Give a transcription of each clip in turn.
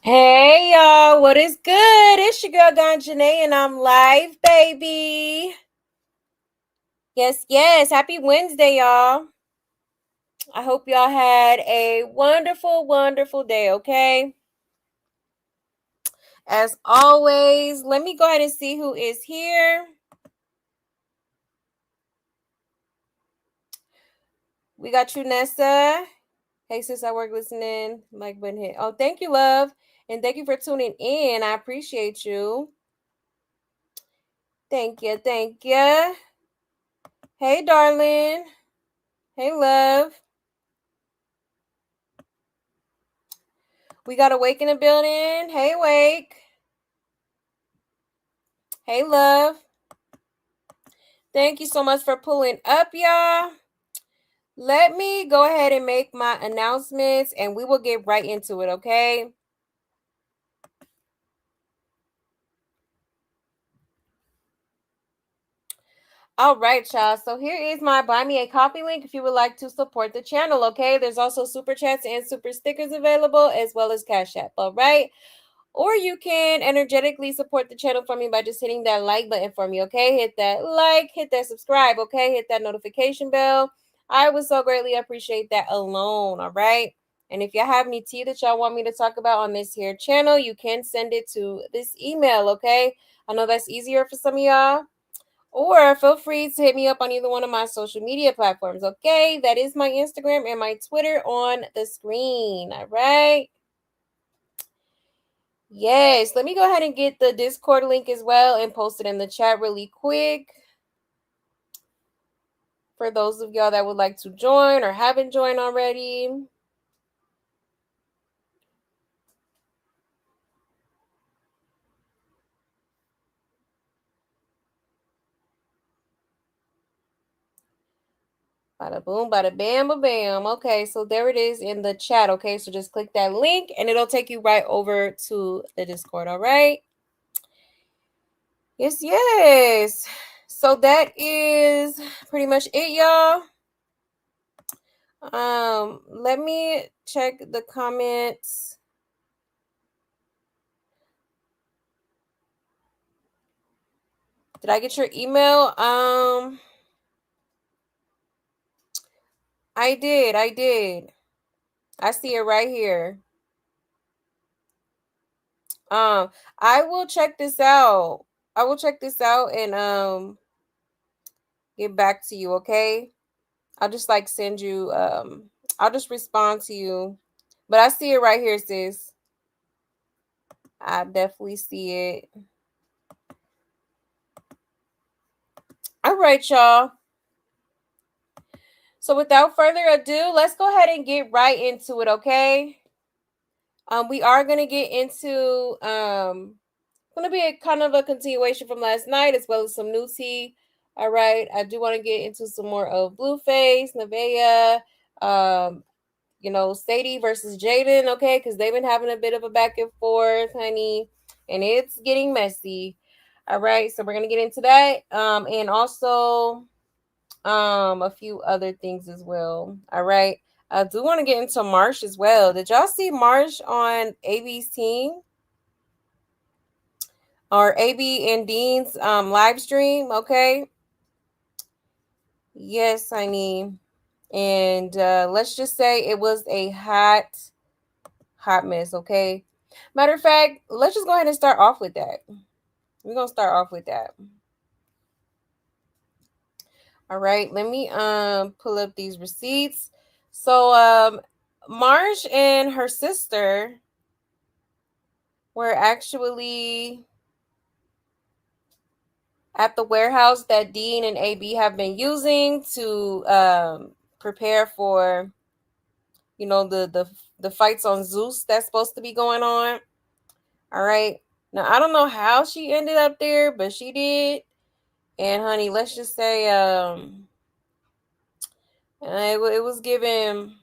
Hey y'all, what is good? It's your girl Don Janae and I'm live, baby. Yes, yes. Happy Wednesday, y'all. I hope y'all had a wonderful, wonderful day, okay? As always, let me go ahead and see who is here. We got you, Nessa. Hey, sis, I work listening. Like button hit. Oh, thank you, love. And thank you for tuning in. I appreciate you. Thank you, thank you. Hey, darling. Hey, love. We got Awake in the building. Hey, Wake. Hey, love. Thank you so much for pulling up, y'all. Let me go ahead and make my announcements and we will get right into it, okay? All right, y'all. So here is my Buy Me a Coffee link if you would like to support the channel, okay? There's also super chats and super stickers available as well as Cash App, all right? Or you can energetically support the channel for me by just hitting that like button for me, okay? Hit that like, hit that subscribe, okay? Hit that notification bell. I would so greatly appreciate that alone, all right? And if y'all have any tea that y'all want me to talk about on this here channel, you can send it to this email, okay? I know that's easier for some of y'all. Or feel free to hit me up on either one of my social media platforms, okay? That is my Instagram and my Twitter on the screen, all right? Yes, let me go ahead and get the Discord link as well and post it in the chat really quick. For those of y'all that would like to join or haven't joined already. Bada boom, bada bam, ba bam. Okay, so there it is in the chat. Okay, so just click that link and it'll take you right over to the Discord. All right. Yes, yes. So that is pretty much it, y'all. Let me check the comments. Did I get your email? I did. I did. I see it right here. Um, I will check this out. I will check this out and get back to you, okay? I'll just like send you I'll just respond to you. But I see it right here, sis. I definitely see it. All right, y'all. So without further ado, let's go ahead and get right into it, okay? We are gonna get into gonna be a kind of a continuation from last night as well as some new tea. All right, I do want to get into some more of Blueface, Nevaeh, Sadie versus Jaidyn, okay, because they've been having a bit of a back and forth, honey, and it's getting messy. All right, so we're gonna get into that, and also a few other things as well. All right. I do want to get into Marsh as well. Did y'all see Marsh on AB's team or AB and Deen's live stream? Okay. Yes, honey. And let's just say it was a hot mess. Okay. Matter of fact, let's just go ahead and start off with that. We're gonna start off with that. All right. Let me pull up these receipts. So Marsh and her sister were actually at the warehouse that Deen and AB have been using to prepare for, the fights on Zeus that's supposed to be going on. All right. Now I don't know how she ended up there, but she did. And honey, let's just say it was giving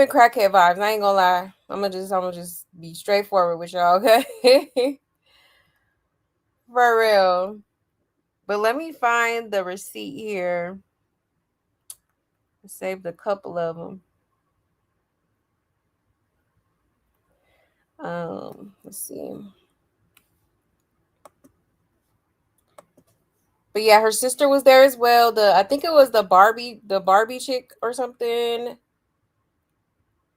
crackhead vibes. I ain't gonna lie. I'm gonna just be straightforward with y'all, okay? For real. But let me find the receipt here. I saved a couple of them. Let's see. But yeah, her sister was there as well. I think it was the Barbie chick or something.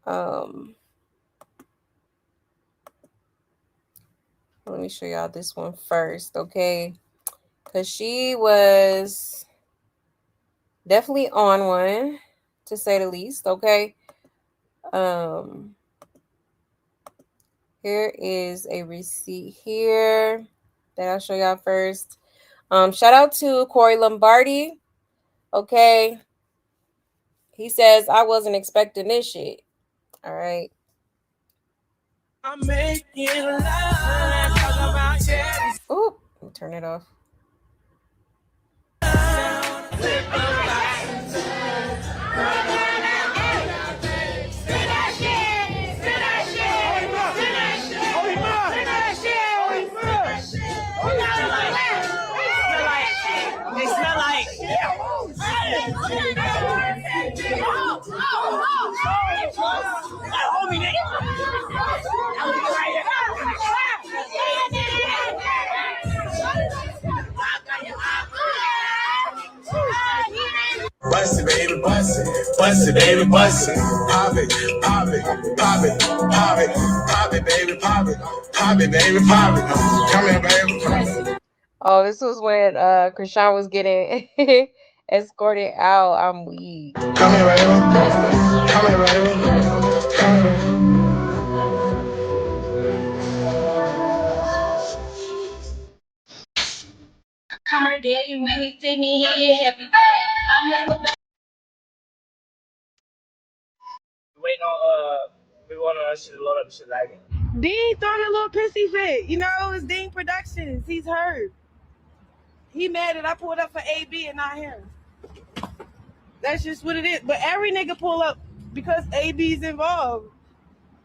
Um, Let me show y'all this one first, okay? Because she was definitely on one, to say the least, okay? Um, Here is a receipt here that I'll show y'all first. Shout out to Corey Lombardi, okay? He says, I wasn't expecting this shit, all right? I'm making love. Oop, let me turn it off. They smell like. Bust it, baby, bust it. Bust it, baby, bust it. Pop it, pop it, pop it, pop it, pop it, baby, pop it. Pop it, baby, pop it. Come here, baby. Oh, this was when Krishan was getting escorted out. I'm weak. Come here, baby. Come here, baby. Come here. Hard day, you hate me. Waiting on we want us to load up shit like it. Deen throwing a little pissy fit. You know, it's Deen Productions. He's hurt. He mad that I pulled up for AB and not him. That's just what it is. But every nigga pull up because AB's involved.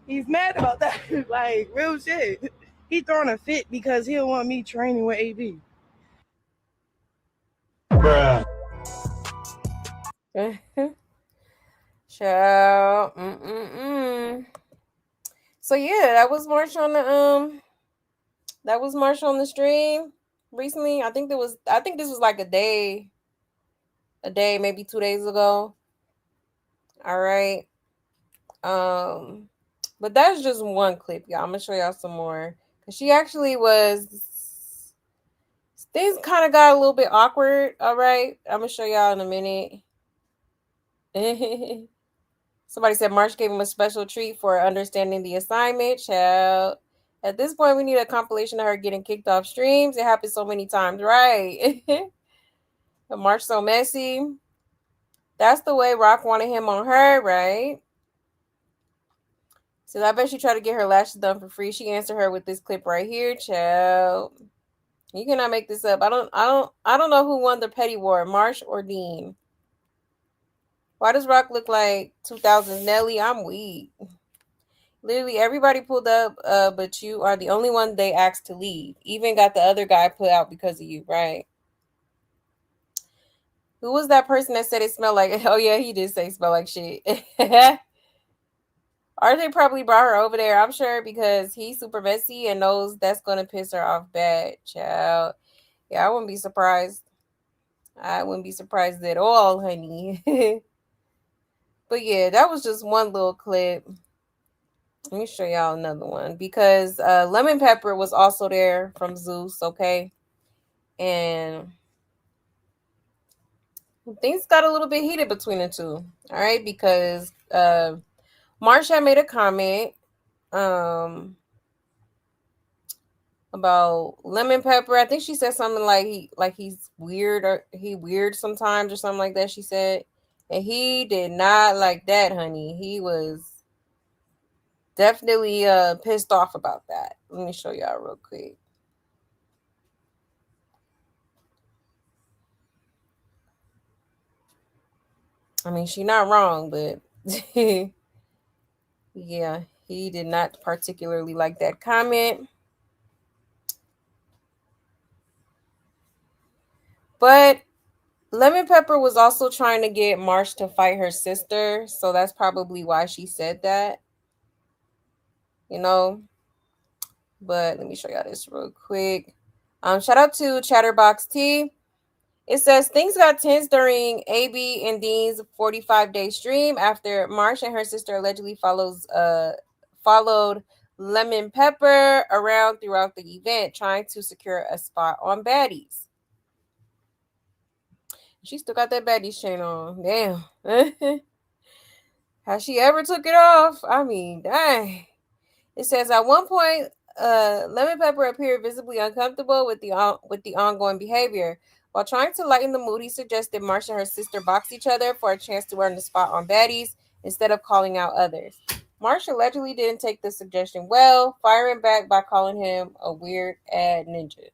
He's mad about that. Like, real shit. He throwing a fit because he don't want me training with AB. Bruh. Ciao. So yeah, that was Marsh on the stream recently. I think this was like a day, maybe 2 days ago. All right. But that's just one clip, y'all. I'm gonna show y'all some more. Cause she actually was things kind of got a little bit awkward. All right. I'm gonna show y'all in a minute. Somebody said Marsh gave him a special treat for understanding the assignment. Child. At this point, we need a compilation of her getting kicked off streams. It happens so many times, right? Marsh so messy. That's the way Rock wanted him on her, right? So I bet she tried to get her lashes done for free. She answered her with this clip right here, child. You cannot make this up. I don't know who won the petty war, Marsh or Deen. Why does Rock look like 2000s Nelly? I'm weak. Literally everybody pulled up, but you are the only one they asked to leave. Even got the other guy put out because of you, right? Who was that person that said it smelled like? Oh yeah, he did say smell like shit. RJ probably brought her over there, I'm sure, because he's super messy and knows that's gonna piss her off bad, child. Yeah, I wouldn't be surprised. I wouldn't be surprised at all, honey. But yeah, that was just one little clip. Let me show y'all another one because Lemon Pepper was also there from Zeus, okay? And things got a little bit heated between the two, all right? Because Marsh had made a comment about Lemon Pepper. I think she said something like he's weird or he weird sometimes or something like that, she said. And he did not like that, honey. He was definitely pissed off about that. Let me show y'all real quick. I mean, she's not wrong, but yeah, he did not particularly like that comment. But Lemon Pepper was also trying to get Marsh to fight her sister, so that's probably why she said that. You know? But let me show y'all this real quick. Shout out to Chatterbox T. It says things got tense during AB and Deen's 45-day stream after Marsh and her sister allegedly followed Lemon Pepper around throughout the event, trying to secure a spot on Baddies. She still got that Baddies chain on. Damn. Has she ever took it off? I mean, dang. It says at one point, Lemon Pepper appeared visibly uncomfortable with the ongoing behavior. While trying to lighten the mood, he suggested Marsh and her sister box each other for a chance to earn the spot on Baddies instead of calling out others. Marsh allegedly didn't take the suggestion well, firing back by calling him a weird ad ninja.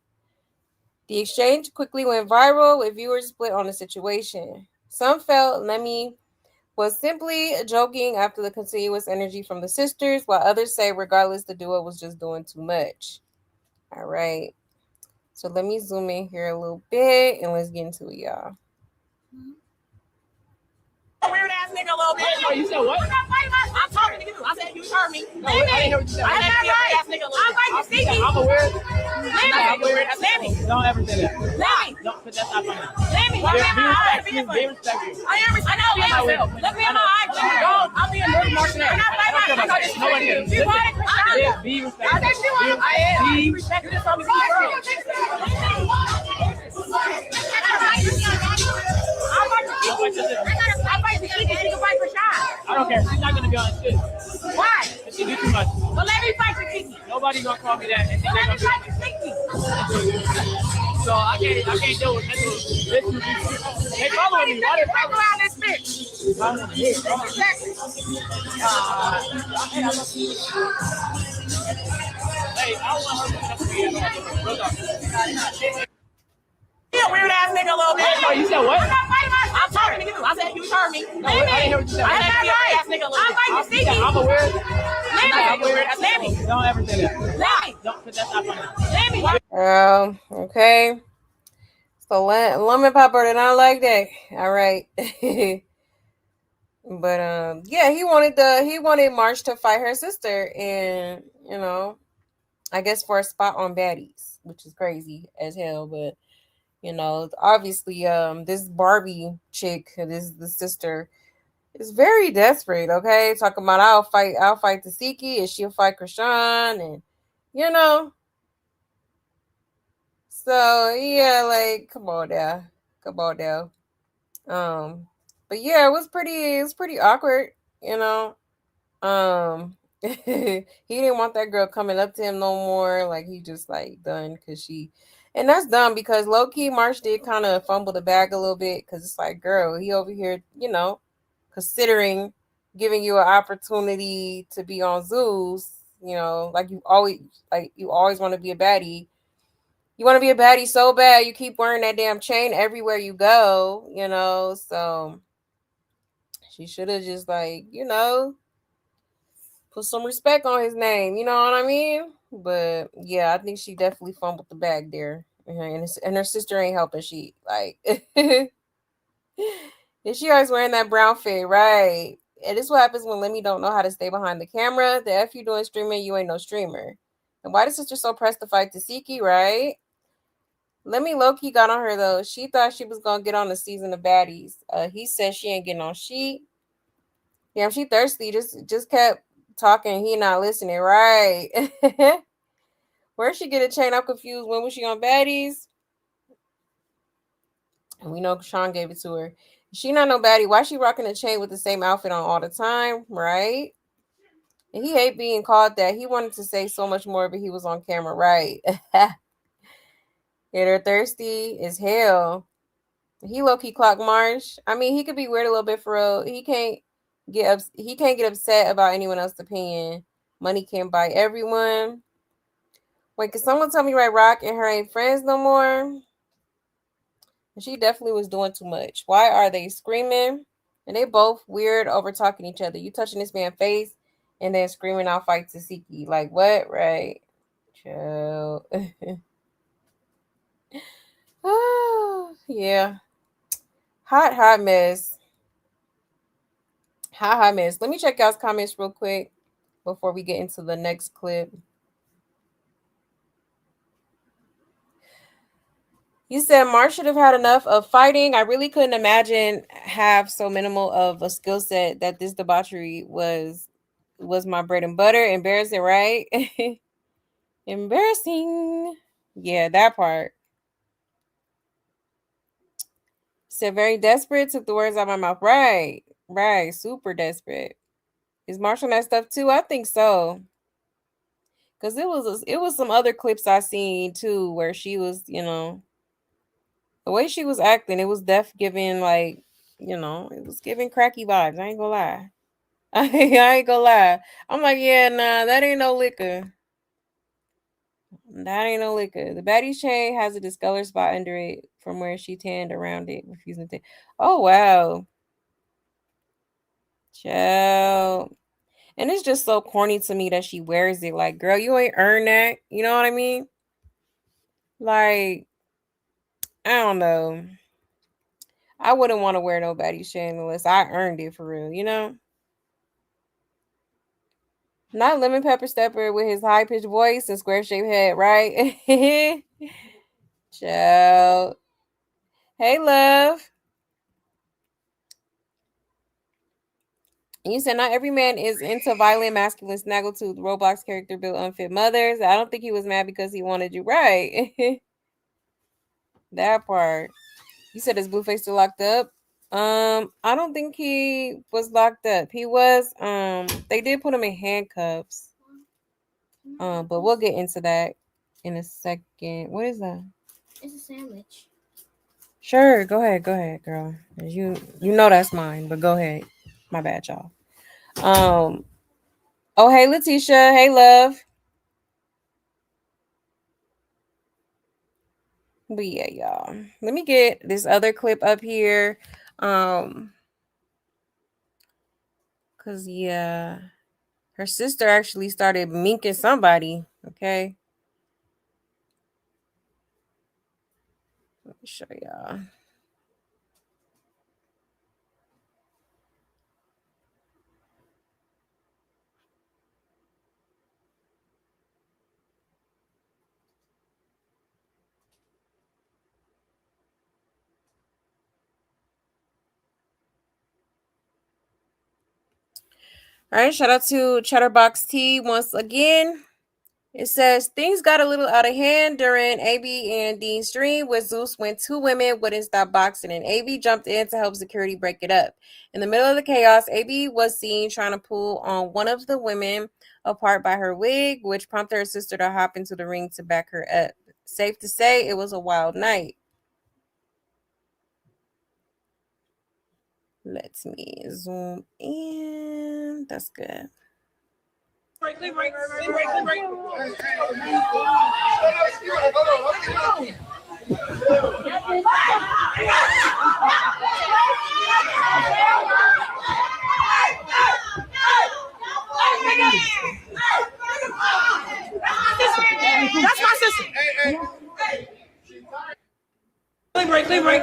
The exchange quickly went viral, with viewers split on the situation. Some felt Lemmy was simply joking after the continuous energy from the sisters, while others say, regardless, the duo was just doing too much. All right. So let me zoom in here a little bit and let's get into it, y'all. Weird ass nigga a little bit. Oh, you said what? I'm talking to you. I said you heard me. No, I didn't hear what you said. I said weird ass nigga a little bit. I'm like Sadie. I'm a weird. I'm a weird ass nigga. Don't ever say that. Don't, but that's not funny. Be respectful. I know. Let me in my eye. I'll be a little more than that. Nobody cares. Be respectful. I am. Be respectful. You just told me to I don't care. She's not gonna be on the stage. Why? If she do too much. Well, let me fight for Kiki. Nobody's gonna call me that. Well, let me fight for Kiki. So I can't deal with mental. They following me. Why they follow around this bitch? Hey, I don't want her to be a weird ass nigga a little bit. Oh, you said what? I'm talking to you. I said you heard me. No, I didn't hear what you said. I said be a weird ass nigga a little bit. I'm like Sadie. I'm a weird. I'm a weird ass nigga. Don't ever say that. Don't, but that's not funny. Okay. So Lemon Pepper did not like that. All right. But yeah, he wanted Marsh to fight her sister, and I guess for a spot on Baddies, which is crazy as hell. But obviously, this Barbie chick, the sister, is very desperate. Okay, talking about I'll fight Tasiki, and she'll fight Krishan, and So yeah, like come on now. But yeah, it was pretty awkward. He didn't want that girl coming up to him no more. Like he just like done because and that's dumb because low key Marsh did kind of fumble the bag a little bit because it's like, girl, he over here, considering giving you an opportunity to be on Zeus. Like you always want to be a baddie. You want to be a baddie so bad, you keep wearing that damn chain everywhere you go. So she should have just put some respect on his name, you know what I mean? But yeah, I think she definitely fumbled the bag there. And her sister ain't helping. She and she always wearing that brown fit, right? And this is what happens when Lemmy don't know how to stay behind the camera. The F you doing streaming, you ain't no streamer. And why the sister so pressed to fight Tasiki, right? Lemmy low-key got on her though. She thought she was gonna get on the season of baddies. He said she ain't getting on sheet. Damn, she thirsty. Just kept talking. He not listening, right? Where'd she get a chain? I'm confused. When was she on baddies? And we know Sean gave it to her. She not no baddie. Why she rocking a chain with the same outfit on all the time, right? And he hate being called that. He wanted to say so much more, but he was on camera, right? Yeah, they're thirsty as hell. He low-key clock Marsh. I mean, he could be weird a little bit for real. He can't get upset about anyone else's opinion. Money can't buy everyone. Wait, can someone tell me why Rock and her ain't friends no more? She definitely was doing too much. Why are they screaming? And they both weird over talking each other. You touching this man's face and then screaming out fight Tasiki. Like what? Right. Chill. Oh, yeah. Hot mess. Hot mess. Let me check y'all's comments real quick before we get into the next clip. You said Marsh should have had enough of fighting. I really couldn't imagine have so minimal of a skill set that this debauchery was my bread and butter. Embarrassing, right? Embarrassing. Yeah, that part. Said very desperate, took the words out of my mouth. Right. Right. Super desperate. Is Marsh on that stuff too? I think so. Cause it was some other clips I seen too where she was, the way she was acting, it was def giving like, it was giving cracky vibes. I ain't gonna lie. I ain't gonna lie. I'm like, yeah, nah, that ain't no liquor. That ain't no liquor. The baddie chain has a discolored spot under it from where she tanned around it, refusing to. Oh wow, child. And it's just so corny to me that she wears it. Like, girl, you ain't earned that. You know what I mean? Like, I don't know. I wouldn't want to wear nobody's chain unless I earned it for real. Not lemon pepper stepper with his high pitched voice and square shaped head, right? Child. Hey, love. You said not every man is into violent, masculine, snaggletooth Roblox character built unfit mothers. I don't think he was mad because he wanted you right. That part. You said his Blueface still locked up. I don't think he was locked up. He was. They did put him in handcuffs. But we'll get into that in a second. What is that? It's a sandwich. Sure, go ahead, girl. You know that's mine, but go ahead. My bad, y'all. Um. Oh, hey, Letitia. Hey, love. But yeah, y'all. Let me get this other clip up here. Um, cause yeah, her sister actually started minking somebody. Okay, let me show y'all. All right, shout out to Chatterbox T once again. It says things got a little out of hand during AB and Deen's stream with Zeus when two women wouldn't stop boxing and AB jumped in to help security break it up. In the middle of the chaos, AB was seen trying to pull on one of the women apart by her wig, which prompted her sister to hop into the ring to back her up. Safe to say, it was a wild night. Let me zoom in. That's good. That's my sister. Clean break.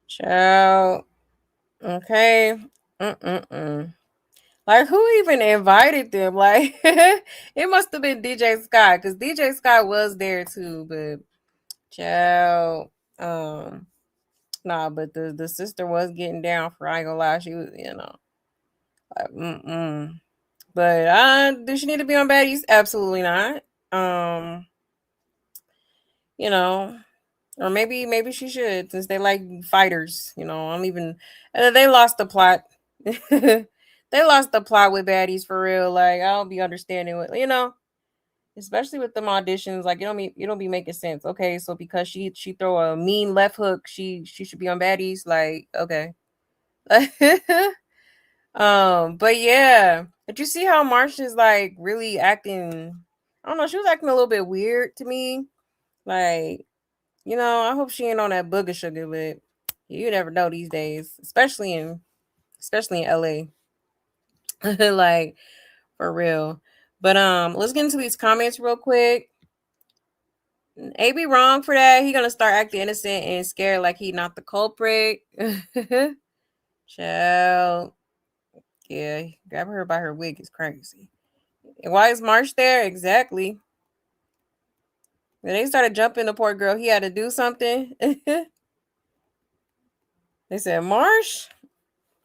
Ciao. Okay. Mm-mm-mm. Like, who even invited them? Like, it must have been DJ Scott, because DJ Scott was there too. But, child, nah. But the sister was getting down for. I ain't gonna lie, she was, like, mm-mm. But does she need to be on baddies? Absolutely not. Um, you know, or maybe she should, since they like fighters. I'm even. They lost the plot. They lost the plot with baddies for real. Like, I don't be understanding what. Especially with them auditions. Like, you don't be making sense. Okay, so because she throw a mean left hook, she should be on baddies. Like, okay. But yeah, did you see how Marsh is like really acting? I don't know. She was acting a little bit weird to me. Like, I hope she ain't on that booger sugar, but you never know these days, especially in LA. Like, for real. But let's get into these comments real quick. AB wrong for that. He gonna start acting innocent and scared like he not the culprit. Child. Yeah, grab her by her wig is crazy. And why is Marsh there? Exactly. When they started jumping the poor girl, he had to do something. They said, Marsh?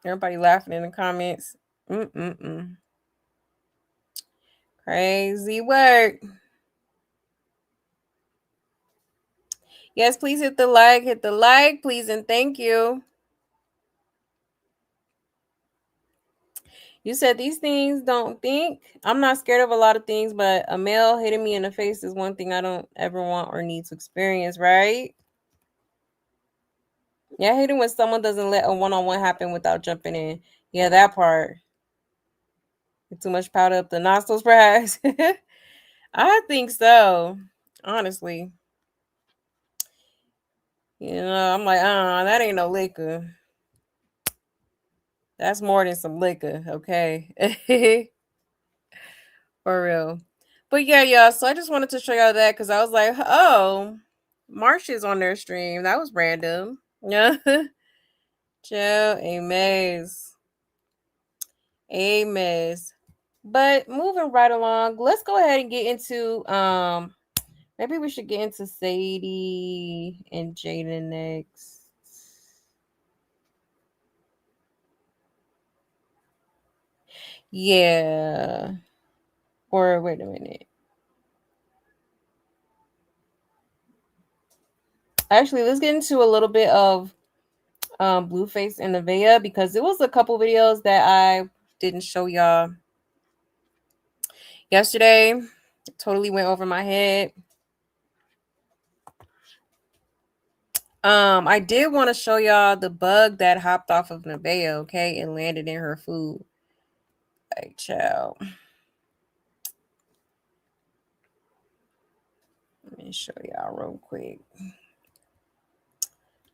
Everybody laughing in the comments. Mm-mm-mm. Crazy work. Yes, please hit the like. Hit the like, please, and thank you. You said these things don't think. I'm not scared of a lot of things, but a male hitting me in the face is one thing I don't ever want or need to experience, right? Yeah, I hate it when someone doesn't let a one-on-one happen without jumping in. Yeah, that part. Too much powder up the nostrils, perhaps. I think so. Honestly. I'm like, that ain't no liquor. That's more than some liquor, okay? For real. But yeah, y'all. So I just wanted to show y'all that because I was like, oh, Marsh is on their stream. That was random. Yeah. Chill, a maze. A maze. But moving right along, let's go ahead and get into maybe we should get into Sadie and Jaidyn next. Yeah. Or wait a minute. Actually, let's get into a little bit of Blueface and Nevaeh because it was a couple videos that I didn't show y'all yesterday. It totally went over my head. I did want to show y'all the bug that hopped off of Nevaeh, okay, and landed in her food. Like, child. Let me show y'all real quick.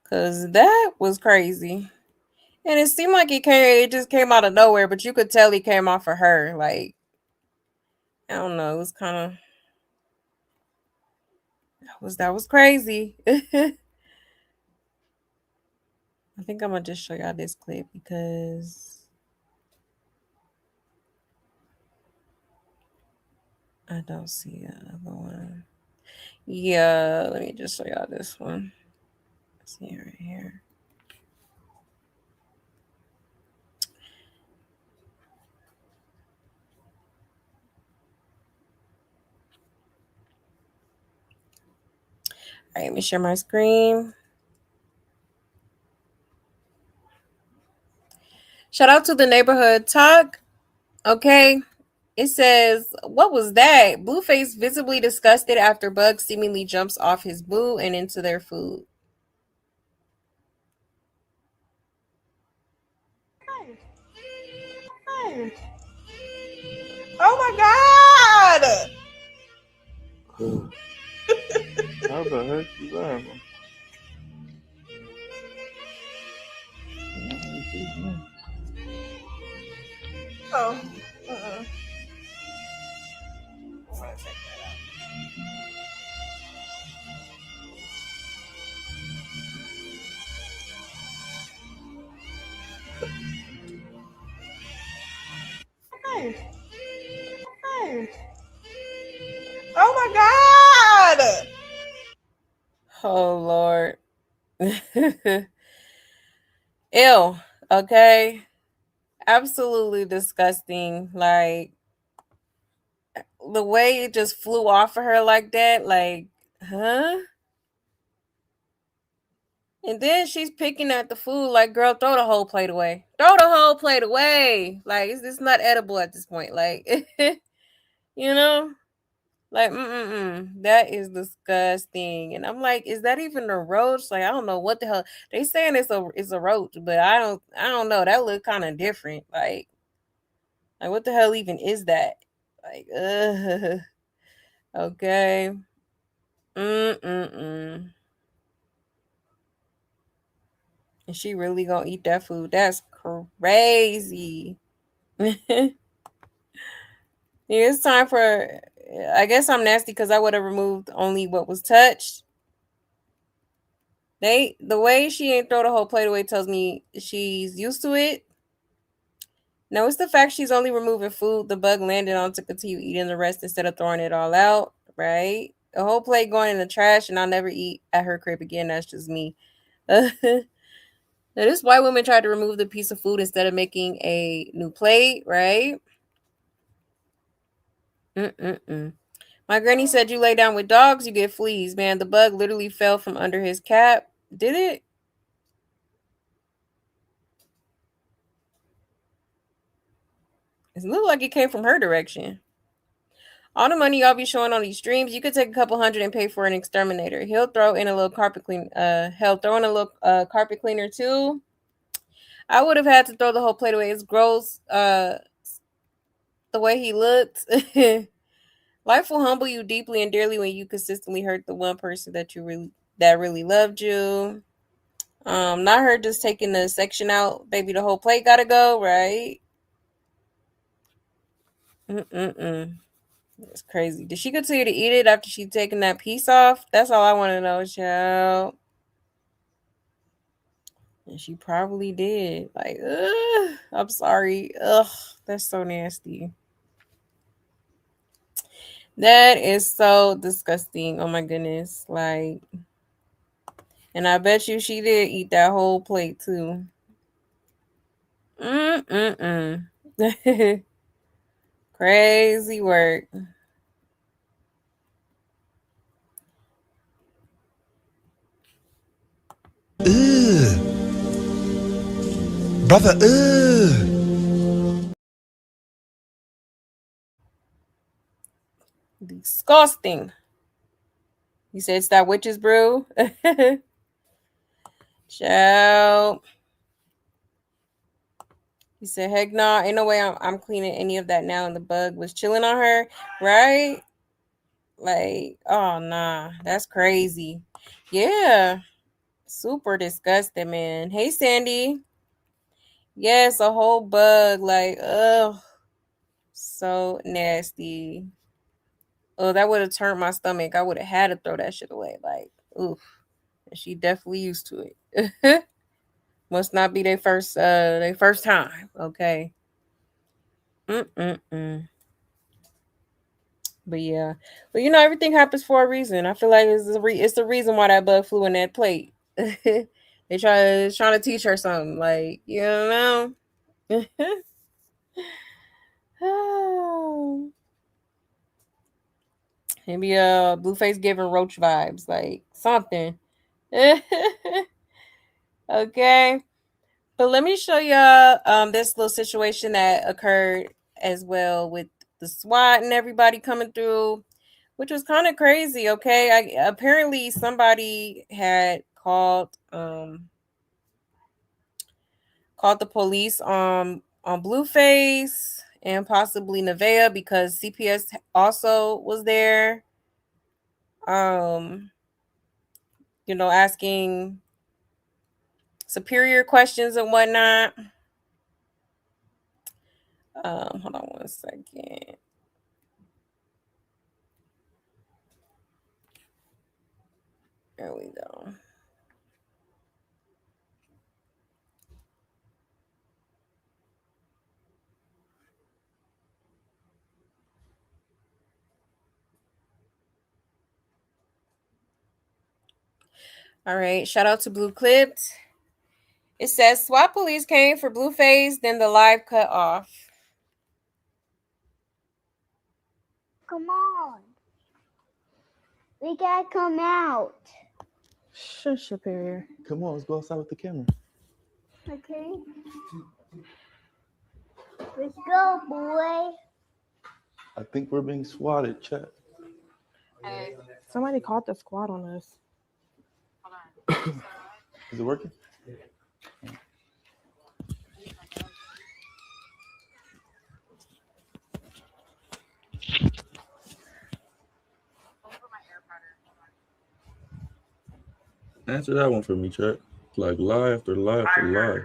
Cause that was crazy. And it seemed like it just came out of nowhere, but you could tell he came off of her. Like, I don't know, it was kinda that was crazy. I think I'm gonna just show y'all this clip because I don't see another one. Yeah, let me just show y'all this one. See right here. All right, let me share my screen. Shout out to the neighborhood talk. Okay. It says, what was that? Blueface visibly disgusted after Bug seemingly jumps off his boo and into their food. Oh my God! How the heck you laughing? Oh. Oh my God! Oh, Lord. Ew. Okay. Absolutely disgusting. Like, the way it just flew off of her like that. Like, huh? And then she's picking at the food like, girl, throw the whole plate away. Throw the whole plate away. Like, it's not edible at this point. Like, you know? Like, that is disgusting. And I'm like, is that even a roach? Like, I don't know what the hell. They saying it's a roach, but I don't know. That look kind of different. Like what the hell even is that? Like, okay. Mm-mm-mm. Is she really gonna eat that food? That's crazy. Yeah, it's time for. I guess I'm nasty because I would have removed only what was touched. The way she ain't throw the whole plate away tells me she's used to it. No, it's the fact she's only removing food the bug landed on to continue eating the rest instead of throwing it all out, right? A whole plate going in the trash and I'll never eat at her crib again. That's just me. Now, this white woman tried to remove the piece of food instead of making a new plate, right? Mm-mm-mm. My granny said you lay down with dogs, you get fleas. Man, the bug literally fell from under his cap. Did it? It looked like it came from her direction. All the money y'all be showing on these streams, you could take a couple hundred and pay for an exterminator. He'll throw in a little carpet clean. Hell, throw in a little carpet cleaner too. I would have had to throw the whole plate away. It's gross. The way he looked. Life will humble you deeply and dearly when you consistently hurt the one person that really loved you. Not her just taking the section out. Baby, the whole plate gotta go, right? Mm-mm-mm. It's crazy. Did she continue to eat it after she taken that piece off? That's all I want to know, child. And she probably did. Like, ugh, I'm sorry. Ugh, that's so nasty. That is so disgusting. Oh my goodness. Like, and I bet you she did eat that whole plate too. Mm-mm-mm. Crazy work. Ugh. Brother, ugh. Disgusting. You said it's that witch's brew? Child. He said, heck no, ain't no way I'm cleaning any of that now. And the bug was chilling on her, right? Like, oh, nah, that's crazy. Yeah, super disgusting, man. Hey, Sandy. Yes, a whole bug. Like, ugh, so nasty. Oh, that would have turned my stomach. I would have had to throw that shit away. Like, oof. She definitely used to it. Must not be their first time. Okay. Mm-mm-mm. But yeah, but everything happens for a reason. I feel like it's the reason why that bug flew in that plate. They trying to teach her something, like Maybe Blueface giving Roach vibes, like something. Okay, but let me show y'all this little situation that occurred as well with the SWAT and everybody coming through, which was kind of crazy. Okay, apparently somebody had called the police on Blueface and possibly Nevaeh because CPS also was there. Um, asking superior questions and whatnot. Hold on one second. There we go. All right. Shout out to Blue Clipped. It says SWAT police came for Blueface, then the live cut off. Come on. We gotta come out. Shush, Superior. Come on, let's go outside with the camera. Okay. Let's go, boy. I think we're being swatted, chat. Somebody called the squad on us. Is it working? Answer that one for me, chat. Like lie after lie after lie.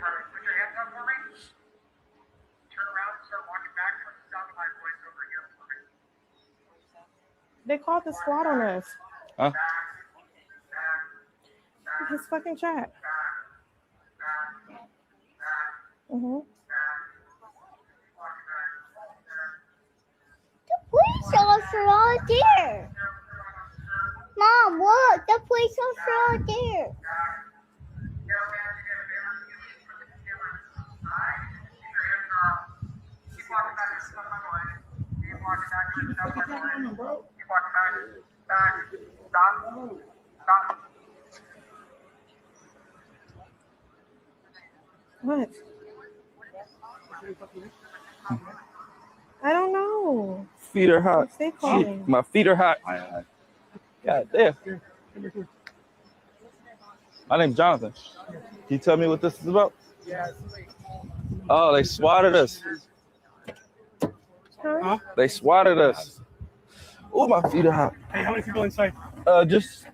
They called the squad on us. Huh? His fucking chat. Mm-hmm. The police officer out there. Mom, look, the police officer out there. What? I don't know. Feet are hot. Stay calling. My feet are hot. God damn. My name's Jonathan. Can you tell me what this is about? Oh, they swatted us. Huh? They swatted us. Oh, my feet are hot. Hey, how many people inside? Just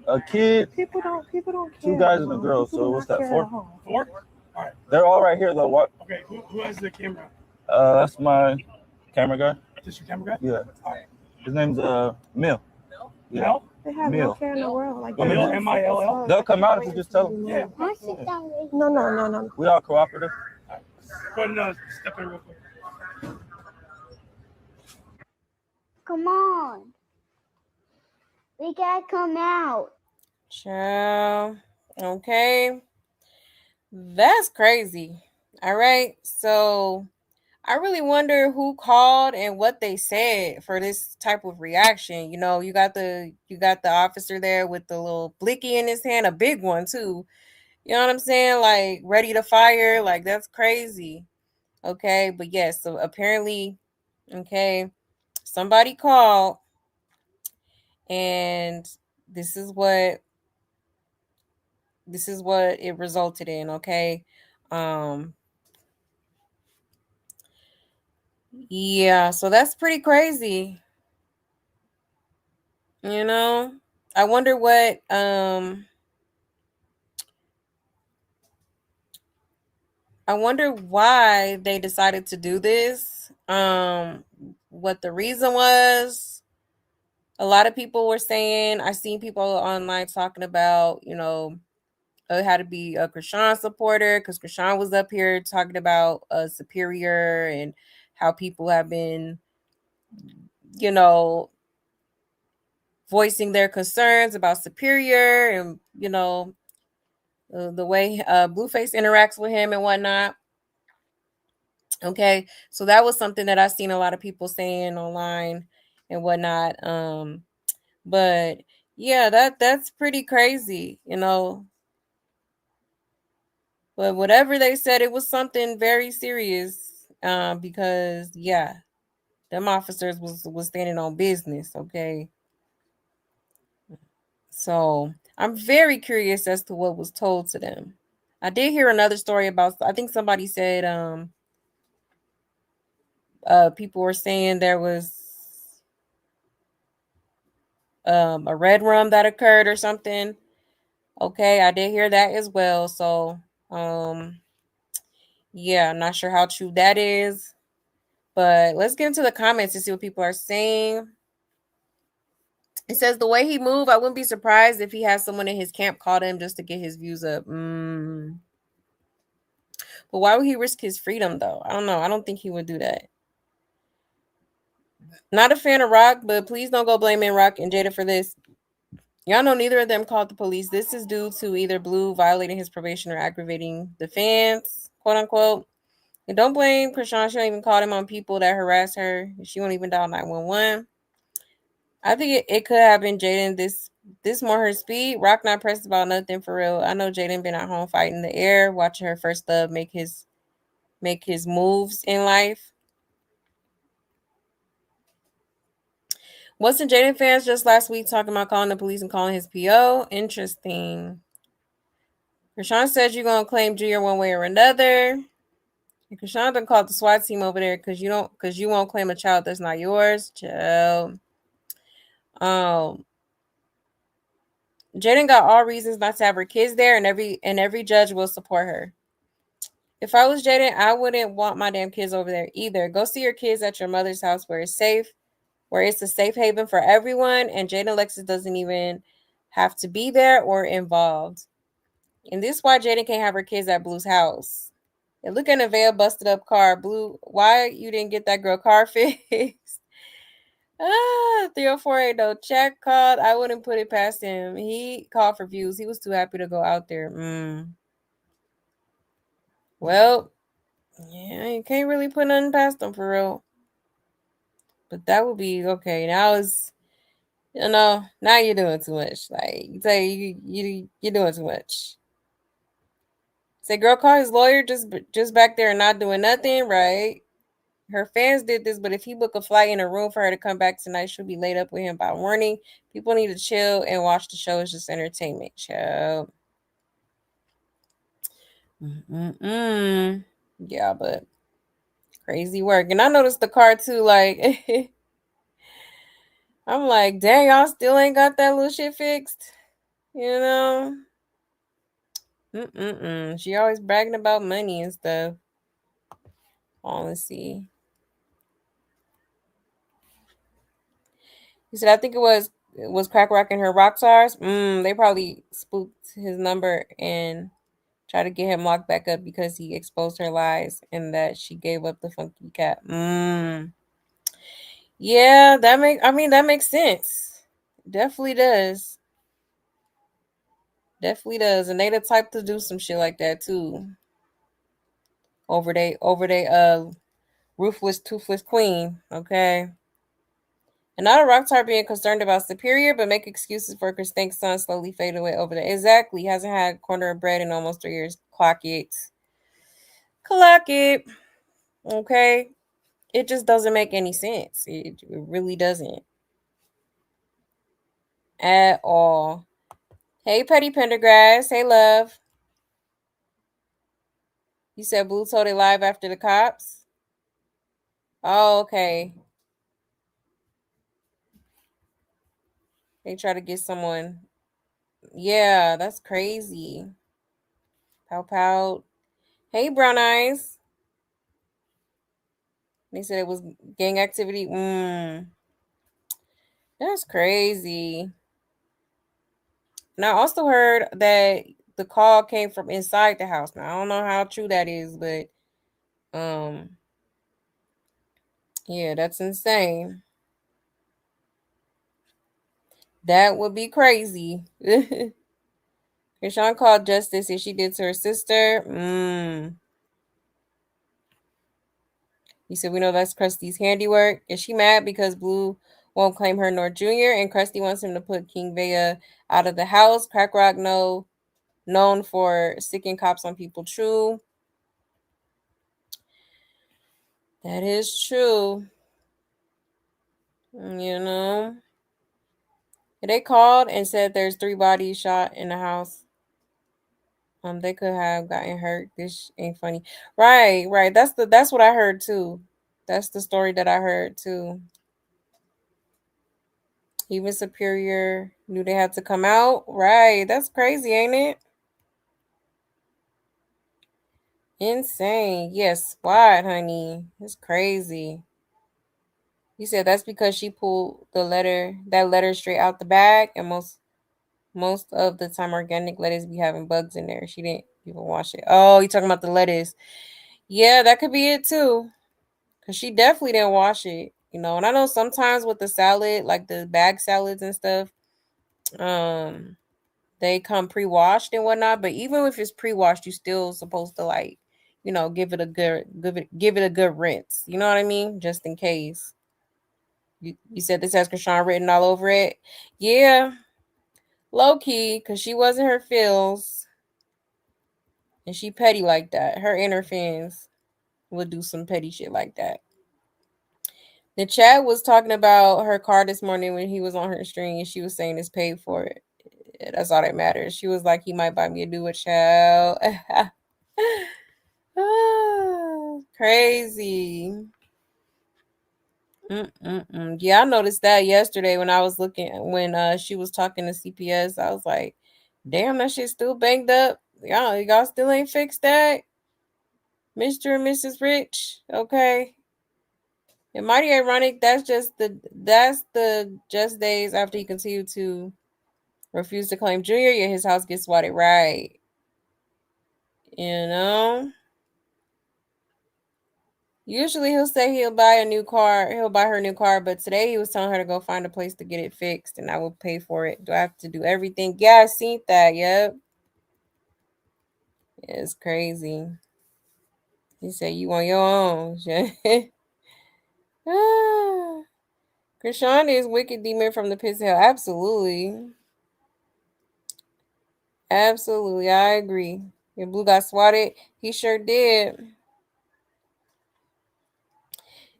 a kid, People don't care. two guys and a at girl. home. People So do what's not that care at for? home. 4? All right. They're all right here though. What? Okay, who has the camera? That's my camera guy. Just your camera guy? Yeah. All right. His name's Mill. Yeah. Mel? They have Mill. no care in the world. Like Mill, M-I-L-L? They'll come out if you just tell them. Yeah. I sit down with No. We all cooperative. Go ahead and step in real quick. Come on. We gotta come out. Child. Okay. That's crazy. All right. So I really wonder who called and what they said for this type of reaction. You know, you got the officer there with the little blicky in his hand, a big one too. You know what I'm saying? Like ready to fire. Like that's crazy. Okay, but yes, so apparently, okay, somebody called and this is what it resulted in, okay? Yeah, so that's pretty crazy. You know? I wonder what I wonder why they decided to do this. What the reason was. A lot of people were saying, I seen people online talking about, you know, it had to be a Krishan supporter because Krishan was up here talking about Superior and how people have been, you know, voicing their concerns about Superior and, you know, the way Blueface interacts with him and whatnot. Okay, so that was something that I seen a lot of people saying online and whatnot. But yeah, that's pretty crazy, you know. But whatever they said, it was something very serious. Because yeah, them officers was standing on business. Okay, so I'm very curious as to what was told to them. I did hear another story about. I think somebody said people were saying there was a red rum that occurred or something. Okay, I did hear that as well. So yeah, I'm not sure how true that is. But let's get into the comments to see what people are saying. It says the way he moved, I wouldn't be surprised if he has someone in his camp call him just to get his views up. But why would he risk his freedom though? I don't know. I don't think he would do that. Not a fan of Rock, but please don't go blaming Rock and Jada for this. Y'all know neither of them called the police. This is due to either Blue violating his probation or aggravating the fans, quote unquote. And don't blame Krishan. She don't even call him on people that harass her. She won't even dial 911. I think it could have been Jaidyn. This more her speed. Rock not pressed about nothing for real. I know Jaidyn been at home fighting in the air, watching her first love make his moves in life. Wasn't Jaidyn fans just last week talking about calling the police and calling his PO? Interesting. Krishan says you're gonna claim Junior one way or another. And Krishan done called the SWAT team over there because you won't claim a child that's not yours. Chill. Jaidyn got all reasons not to have her kids there, and every judge will support her. If I was Jaidyn, I wouldn't want my damn kids over there either. Go see your kids at your mother's house where it's safe, where it's a safe haven for everyone. And Jaidyn Alexis doesn't even have to be there or involved. And this is why Jaidyn can't have her kids at Blue's house. And look at Nevaeh busted up car. Blue, why you didn't get that girl car fixed? 3048 no check called. I wouldn't put it past him. He called for views. He was too happy to go out there. Well, yeah, you can't really put nothing past him for real. But that would be okay. Now it's now you're doing too much. Like you say you're doing too much. Say girl call his lawyer just back there and not doing nothing, right? Her fans did this, but if he book a flight in a room for her to come back tonight, she'll be laid up with him by morning. People need to chill and watch the show. It's just entertainment. Chill. Yeah, but crazy work. And I noticed the car too, like I'm like, dang, y'all still ain't got that little shit fixed. You know? She always bragging about money and stuff. Oh, let's see. He said, I think it was Crack Rock and her rock stars. They probably spooked his number and tried to get him locked back up because he exposed her lies and that she gave up the funky cat. Yeah, that makes sense. Definitely does. Definitely does. And they the type to do some shit like that too. Over they ruthless toothless queen. Okay. And not a rock star being concerned about Superior, but make excuses for Kristank's son slowly fade away over there. Exactly. He hasn't had a corner of bread in almost 3 years. Clock it. Clock it. Okay. It just doesn't make any sense. It really doesn't. At all. Hey, Petty Pendergrass. Hey, love. You said Blue told it live after the cops? Oh, okay. They try to get someone. Yeah, that's crazy. Pow pow. Hey, Brown Eyes. They said it was gang activity. That's crazy. And I also heard that the call came from inside the house. Now I don't know how true that is, but yeah, that's insane. That would be crazy. Krishan called Justice and she did to her sister. He said, we know that's Krusty's handiwork. Is she mad because Blue won't claim her nor Junior? And Krusty wants him to put King Vea out of the house. Crack Rock known for sticking cops on people. True. That is true. You know. They called and said there's 3 bodies shot in the house. They could have gotten hurt. This ain't funny. Right. That's what I heard too. That's the story that I heard too. Even Superior knew they had to come out. Right. That's crazy, ain't it? Insane. Yes, why, honey? It's crazy. You said that's because she pulled that letter straight out the bag, and most of the time organic lettuce be having bugs in there. She didn't even wash it. Oh, you talking about the lettuce. Yeah, that could be it too. Cause she definitely didn't wash it. And I know sometimes with the salad, like the bag salads and stuff, they come pre-washed and whatnot. But even if it's pre-washed, you still supposed to give it a good rinse. You know what I mean? Just in case. You said this has Krishan written all over it. Yeah. Low key, because she wasn't her feels. And she petty like that. Her inner fans would do some petty shit like that. The chat was talking about her car this morning when he was on her stream, and she was saying it's paid for it. Yeah, that's all that matters. She was like, he might buy me a new child. Crazy. Yeah, I noticed that yesterday when I was looking when she was talking to CPS. I was like, damn, that shit still banged up. Y'all still ain't fixed that, Mr. and Mrs. Rich. Okay. And mighty ironic. That's the just days after he continued to Refuse to claim Junior, yeah, his house gets swatted, right? You know? Usually he'll say he'll buy a new car. He'll buy her a new car, but today he was telling her to go find a place to get it fixed, and I will pay for it. Do I have to do everything? Yeah, I seen that. Yep. Yeah, it's crazy. He said you on your own. Krishan is wicked demon from the pits of hell. Absolutely. Absolutely. I agree. Your blue got swatted. He sure did.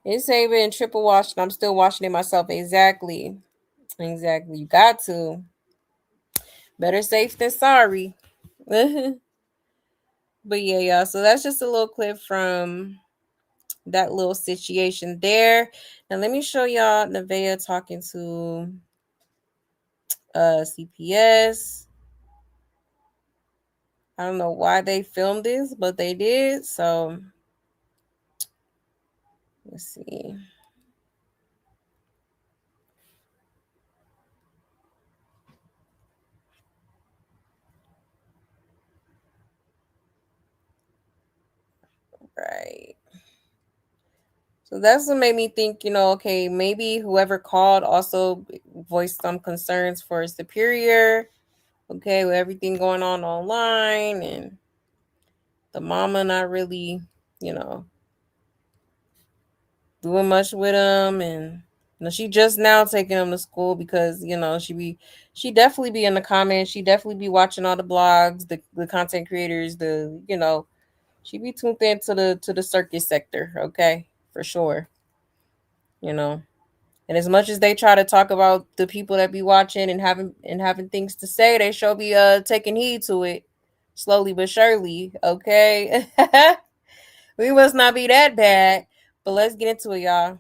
It's ain't been triple washed, and I'm still washing it myself. Exactly. Exactly. You got to. Better safe than sorry. But yeah, y'all. So that's just a little clip from that little situation there. Now let me show y'all Nevaeh talking to CPS. I don't know why they filmed this, but they did. So let's see. Right. So that's what made me think, okay, maybe whoever called also voiced some concerns for Superior, okay, with everything going on online and the mama not really, doing much with him. And she just now taking him to school because, she definitely be in the comments. She definitely be watching all the blogs, the content creators, she be tuned into the circus sector, okay, for sure. And as much as they try to talk about the people that be watching and having things to say, they sure be taking heed to it, slowly but surely. Okay, we must not be that bad. But let's get into it, y'all.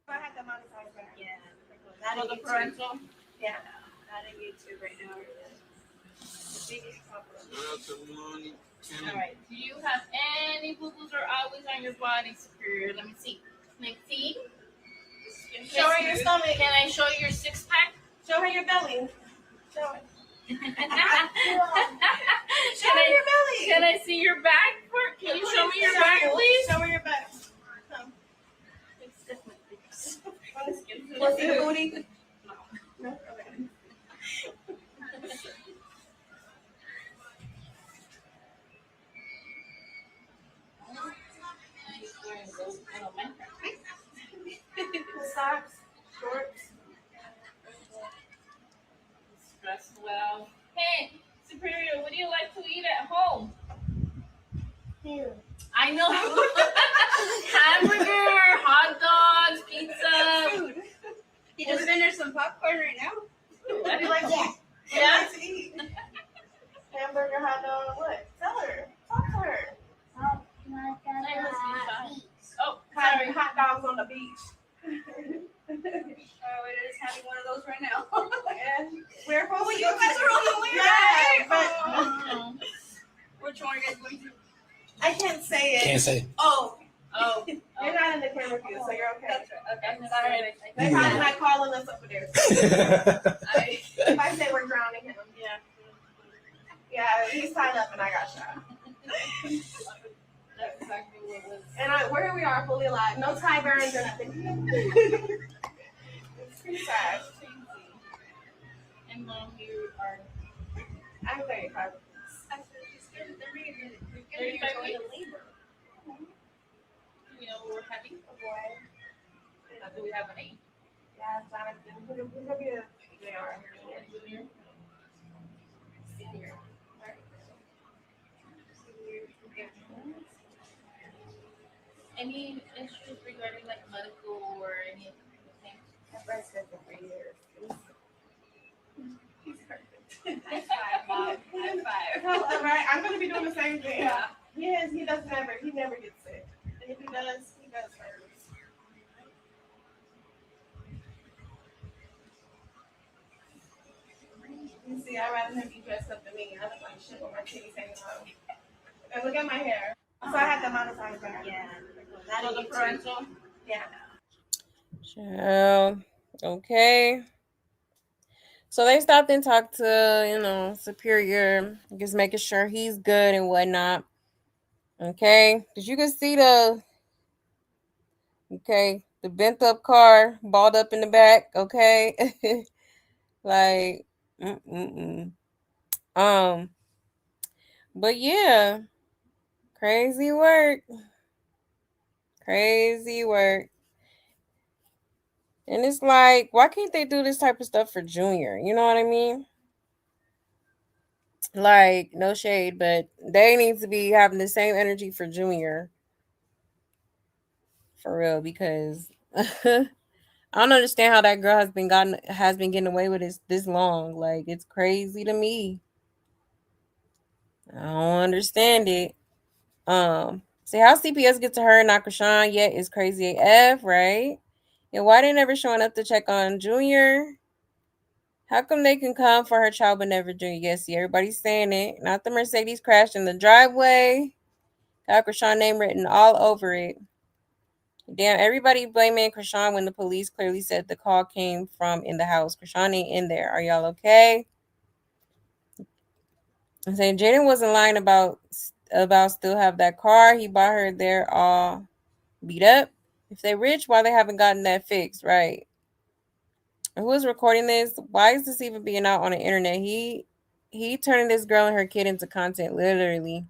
I had the monetize back. Yeah. Not the parental. Yeah. Not in YouTube right now. The biggest problem. All right. Do you have any boo-boos or always on your body, Superior? Let me see. Let me see. Show her your stomach. Can I show you your six pack? Show her your belly. Show it. Show her your belly. Can I see your back? Can you show me your back, please? Show her your back. Come. Want to see the booty? No. Okay. Socks, shorts. Dressed well. Hey, Superior, what do you like to eat at home? Food. I know. Hamburger, hot dogs, pizza. Food. He just finished some popcorn right now. What do you like to eat? Yeah. What do you like to eat? Hamburger, hot dog, what? Tell her. Talk to her. Oh, sorry. Hot dogs on the beach. We're just having one of those right now. And we're supposed to. You guys are on the way, right? But which one are you guys going to? I can't say it. Can't say. Oh. You're not in the camera view, so you're okay. That's right. Okay. Sorry. They're probably not calling us over there. If I say we're drowning him. Yeah. Yeah, he's tied up and I got shot. That's exactly what it was. And where we are, fully alive. No tie burns or nothing. It's pretty sad. And Mom, you are. I'm 35. They're going to labor. We're having a boy. Do we have a name? Yeah, Jonathan. Who's going to be a junior? Senior. Any issues regarding like medical or anything? I've breastfed for 3 years. He's perfect. High five, Mom. High five. All right, I'm going to be doing the same thing. Yeah. He does never. He never gets sick. And if he does hurt. You see, I'd rather him be dressed up than me. I look like shit with my titties hanging out. And look at my hair. So I had to monetize back. Yeah. Not the parental. Yeah. Okay. So they stopped and talked to, Superior, just making sure he's good and whatnot. Okay. Because you can see the bent up car, balled up in the back. Okay. Like, mm-mm-mm. Um, but yeah, crazy work. Crazy work. And it's like, why can't they do this type of stuff for Junior? You know what I mean? Like, no shade, but they need to be having the same energy for Junior for real because I don't understand how that girl has been getting away with this long. Like, it's crazy to me. I don't understand it. See how CPS get to her and not Krishan yet is crazy AF, right? And why they never showing up to check on Junior? How come they can come for her child but never Junior? Yes, see, everybody's saying it. Not the Mercedes crashed in the driveway. Got Krishan name written all over it. Damn, everybody blaming Krishan when the police clearly said the call came from in the house. Krishan ain't in there. Are y'all okay? I'm saying Jaidyn wasn't lying about still have that car. He bought her there all beat up. If they rich, why they haven't gotten that fixed, right? Who is recording this? Why is this even being out on the internet? He turning this girl and her kid into content, literally.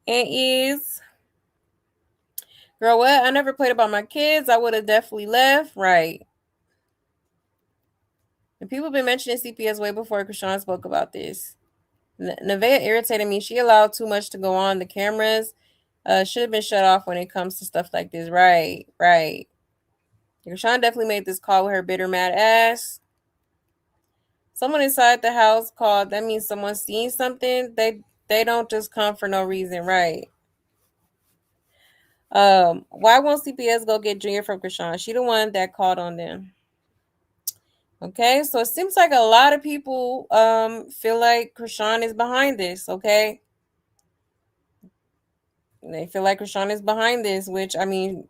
And is girl, what? I never played about my kids. I would have definitely left, right? And people have been mentioning CPS way before Krishan spoke about this. Nevaeh irritated me. She allowed too much to go on. The cameras should have been shut off when it comes to stuff like this. Right, right. Krishan definitely made this call with her bitter, mad ass. Someone inside the house called. That means someone's seen something. They don't just come for no reason, right? Why won't CPS go get Junior from Krishan? She the one that called on them. Okay, so it seems like a lot of people feel like Krishan is behind this. Okay, they feel like Krishan is behind this, which I mean,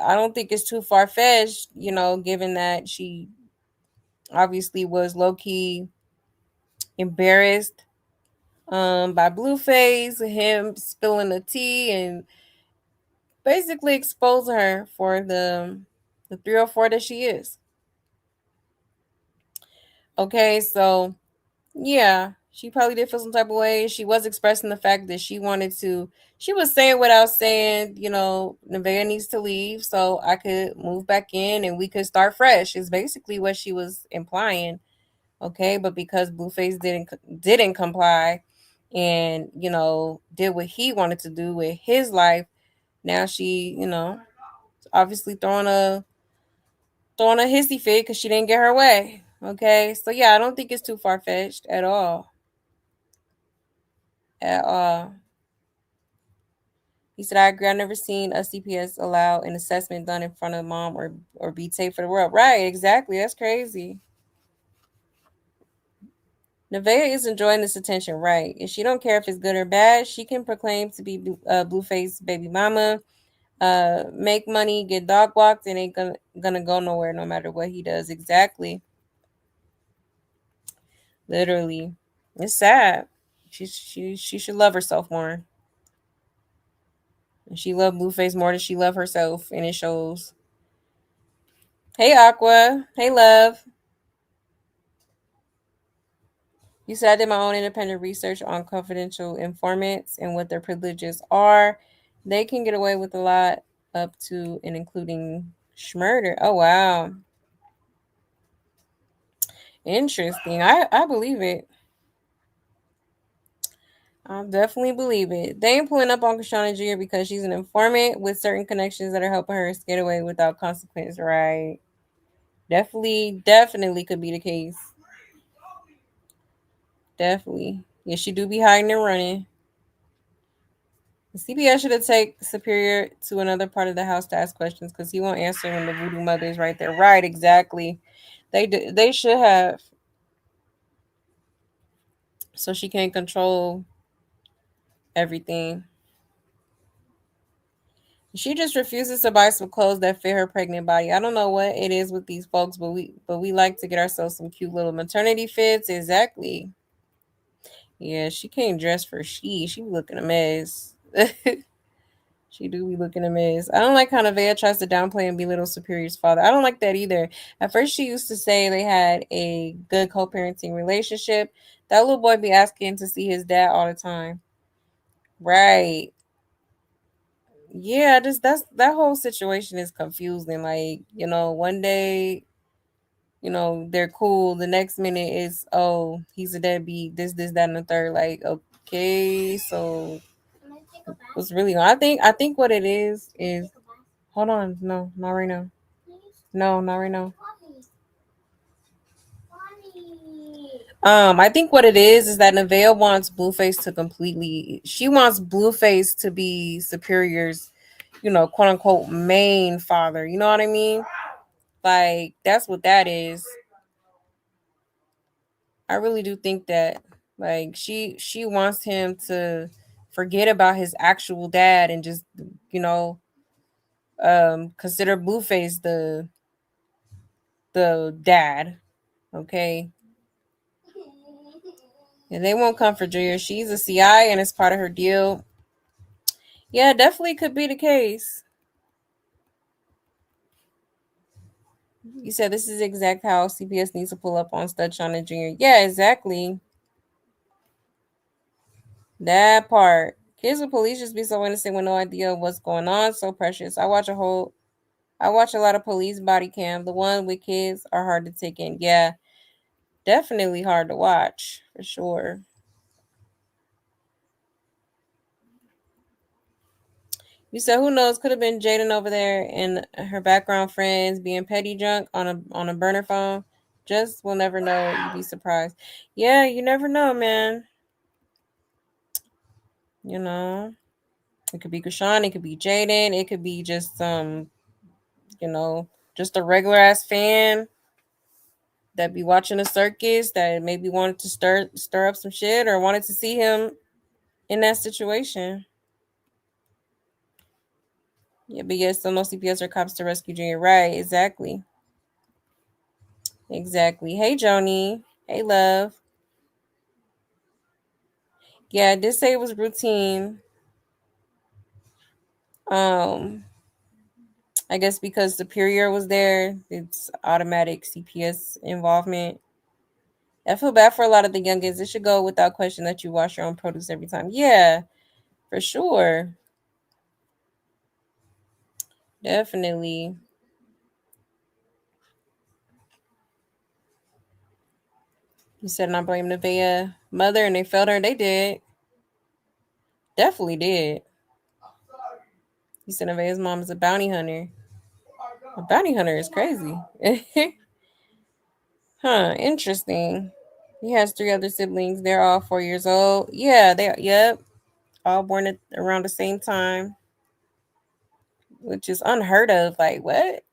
I don't think it's too far fetched. Given that she obviously was low key embarrassed by Blueface, him spilling the tea and basically exposing her for the 304 that she is. Okay, so yeah, she probably did feel some type of way. She was expressing the fact that she was saying without saying, Nevaeh needs to leave so I could move back in and we could start fresh, is basically what she was implying. Okay, but because Blueface didn't comply and, did what he wanted to do with his life, now she, obviously throwing a hissy fit because she didn't get her way. Okay, so yeah, I don't think it's too far fetched at all. At all. He said, I agree. I've never seen a CPS allow an assessment done in front of mom or be taped for the world. Right, exactly. That's crazy. Nevaeh is enjoying this attention, right? If she don't care if it's good or bad, she can proclaim to be Blueface baby mama, make money, get dog walked, and ain't gonna go nowhere no matter what he does. Exactly. Literally. It's sad. She should love herself more. And she loved Blueface more than she loved herself, and it shows. Hey Aqua. Hey love. You said I did my own independent research on confidential informants and what their privileges are. They can get away with a lot up to and including murder. Oh wow. Interesting. I believe it. I definitely believe it. They ain't pulling up on Kashana Jr. because she's an informant with certain connections that are helping her get away without consequence, right? Definitely could be the case. Definitely. Yeah, she do be hiding and running. The CPS should have taken Superior to another part of the house to ask questions because he won't answer when the voodoo mother is right there. Right, exactly. They should have. So she can't control everything. She just refuses to buy some clothes that fit her pregnant body. I don't know what it is with these folks, but we like to get ourselves some cute little maternity fits. Exactly. Yeah, she can't dress for she be looking a mess. She do be looking a mess. I don't like how Nevaeh tries to downplay and belittle Superior's father. I don't like that either. At first, she used to say they had a good co-parenting relationship. That little boy be asking to see his dad all the time. Right. Yeah, just that whole situation is confusing. Like, one day, they're cool. The next minute is, oh, he's a deadbeat, this, that, and the third. Like, okay, so what's really on? I think what it is hold on, no, not right now. No, not right now. I think what it is that Nevaeh wants Blueface to completely. She wants Blueface to be Superior's, quote unquote main father. You know what I mean? Like that's what that is. I really do think that. Like she wants him to forget about his actual dad and just you know consider Blueface the dad. Okay. And they won't come for Junior. She's a CI and it's part of her deal. Yeah, definitely could be the case. You said this is exact how CPS needs to pull up on Studshine and Junior. Yeah, exactly. That part. Kids with police just be so innocent with no idea what's going on. So precious. I watch a lot of police body cam. The one with kids are hard to take in. Yeah, definitely hard to watch for sure. You said who knows? Could have been Jaidyn over there and her background friends being petty drunk on a burner phone. Just we'll never know. You'd be surprised. Yeah, you never know, man. You know, it could be Krishan, it could be Jaidyn, it could be just you know, just a regular ass fan that be watching the circus that maybe wanted to stir up some shit or wanted to see him in that situation. Yeah, but yes, still no CPS or cops to rescue Junior. Right, exactly. Exactly. Hey Joni. Hey love. Yeah, I did say it was routine. Um, I guess because Superior was there, it's automatic CPS involvement. I feel bad for a lot of the youngins. It should go without question that you wash your own produce every time. Yeah, for sure. Definitely. You said not blame Nevaeh mother and they failed her. They did. Definitely did. You said Nevaeh's mom is a bounty hunter. A bounty hunter is crazy. Huh, interesting. He has three other siblings. They're all 4 years old. Yeah, yep. All born at around the same time, which is unheard of. Like, what?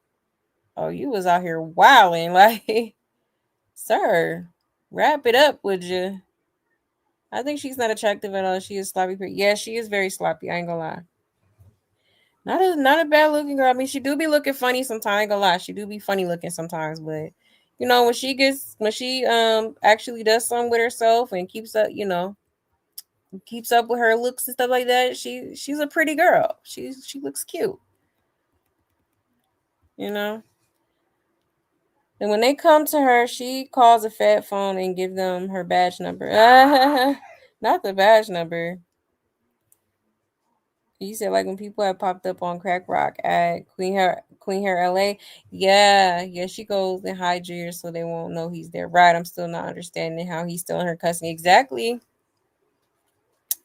Oh, you was out here wilding. Like, sir, wrap it up, would you? I think she's not attractive at all. She is sloppy. Yeah, she is very sloppy. I ain't gonna lie. Not a bad looking girl. I mean, she do be looking funny sometimes. I ain't gonna lie. She do be funny looking sometimes, but when she actually does something with herself and keeps up with her looks and stuff like that, she's a pretty girl. She looks cute, you know. And when they come to her, she calls a fat phone and give them her badge number. Not the badge number. You said like when people have popped up on Crack Rock at Queen Hair LA. Yeah, she goes and hides you so they won't know he's there. Right. I'm still not understanding how he's still in her custody. Exactly.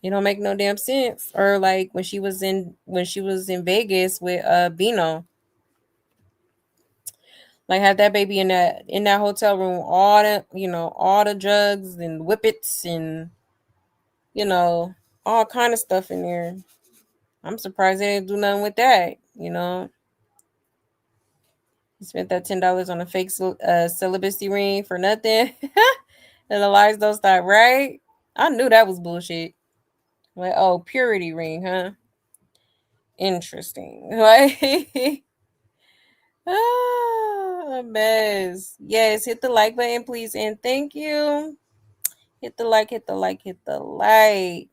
It don't make no damn sense. Or like when she was in Vegas with Bino. Like have that baby in that hotel room, all the drugs and whippets and you know, all kind of stuff in there. I'm surprised they didn't do nothing with that. You spent that $10 on a fake celibacy ring for nothing. And the lies don't stop, right? I knew that was bullshit. Like, oh, purity ring, huh? interesting. Like, a mess. Yes, hit the like button, please, and thank you. Hit the like, hit the like, hit the like.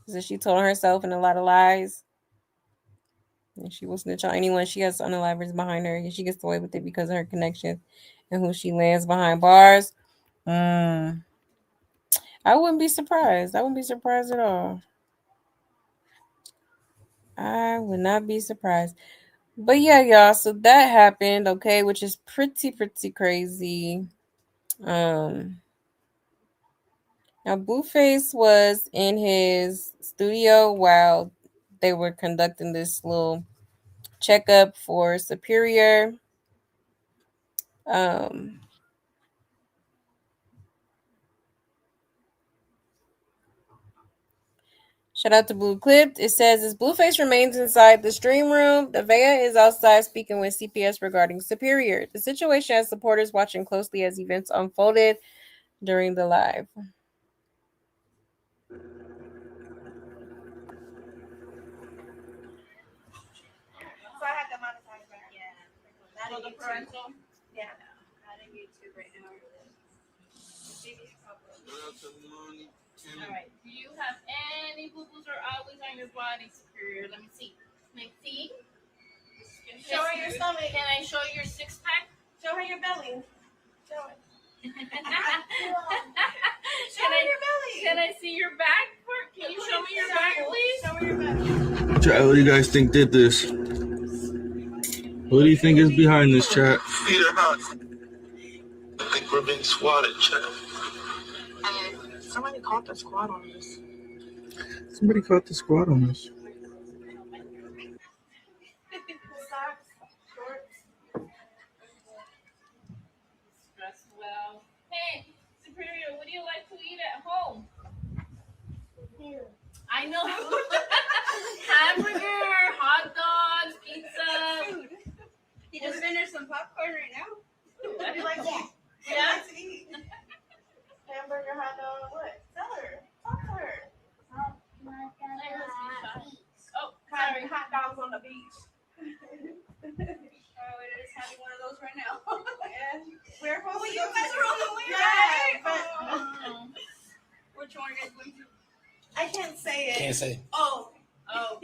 Because she told herself and a lot of lies. And she will snitch on anyone. She has unalivers behind her. And she gets away with it because of her connections and who she lands behind bars. I wouldn't be surprised. I wouldn't be surprised at all. I would not be surprised. But yeah, y'all. So that happened, okay, which is pretty crazy. Now Blueface was in his studio while they were conducting this little checkup for Superior. Um, Shout out to Blue Clipped. It says as Blueface remains inside the stream room, the Vea is outside speaking with CPS regarding Superior. The situation has supporters watching closely as events unfolded during the live. So I had to monetize that. Yeah. Not on the parental. Yeah. Not in YouTube right now. All right. Do you have any boo-boos or oilies on your body, Superior? Let me see. Let me see. Show her your stomach. Can I show you your six pack? Show her your belly. Show it. Show her your belly. Can I see your back? Can you show me your back, please? Show her your back. Chat, what do you guys think did this? Who do you think is behind this, chat? Feet are hot. I think we're being swatted, chat. Somebody caught the squad on this. Somebody caught the squad on this. Dress well. Hey, Superior, what do you like to eat at home? I know. Hamburger, hot dogs, pizza. Food. He just finished some popcorn right now. What do you like to eat? Yeah. Like to eat? Hamburger, hot dog, what? Tell her. Talk to her. Oh, sorry. Hot dogs on the beach. Oh, we're just having one of those right now. Yeah. We're supposed to. You guys are on the way, right? But which one are you guys going to? I can't say it. Can't say. Oh.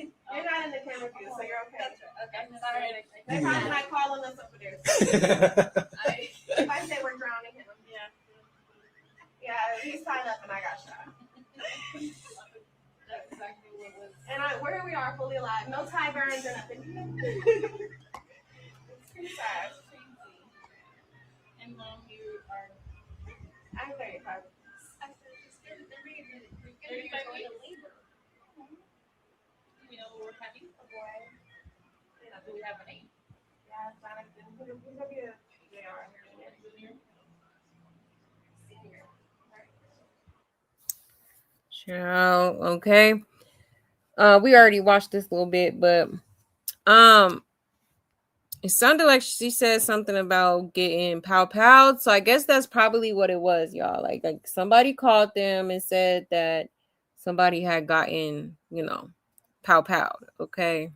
You're not in the camera view, so you're okay. Okay. Sorry. They probably might call us over there. If I say we're drowning him. Yeah. Yeah, he's tied up and I got shot. That's exactly what it was. And where we are, fully alive. No tie burns or nothing. It's pretty sad. And Mom, you are. I'm 35. I said, just get it. They're going to labor. Do we know what we're having? A boy. Do we have a name? Yeah, Jonathan. Who's going to be a JR? Senior. Child, okay. We already watched this a little bit, but it sounded like she said something about getting pow. So I guess that's probably what it was, y'all. Like somebody called them and said that somebody had gotten, pow. Okay.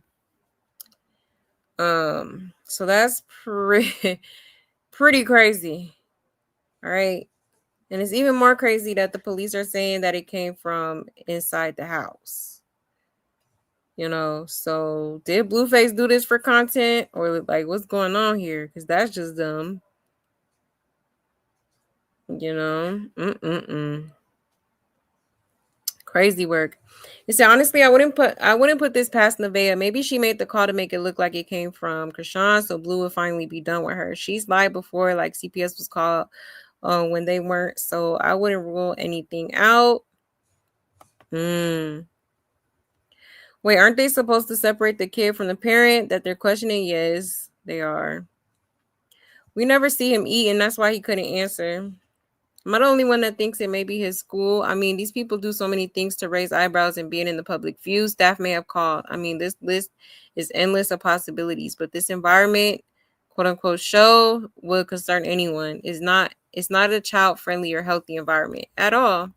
So that's pretty crazy. All right. And it's even more crazy that the police are saying that it came from inside the house. So did Blueface do this for content or like what's going on here? Because that's just dumb. Crazy work. You see, honestly, I wouldn't put this past Nevaeh. Maybe she made the call to make it look like it came from Krishan, so Blue would finally be done with her. She's lied before, like CPS was called when they weren't. So I wouldn't rule anything out. Wait, aren't they supposed to separate the kid from the parent that they're questioning? Yes, they are. We never see him eat, and that's why he couldn't answer. Am I the only one that thinks it may be his school? I mean, these people do so many things to raise eyebrows and being in the public view. Staff may have called. I mean, this list is endless of possibilities, but this environment, quote unquote, show would concern anyone. It's not a child-friendly or healthy environment at all.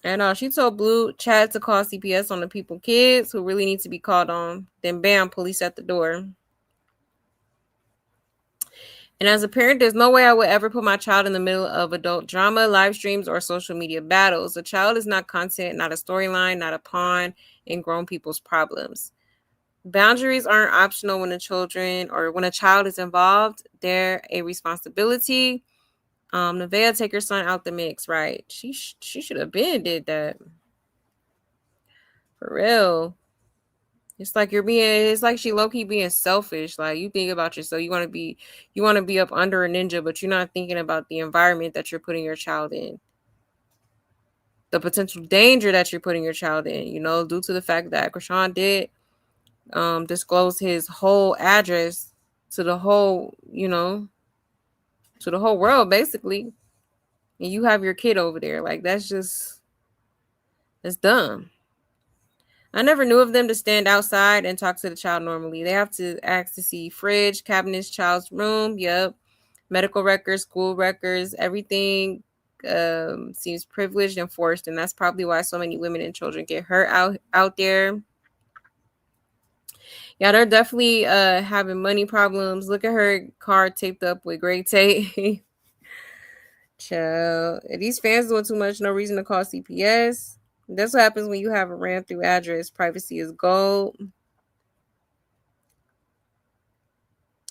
And she told Blue Chad to call CPS on the kids who really need to be called on. Then bam, police at the door. And as a parent, there's no way I would ever put my child in the middle of adult drama, live streams, or social media battles. A child is not content, not a storyline, not a pawn in grown people's problems. Boundaries aren't optional when a child is involved. They're a responsibility. Nevaeh, take your son out the mix, right? She should have been did that. For real. It's like it's like she low key being selfish. Like you think about yourself, you want to be up under a ninja, but you're not thinking about the environment that you're putting your child in, the potential danger that you're putting your child in. Due to the fact that Krishan did disclose his whole address to the whole, to the whole world basically, and you have your kid over there. Like that's dumb. I never knew of them to stand outside and talk to the child normally. They have to ask to see fridge, cabinets, child's room. Yep. Medical records, school records, everything seems privileged and forced. And that's probably why so many women and children get hurt out there. Yeah, they're definitely having money problems. Look at her car taped up with gray tape. Child. If these fans doing too much, no reason to call CPS. That's what happens when you have a ran through address. Privacy is gold.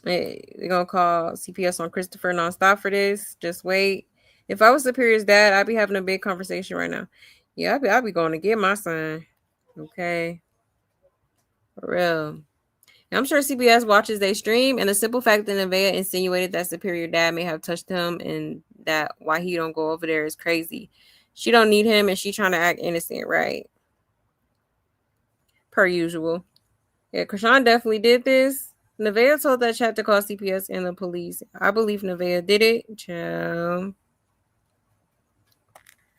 They're going to call CPS on Christopher nonstop for this. Just wait. If I was Superior's dad, I'd be having a big conversation right now. Yeah, I'd be going to get my son. Okay. For real. And I'm sure CPS watches they stream, and the simple fact that Nevaeh insinuated that Superior dad may have touched him and that why he don't go over there is crazy. She don't need him, and she trying to act innocent, right? Per usual. Yeah, Krishan definitely did this. Nevaeh told that chat to call CPS and the police. I believe Nevaeh did it. Child.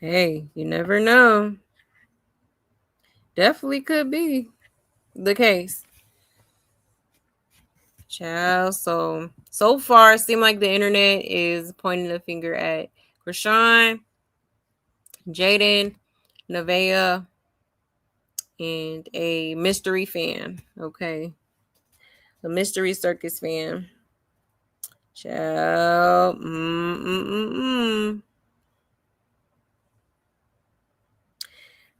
Hey, you never know. Definitely could be the case. Child. So far, it seems like the internet is pointing a finger at Krishan, Jaidyn, Nevaeh, and a mystery fan. Okay. A mystery circus fan. Child.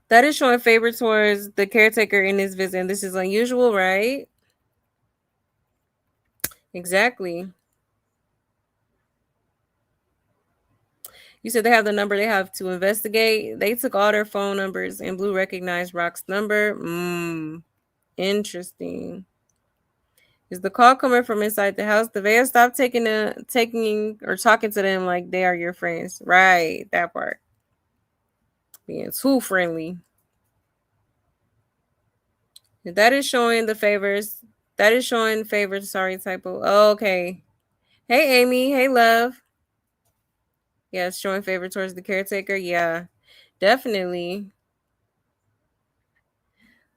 That is showing favor towards the caretaker in this visit. And this is unusual, right? Exactly. You said they have the number they have to investigate. They took all their phone numbers and Blue recognized Rock's number. Interesting. Is the call coming from inside the house? Nevaeh, stop taking or talking to them like they are your friends. Right, that part. Being too friendly. That is showing the favors. That is showing favors. Sorry, typo. Oh, okay. Hey, Amy. Hey, love. Yeah, it's showing favor towards the caretaker. Yeah, definitely.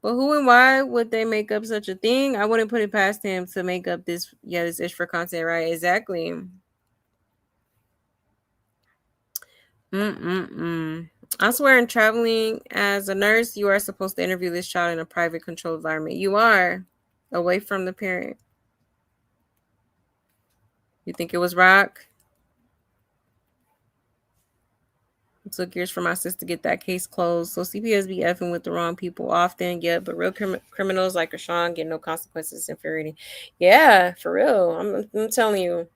But who and why would they make up such a thing? I wouldn't put it past him to make up this. Yeah, this ish for content, right? Exactly. I swear, in traveling as a nurse, you are supposed to interview this child in a private, controlled environment. You are away from the parent. You think it was Rock? It took years for my sister to get that case closed. So CPS be effing with the wrong people often. Yeah, but real criminals like Krishan get no consequences. Infuriating. Yeah, for real. I'm telling you.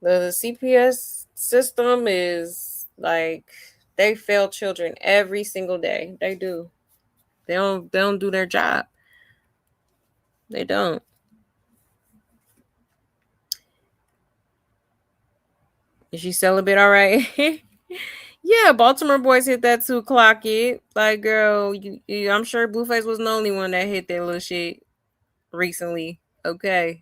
The CPS system is like they fail children every single day. They do. They don't do their job. They don't. Is she celibate all right? Yeah, Baltimore boys hit that 2 o'clock hit. Like, girl, I'm sure Blueface wasn't the only one that hit that little shit recently. Okay.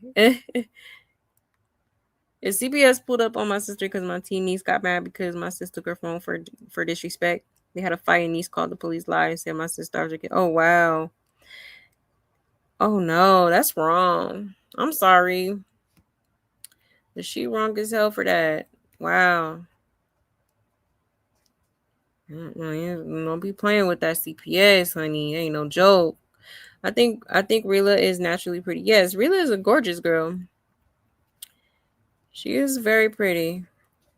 Is CPS pulled up on my sister because my teen niece got mad because my sister took her phone for disrespect. They had a fight and niece called the police, lied and said my sister was oh wow. Oh no, that's wrong. I'm sorry. Is she wrong as hell for that? Wow. Don't be playing with that CPS, honey. Ain't no joke. I think Rila is naturally pretty. Yes, Rila is a gorgeous girl. She is very pretty.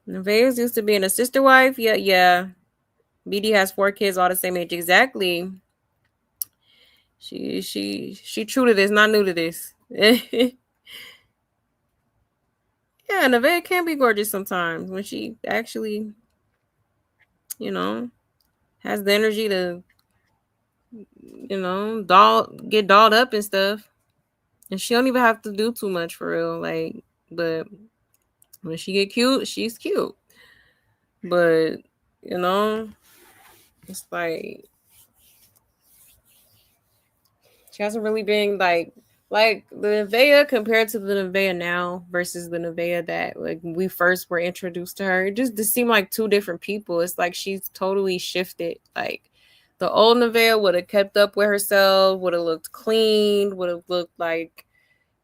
Nevaeh's used to being a sister wife. Yeah. BD has 4 kids, all the same age. Exactly. She true to this, not new to this. Yeah, Nevaeh can be gorgeous sometimes when she actually, has the energy to, get dolled up and stuff. And she don't even have to do too much for real. Like, but when she get cute, she's cute. But, it's like she hasn't really been like the Nevaeh compared to the Nevaeh now versus the Nevaeh that like we first were introduced to her. It just seemed like 2 different people. It's like she's totally shifted. Like the old Nevaeh would have kept up with herself, would have looked clean, would have looked like,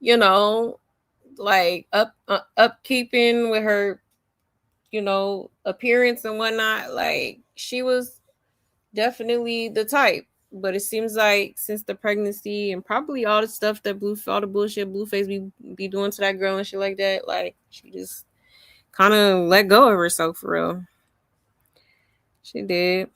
like upkeeping with her, appearance and whatnot. Like she was definitely the type. But it seems like since the pregnancy and probably all the stuff that all the bullshit Blueface be doing to that girl and shit like that, like she just kind of let go of herself for real. She did.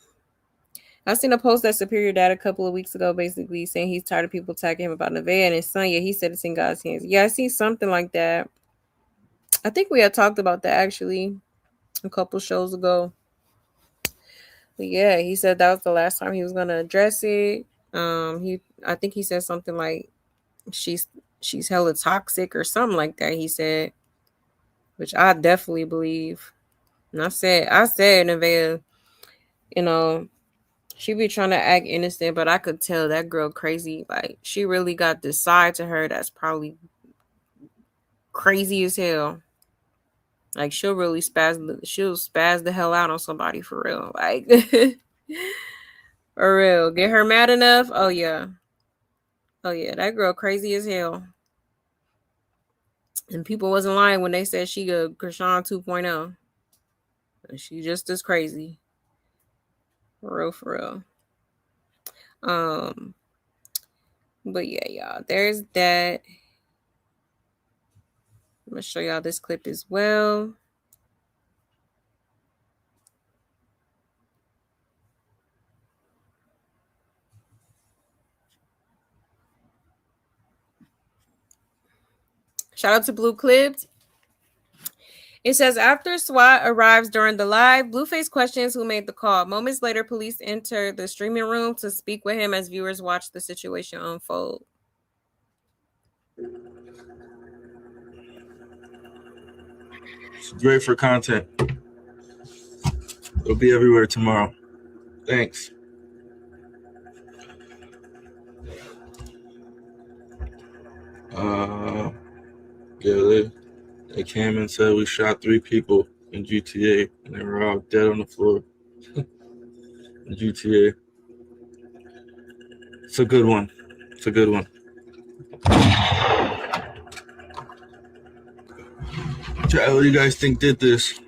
I seen a post that Superior Dad a couple of weeks ago, basically saying he's tired of people attacking him about Nevaeh and his son. Yeah, he said it's in God's hands. Yeah, I seen something like that. I think we had talked about that actually a couple shows ago. But yeah, he said that was the last time he was gonna address it. I think he said something like she's hella toxic or something like that. He said, which I definitely believe. And I said, Nevaeh, she be trying to act innocent, but I could tell that girl crazy. Like she really got this side to her that's probably crazy as hell. Like she'll spaz the hell out on somebody for real. Like for real. Get her mad enough. Oh yeah, that girl crazy as hell. And people wasn't lying when they said she a Krishan 2.0. She just as crazy. For real. But yeah, y'all. There's that. I'm gonna show y'all this clip as well. Shout out to Blue Clips. It says, after SWAT arrives during the live, Blueface questions who made the call. Moments later, police enter the streaming room to speak with him as viewers watch the situation unfold. It's great for content. It'll be everywhere tomorrow. Thanks. Yeah, they came and said we shot 3 people in GTA, and they were all dead on the floor. In GTA. It's a good one. Chat, what do you guys think did this?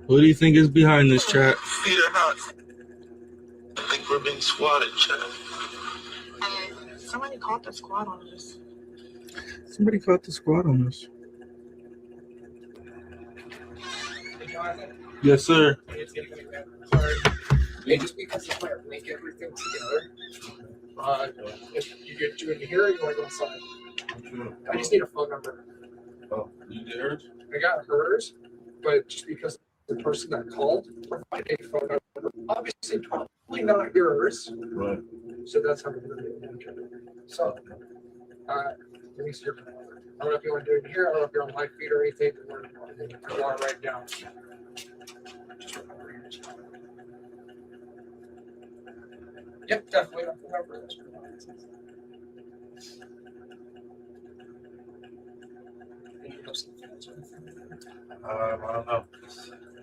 Who do you think is behind this, chat? Feet or not? I think we're being swatted, chat. Somebody called the squad on us. Somebody caught the squad on this. Yes, sir. Yeah, just because you might link everything together. If you get to in here, you want to go inside. I just need a phone number. Oh, you did hers? I got hers, but just because the person that called provided a phone number, obviously probably not yours. Right. So that's how we're going to do it. So, let me see your phone number. I don't know if you want to do it here. I don't know if you're on live feed or anything. Or you are right now. Just remember your channel. Yep, definitely. I remember this. I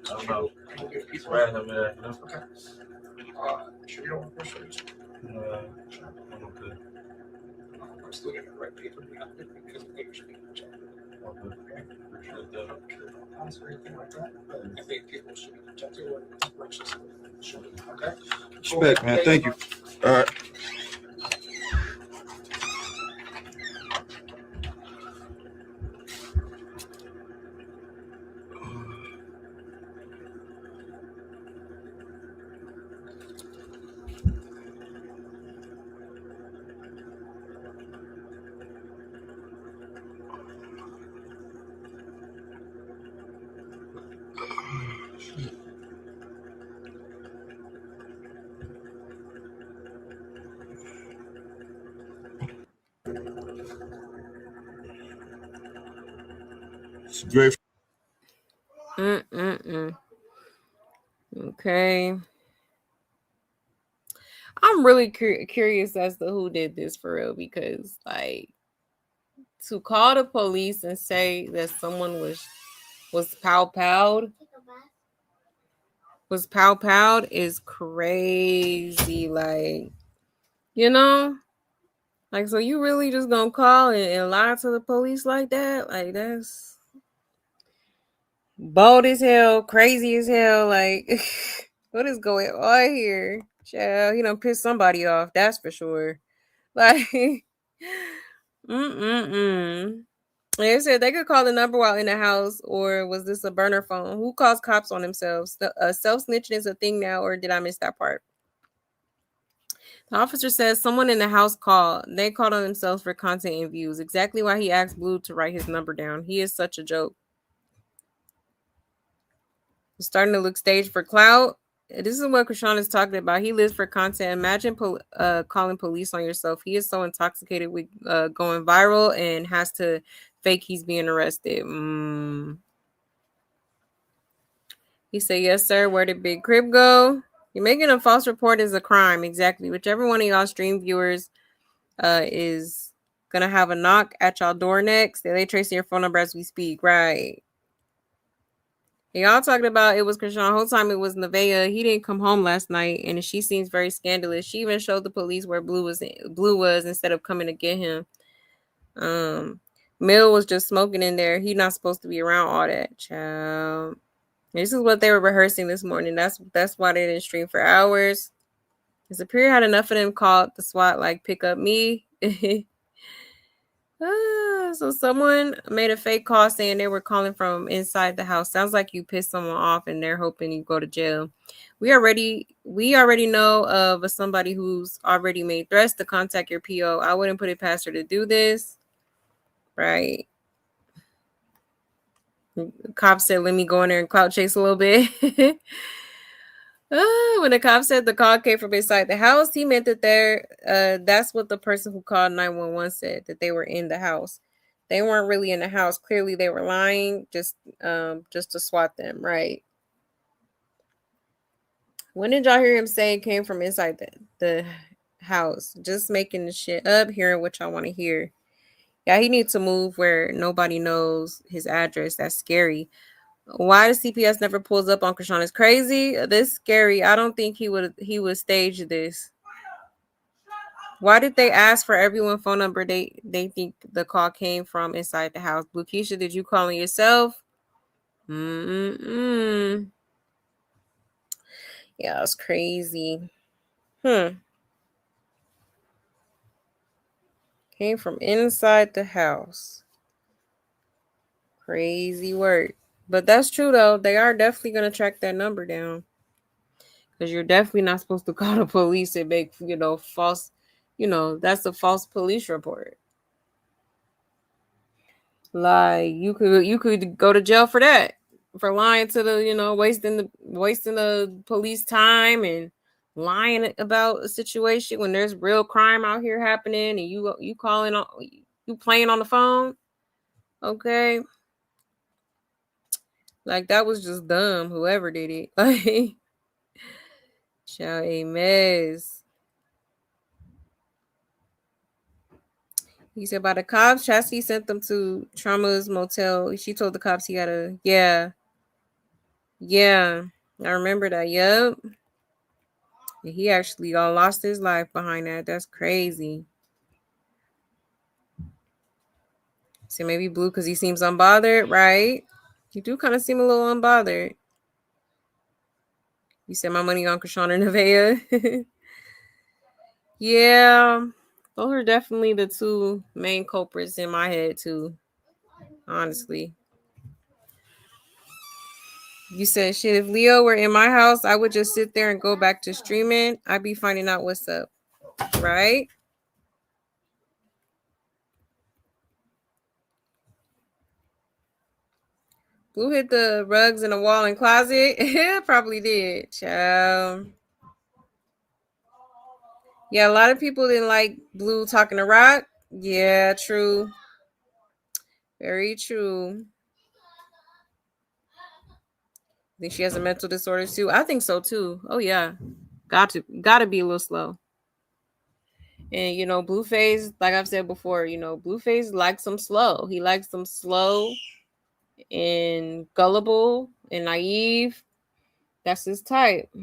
don't know. It's random, yeah. You know? Okay. Sure you don't want to push it? I'm okay. I'm just looking at the right paper because of the Appreciate that. Or anything like that. But I think people should be protected when righteous should be. Okay. Respect, man. Thank you. All right. It's great. Okay. I'm really curious as to who did this for real because, like, to call the police and say that someone was pow powed is crazy. Like, you know, like, so you really just gonna call and lie to the police like that? Like, that's bold as hell, crazy as hell. Like, what is going on here? Child, he done pissed somebody off, that's for sure. Like, They said they could call the number while in the house, or was this a burner phone? Who calls cops on themselves? Self snitching is a thing now, or did I miss that part? The officer says someone in the house called. They called on themselves for content and views. Exactly why he asked Blue to write his number down. He is such a joke. It's starting to look staged for clout. This is what Krishan is talking about. He lives for content. Imagine calling police on yourself. He is so intoxicated with going viral and has to fake he's being arrested. He said, yes, sir. Where did Big Crib go? You're making a false report is a crime. Exactly. Whichever one of y'all stream viewers is going to have a knock at y'all door next. They tracing your phone number as we speak. Right. Y'all talking about it was Krishan. The whole time it was Nevaeh. He didn't come home last night, and she seems very scandalous. She even showed the police where Blue was instead of coming to get him. Mill was just smoking in there. He not supposed to be around all that, child. This is what they were rehearsing this morning. That's why they didn't stream for hours. The Superior had enough of them called the SWAT, like, pick up me. So someone made a fake call saying they were calling from inside the house. Sounds like you pissed someone off and they're hoping you go to jail. We already know of somebody who's already made threats to contact your PO. I wouldn't put it past her to do this. Right. The cop said, let me go in there and clout chase a little bit. When the cop said the call came from inside the house, he meant that that's what the person who called 911 said, that they were in the house. They weren't really in the house. Clearly they were lying just to swat them, right? When did y'all hear him say it came from inside the house? Just making the shit up, hearing what y'all want to hear. Yeah, he needs to move where nobody knows his address. That's scary. Why the CPS never pulls up on Krishan is crazy. This scary. I don't think he would stage this. Why did they ask for everyone's phone number? They think the call came from inside the house. Blue Keisha, did you call on yourself? Yeah, it's crazy. Came from inside the house. Crazy work. But that's true though. They are definitely gonna track that number down. Because you're definitely not supposed to call the police and make, false, that's a false police report. Like, you could go to jail for that, for lying to the, wasting the police time and lying about a situation when there's real crime out here happening and you calling on, you playing on the phone. Okay. Like, that was just dumb, whoever did it. Like, child, a mess. He said by the cops, Chastity sent them to Trauma's motel. She told the cops he got a, yeah. I remember that. Yep. And he actually lost his life behind that. That's crazy. So maybe Blue because he seems unbothered, right? You do kind of seem a little unbothered. You said my money on Krishan and Nevaeh. Yeah, those are definitely the two main culprits in my head too. Honestly. You said shit, if Leo were in my house, I would just sit there and go back to streaming. I'd be finding out what's up. Right? Blue hit the rugs in the wall and closet. Probably did. Child. Yeah, a lot of people didn't like Blue talking to Rock. Yeah, true. Very true. Think she has a mental disorder too? I think so too. Oh yeah. Gotta be a little slow. And you know, Blueface, like I've said before, you know, Blueface likes them slow. He likes them slow and gullible and naive. That's his type.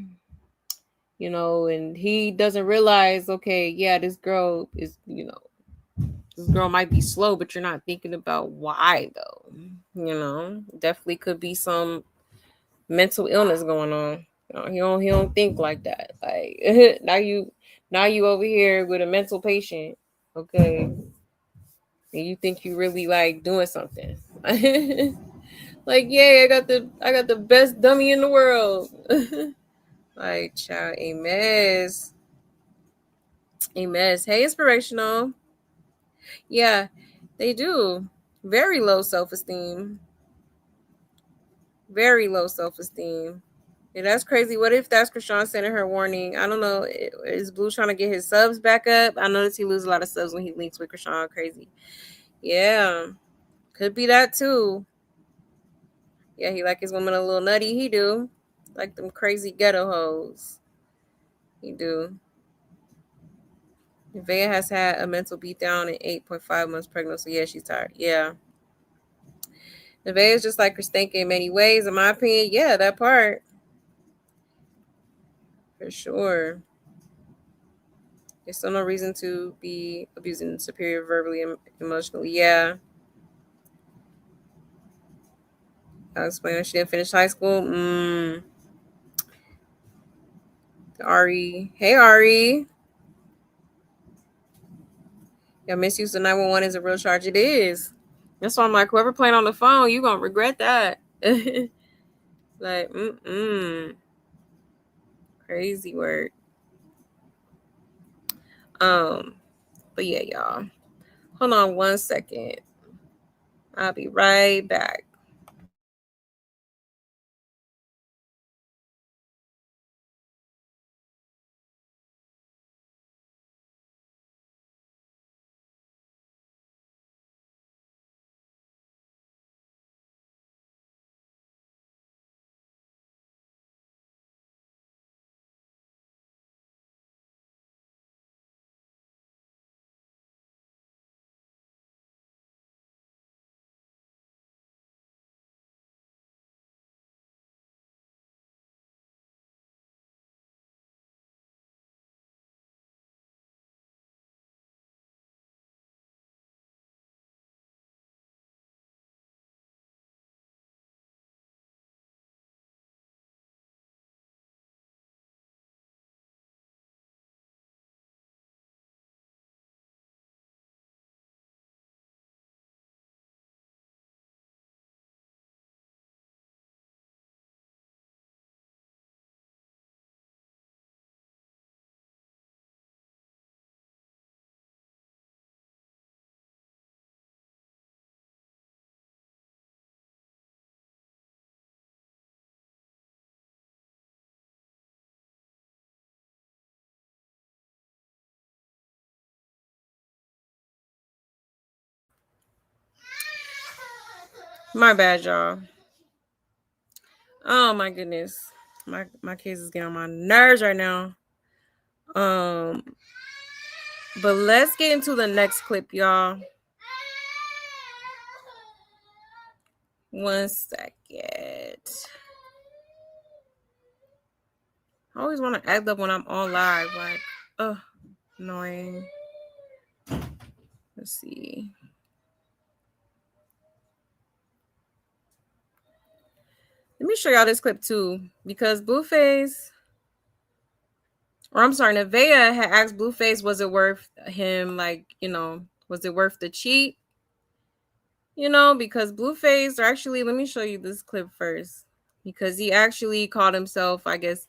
You know, and he doesn't realize, okay, yeah, this girl is, you know, this girl might be slow, but you're not thinking about why though. You know, definitely could be some mental illness going on. You know, he don't think like that. Like now you over here with a mental patient, okay, and you think you really like doing something. Like, yeah, I got the best dummy in the world. Like, child, a mess. A mess. Hey, inspirational. Yeah, they do. Very low self-esteem. Very low self-esteem. Yeah, that's crazy. What if that's Krishan sending her warning? I don't know. Is Blue trying to get his subs back up? I noticed he loses a lot of subs when he links with Krishan. Crazy. Yeah. Could be that too. Yeah, he like his woman a little nutty. He do. Like them crazy ghetto hoes. He do. Nevaeh has had a mental beatdown at 8.5 months pregnant. So yeah, she's tired. Yeah. Nevaeh is just like Kristanka in many ways, in my opinion. Yeah, that part. For sure. There's still no reason to be abusing superior verbally and emotionally. Yeah. I'll explain when she didn't finish high school. Ari. Hey, Ari. Yeah, misuse of 911 is a real charge. It is. That's why I'm like, whoever playing on the phone, you gonna regret that. Like, crazy word. But yeah, y'all. Hold on 1 second. I'll be right back. My bad, y'all. Oh my goodness. My kids is getting on my nerves right now. But let's get into the next clip, y'all. 1 second. I always want to act up when I'm on live. Like, annoying. Let's see. me show y'all this clip too, because Blueface, or I'm sorry, Nevaeh had asked Blueface, was it worth him, like, was it worth the cheat? Because Blueface, or actually, let me show you this clip first, because he actually called himself, I guess,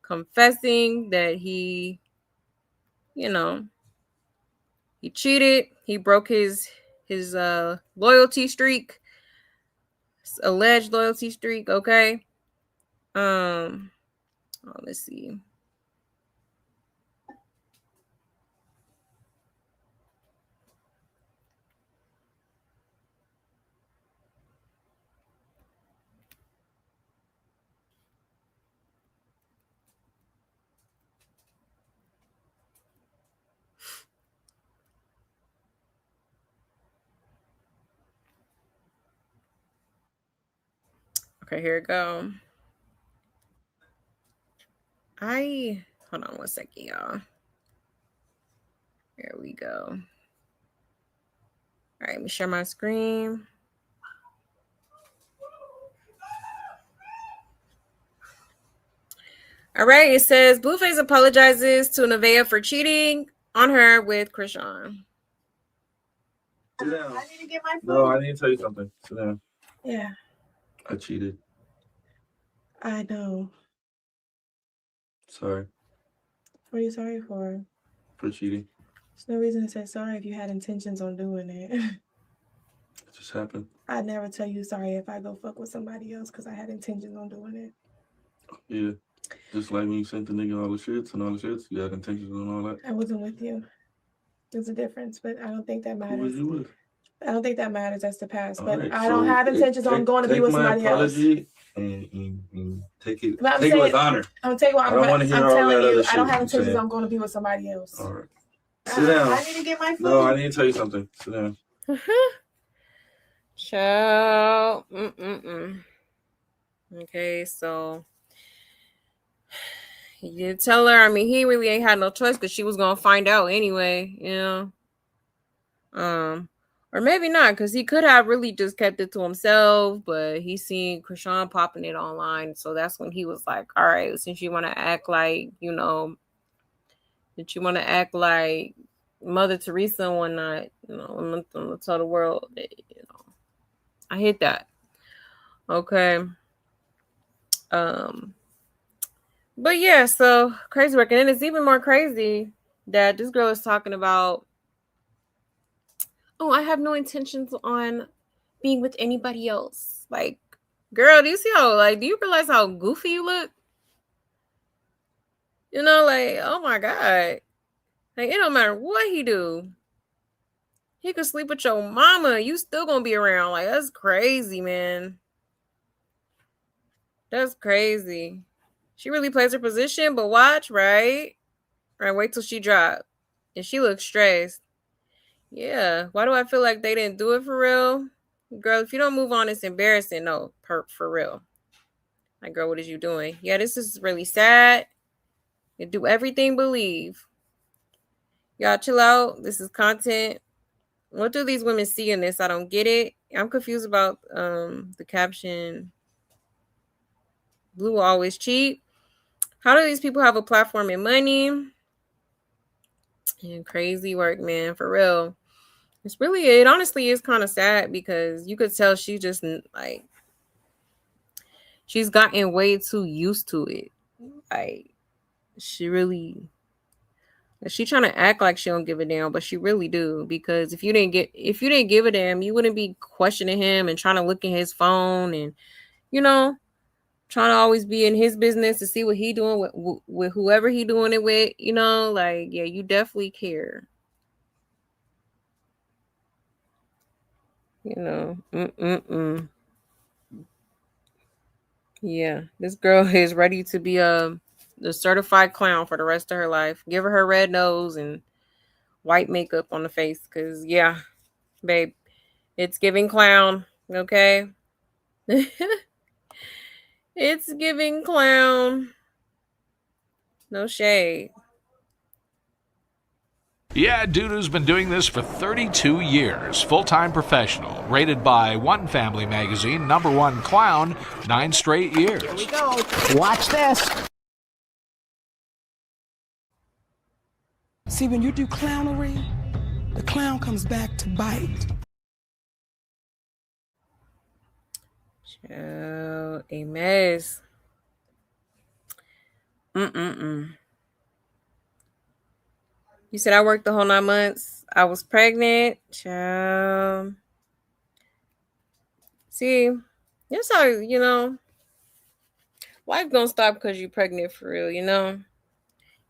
confessing that he cheated. He broke his loyalty streak, alleged loyalty streak. Okay. Let's see. Okay, here it go. Hold on one second, y'all. Here we go. All right, let me share my screen. All right, it says Blueface apologizes to Nevaeh for cheating on her with Krishan. Sit down. I need to get my food. No, I need to tell you something. Sit down. Yeah, I cheated. I know. Sorry What are you sorry for? for cheating. There's no reason to say sorry if you had intentions on doing it. It just happened. I'd never tell you sorry if I go fuck with somebody else because I had intentions on doing it. Yeah. Just like when you sent the nigga all the shits and all the shits, you had intentions on all that. I wasn't with you. There's a difference, but I don't think that Who was matters. you with? I don't think that matters. That's the past. All But right, I don't so have intentions on going to be with somebody else. Take my apology and take it. But I'm Take saying, it with honor. I'm take what I don't want to hear I'm all telling that you. other I shit. don't have you intentions saying. on going to be with somebody else. All right. Sit down. I need to get my food. No, I need to tell you something. Sit down. Ciao. Okay, so he did tell her. I mean, he really ain't had no choice because she was gonna find out anyway, or maybe not, because he could have really just kept it to himself, but he seen Krishan popping it online, so that's when he was like, all right, since you want to act like, that you want to act like Mother Teresa and whatnot, I'm gonna tell the world that, I hit that. Okay. But yeah, so crazy work. And then it's even more crazy that this girl is talking about, oh, I have no intentions on being with anybody else. Like, girl, do you see do you realize how goofy you look? Oh my God. Like, it don't matter what he do. He could sleep with your mama. You still gonna be around. Like, that's crazy, man. That's crazy. She really plays her position, but watch, right? Right, wait till she drop. And she looks stressed. Yeah. Why do I feel like they didn't do it for real? Girl, if you don't move on, it's embarrassing. No, for real. Like, girl, what is you doing? Yeah, this is really sad. You do everything but leave. Y'all chill out. This is content. What do these women see in this? I don't get it. I'm confused about the caption. Blue will always cheat. How do these people have a platform and money? And crazy work, man, for real. It honestly is kind of sad because you could tell she just like she's gotten way too used to it. Like she trying to act like she don't give a damn, but she really do, because if you didn't give a damn, you wouldn't be questioning him and trying to look in his phone and trying to always be in his business to see what he doing with whoever he doing it with, like, yeah, you definitely care. Yeah, this girl is ready to be the certified clown for the rest of her life. Give her red nose and white makeup on the face, because yeah, babe, it's giving clown. Okay. It's giving clown. No shade. Yeah, dude who's been doing this for 32 years. Full-time professional. Rated by One Family Magazine, #1 clown, 9 straight years. Here we go. Watch this. See, when you do clownery, the clown comes back to bite. Child, a mess. You said I worked the whole 9 months. I was pregnant. Child. See, that's how, life don't stop because you're pregnant for real,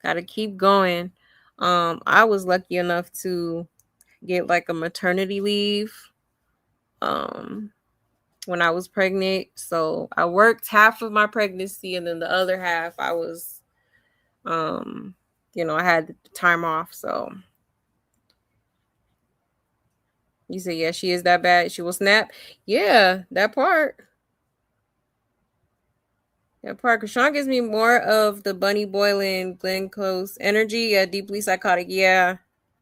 Gotta keep going. I was lucky enough to get like a maternity leave when I was pregnant. So I worked half of my pregnancy and then the other half I was I had time off. So you say, yeah, she is that bad. She will snap. Yeah, that part. That part. Krishan gives me more of the Bunny Boylan, Glenn Close energy. Yeah, deeply psychotic. Yeah,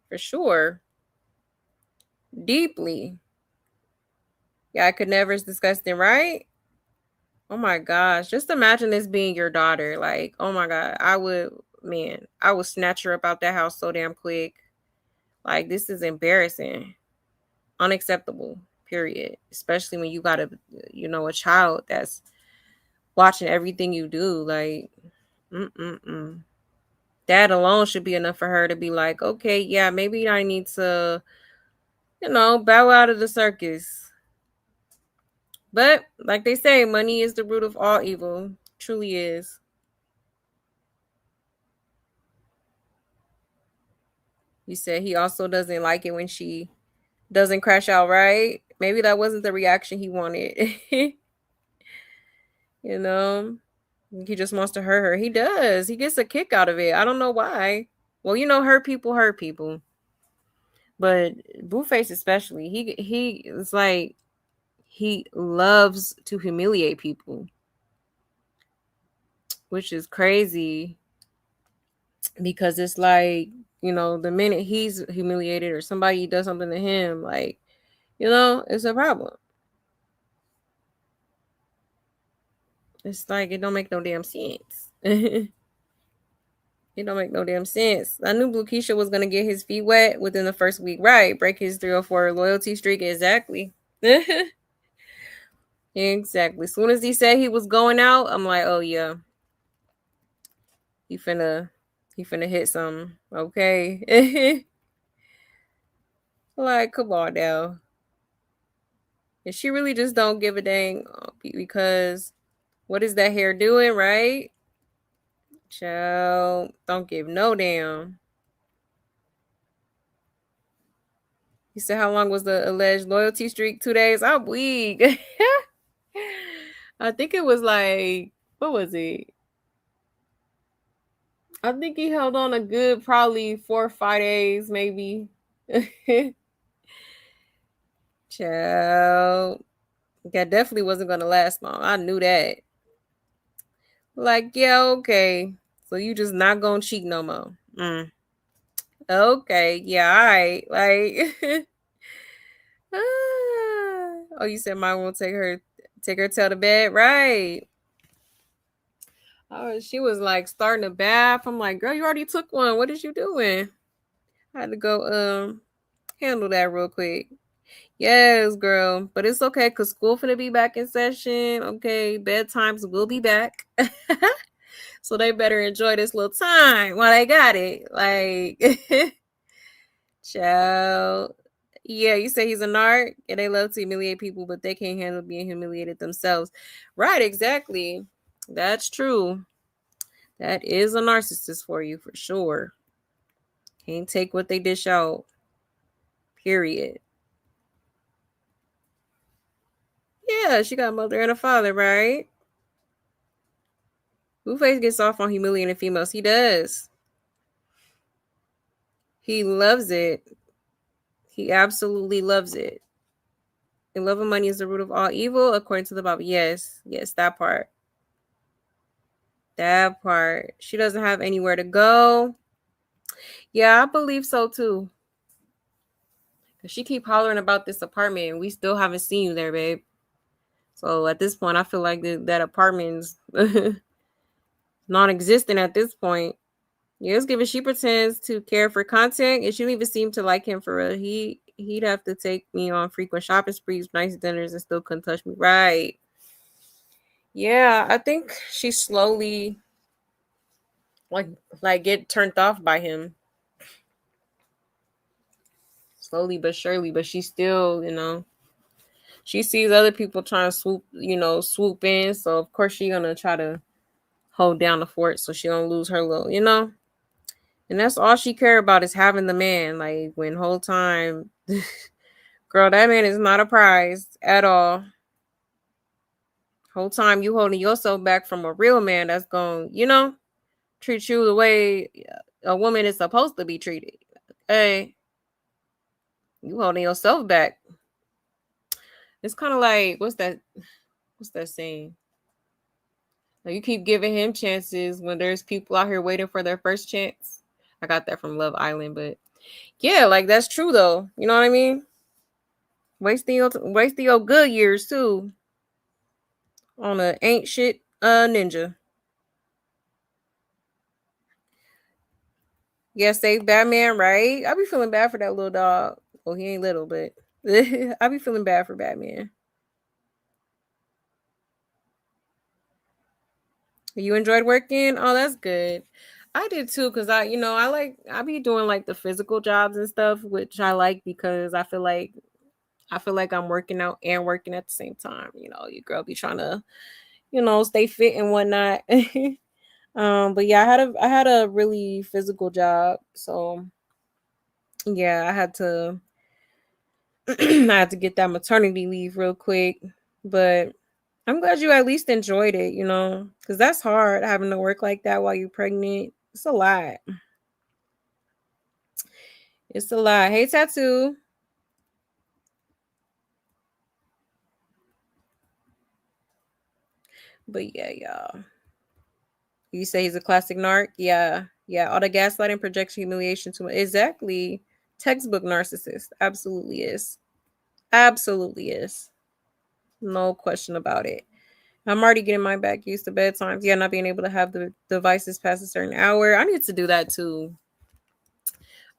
for sure. Deeply. Yeah, I could never. It's disgusting, right? Oh my gosh. Just imagine this being your daughter. Like, oh my God. I would snatch her up out that house so damn quick. Like, this is embarrassing. Unacceptable, period. Especially when you got a child that's watching everything you do. Like, that alone should be enough for her to be like, okay, yeah, maybe I need to, bow out of the circus. But like they say, money is the root of all evil. Truly is. You said he also doesn't like it when she doesn't crash out, right? Maybe that wasn't the reaction he wanted. He just wants to hurt her. He does. He gets a kick out of it. I don't know why. Well, hurt people. But Blueface especially, he is like, he loves to humiliate people, which is crazy because it's like, the minute he's humiliated or somebody does something to him, like, it's a problem. It's like, it don't make no damn sense. It don't make no damn sense. I knew Blue Keisha was going to get his feet wet within the first week. Right. Break his 304 loyalty streak. Exactly. Exactly. As soon as he said he was going out, I'm like, oh, yeah. He finna hit something. Okay. Like, come on now. And she really just don't give a dang because what is that hair doing, right? Child, don't give no damn. You said how long was the alleged loyalty streak? 2 days? I'm weak. I think it was like, what was it? I think he held on a good probably 4 or 5 days, maybe. Child. That definitely wasn't going to last long. I knew that. Like, yeah, okay. So you just not going to cheat no more. Okay, yeah, all right. Like, oh, you said mine won't take her tail to bed, right? Oh, she was like starting a bath. I'm like, girl, you already took one. What is you doing? I had to go handle that real quick. Yes, girl, but it's okay because school finna be back in session. Okay, bedtimes will be back. So they better enjoy this little time while they got it. Like, child. Yeah, you say he's a narc and they love to humiliate people, but they can't handle being humiliated themselves. Right, exactly. That's true. That is a narcissist for you for sure. Can't take what they dish out. Period. Yeah, she got a mother and a father, right? Blueface gets off on humiliating females. He does. He loves it. He absolutely loves it. And love of money is the root of all evil, according to the Bible. Yes, that part. That part. She doesn't have anywhere to go. Yeah, I believe so too. Cause she keep hollering about this apartment, and we still haven't seen you there, babe. So at this point, I feel like that apartment's non-existent at this point. Yeah, it's given she pretends to care for content, and she don't even seem to like him for real. He'd have to take me on frequent shopping sprees, nice dinners, and still couldn't touch me. Right. Yeah, I think she slowly like like get turned off by him. Slowly but surely, but she still, she sees other people trying to swoop in. So of course she gonna try to hold down the fort so she don't lose her little. And that's all she care about is having the man. Like when whole time, girl, that man is not a prize at all. Whole time you holding yourself back from a real man that's gonna, treat you the way a woman is supposed to be treated. Hey, you holding yourself back. It's kind of like what's that? What's that saying? Like you keep giving him chances when there's people out here waiting for their first chance. I got that from Love Island, but yeah, like that's true though. You know what I mean? Wasting your good years too on a ain't shit ninja. Yeah, save Batman, right? I be feeling bad for that little dog. Well, he ain't little, but I be feeling bad for Batman. You enjoyed working? Oh, that's good. I did too, cause I be doing like the physical jobs and stuff, which I like because I feel like I'm working out and working at the same time. Your girl be trying to, stay fit and whatnot. But yeah, I had a really physical job, so yeah, I had to I had to get that maternity leave real quick. But I'm glad you at least enjoyed it, because that's hard having to work like that while you're pregnant. It's a lot. It's a lot. Hey, Tattoo. But yeah, y'all. You say he's a classic narc? Yeah. Yeah. All the gaslighting, projection, humiliation to exactly. Textbook narcissist. Absolutely is. Absolutely is. No question about it. I'm already getting my back used to bedtimes. Yeah, not being able to have the devices past a certain hour. I need to do that too.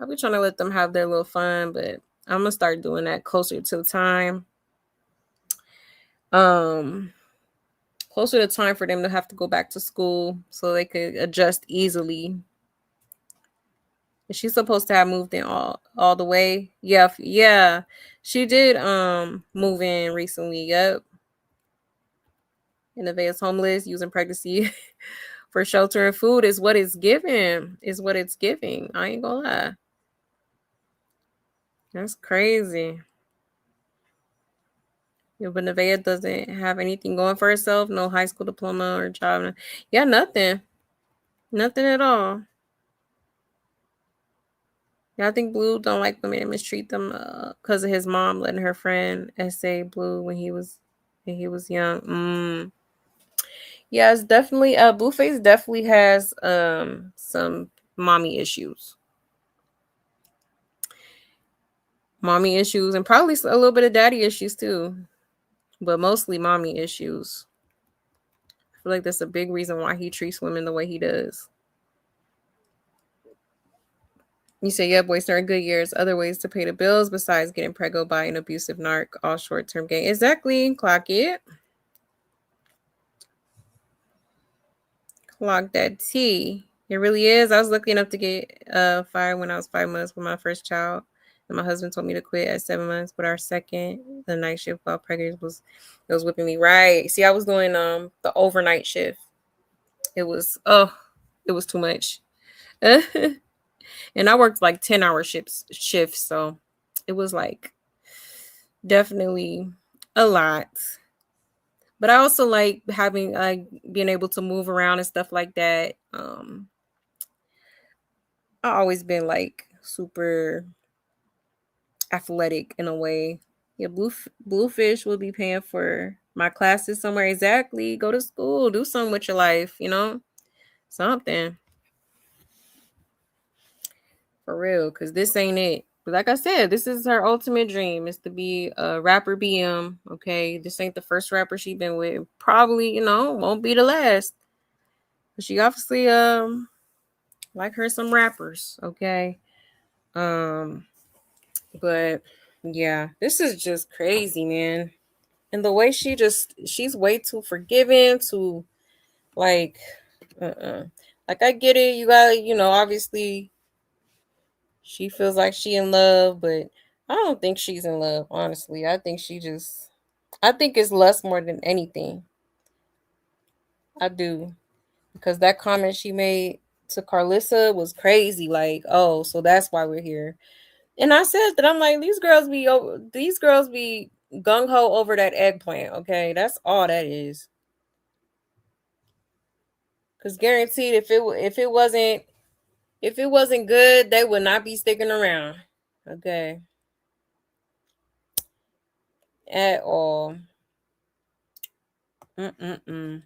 I'll be trying to let them have their little fun, but I'm gonna start doing that closer to the time. Um, Closer to time for them to have to go back to school so they could adjust easily. Is she supposed to have moved in all the way? Yeah, yeah. She did move in recently. Yep. In advance homeless, using pregnancy for shelter and food is what it's giving. Is what it's giving. I ain't gonna lie. That's crazy. Yeah, but Nevaeh doesn't have anything going for herself. No high school diploma or job. Yeah, nothing. Nothing at all. Yeah, I think Blue don't like women and mistreat them because of his mom letting her friend essay Blue when he was young. Yeah, it's definitely Blueface definitely has some mommy issues. Mommy issues and probably a little bit of daddy issues too. But mostly mommy issues. I feel like that's a big reason why he treats women the way he does. You say, yeah, boys are good years. Other ways to pay the bills besides getting preggo by an abusive narc, all short-term gain. Exactly. Clock it. Clock that T. It really is. I was lucky enough to get fired when I was 5 months with my first child. And my husband told me to quit at 7 months. But our second, the night shift while pregnant was whipping me. Right. See, I was doing the overnight shift. It was too much. And I worked like 10-hour shifts, so it was like definitely a lot. But I also like having being able to move around and stuff like that. I always been like super athletic in a way. Yeah, Bluefish will be paying for my classes somewhere. Exactly. Go to school, do something with your life, something. For real, because this ain't it. But like I said, this is her ultimate dream is to be a rapper BM. Okay. This ain't the first rapper she been with. Probably, won't be the last. But she obviously like her some rappers. Okay. Um, but yeah, this is just crazy, man. And the way she's way too forgiving to like like I get it, you gotta, obviously she feels like she in love, but I don't think she's in love, honestly. I think it's lust more than anything. I do. Because that comment she made to Carlissa was crazy. Like, oh, so that's why we're here. And I said that I'm like, these girls be gung ho over that eggplant, okay? That's all that is. Cause guaranteed if it wasn't good, they would not be sticking around. Okay. At all. Mm-mm-mm.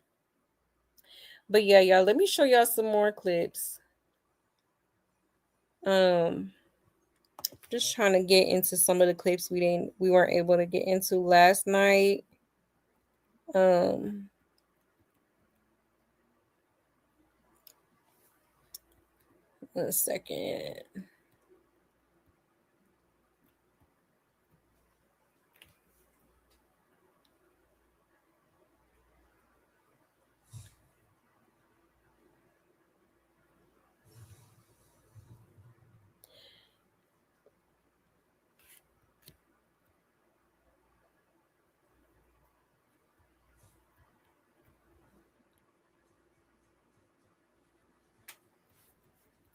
But yeah, y'all, let me show y'all some more clips. Just trying to get into some of the clips we weren't able to get into last night. Um a second.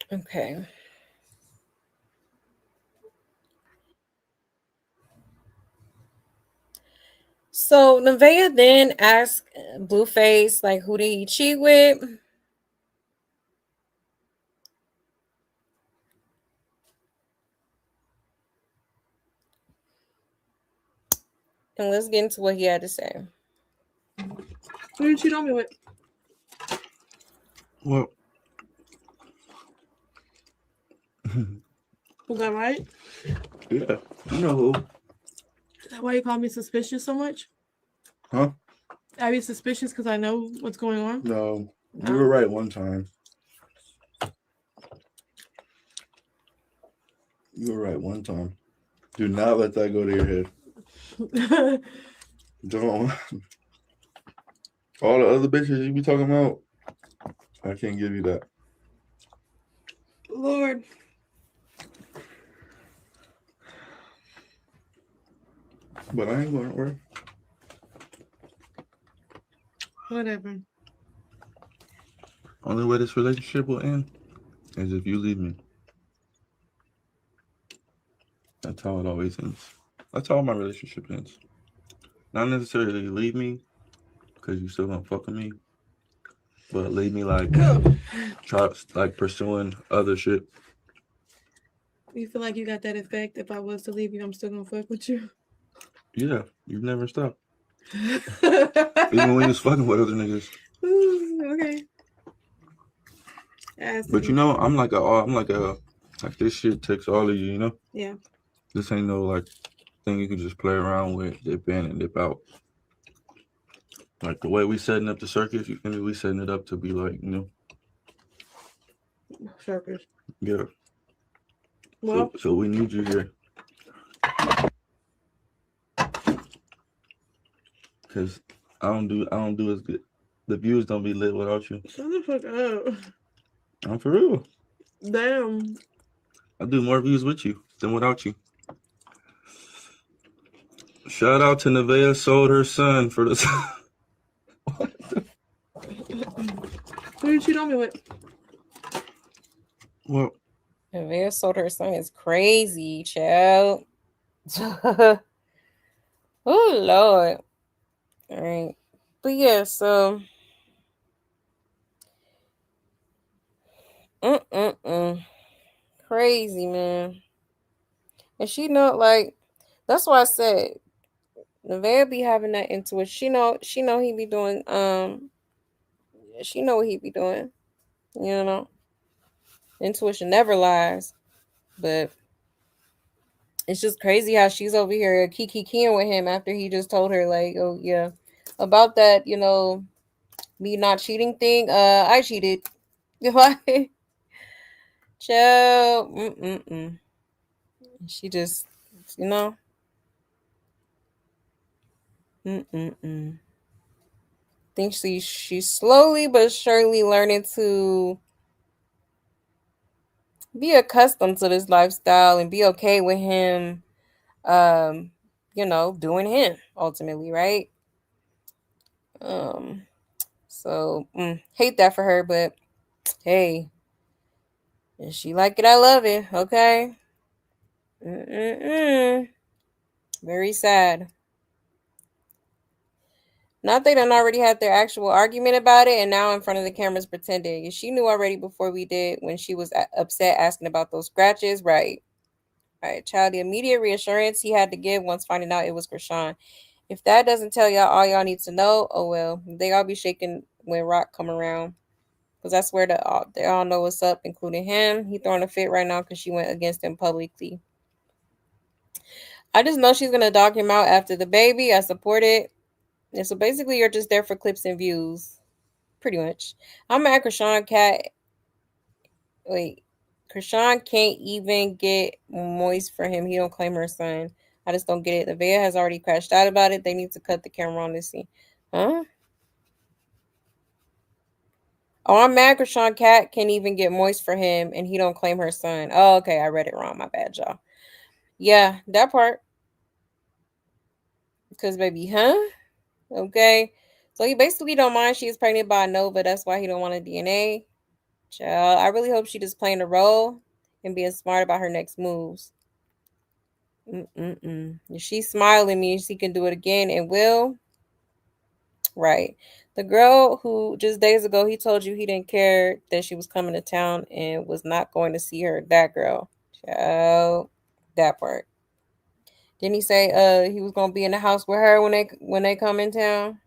Okay. So Nevaeh then asked Blueface, like, who did he cheat with? And let's get into what he had to say. Who did you cheat on me with? Well, Was that right? yeah, you know who? Is that why you call me suspicious so much? Huh? Are you suspicious because I know what's going on? No, you were right one time. You were right one time. Do not let that go to your head. Don't. All the other bitches you be talking about, I can't give you that. Lord. But I ain't going nowhere. Whatever. Only way this relationship will end is if you leave me. That's how it always ends. That's how my relationship ends. Not necessarily leave me because you still gonna fuck with me, but leave me like pursuing other shit. You feel like you got that effect? If I was to leave you, I'm still gonna fuck with you. Yeah, you've never stopped. Even when you was fucking with other niggas. Okay. But I'm like this shit takes all of you, you know? Yeah. This ain't no like thing you can just play around with, dip in and dip out. Like the way we setting up the circus, you feel me? We setting it up to be like, Circus. Yeah. Well, so we need you here. Cause I don't do as good. The views don't be lit without you. Shut the fuck up. I'm for real. Damn. I do more views with you than without you. Shout out to Nevaeh sold her son for the. Who did you cheat on me with? Well, Nevaeh sold her son is crazy, child. Oh Lord. All right. But yeah, so crazy, man. And she not like that's why I said Nevaeh be having that intuition. She know he be doing she know what he be doing. Intuition never lies. But it's just crazy how she's over here keying with him after he just told her like, oh yeah, about that, me not cheating thing. I cheated. Like, chill. She just, you know, mm-mm-mm. Think she's slowly but surely learning to be accustomed to this lifestyle and be okay with him, um, doing him ultimately, right? Um, so hate that for her, but hey, if she like it, I love it. Okay. Mm-mm-mm. Very sad. Not they done already had their actual argument about it, and now in front of the cameras pretending. She knew already before we did when she was upset asking about those scratches, right? Right, child. The immediate reassurance he had to give once finding out it was Krishan. If that doesn't tell y'all all y'all need to know, oh well. They all be shaking when Rock come around. Because I swear they all know what's up, including him. He throwing a fit right now because she went against him publicly. I just know she's going to dog him out after the baby. I support it. And so basically, you're just there for clips and views. Pretty much. I'm at Krishan Cat. Wait. Krishan can't even get moist for him. He don't claim her son. I just don't get it. Nevaeh has already crashed out about it. They need to cut the camera on this scene. Huh? Oh, I'm mad Krishan Cat can't even get moist for him and he don't claim her son. Oh, okay. I read it wrong. My bad, y'all. Yeah, that part. Because, baby, huh? Okay. So he basically don't mind she is pregnant by Nova. That's why he don't want a DNA. Child, I really hope she just playing the role and being smart about her next moves. If she's smiling means she can do it again and will. Right. The girl who just days ago he told you he didn't care that she was coming to town and was not going to see her. That girl. Child. That part. Didn't he say he was gonna be in the house with her when they come in town?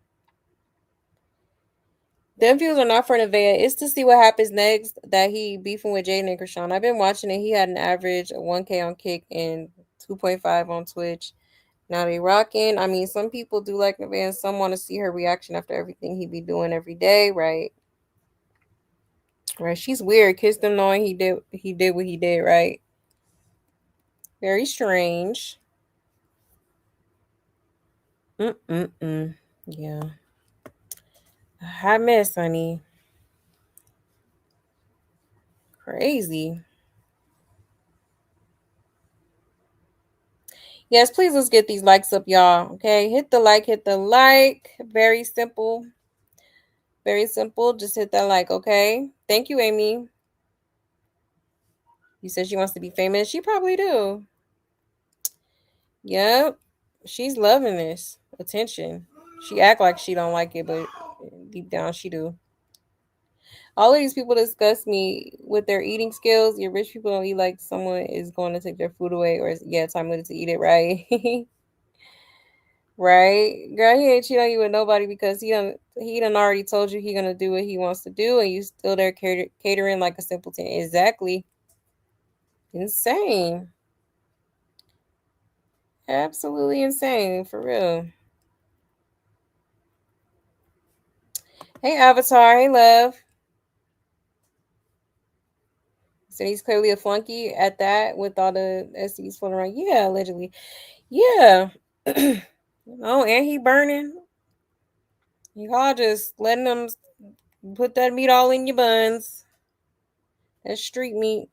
Them views are not for Nevaeh. It's to see what happens next that he beefing with Jaidyn and Krishan. I've been watching it. He had an average of 1K on Kick and 2.5 on Twitch. Now they rocking. I mean, some people do like Nevaeh. Some want to see her reaction after everything he be doing every day, right? Right. She's weird. Kissed him knowing he did what he did, right? Very strange. Mm-mm-mm. Yeah. A hot mess, honey. Crazy. Yes, please let's get these likes up, y'all. Okay, hit the like, hit the like. Very simple. Very simple. Just hit that like, okay? Thank you, Amy. You said she wants to be famous. She probably do. Yep. She's loving this attention. She act like she don't like it, but deep down she do. All of these people discuss me with their eating skills. Your rich people don't eat like someone is going to take their food away, or yeah, time limit to eat it, right? Right, girl, he ain't cheat on you with nobody because he done already told you he gonna do what he wants to do, and you still there catering like a simpleton. Exactly, insane, absolutely insane for real. Hey, Avatar. Hey, love. So he's clearly a flunky at that with all the STs floating around. Yeah, allegedly. Yeah. Oh, and he burning. Y'all just letting them put that meat all in your buns. That's street meat.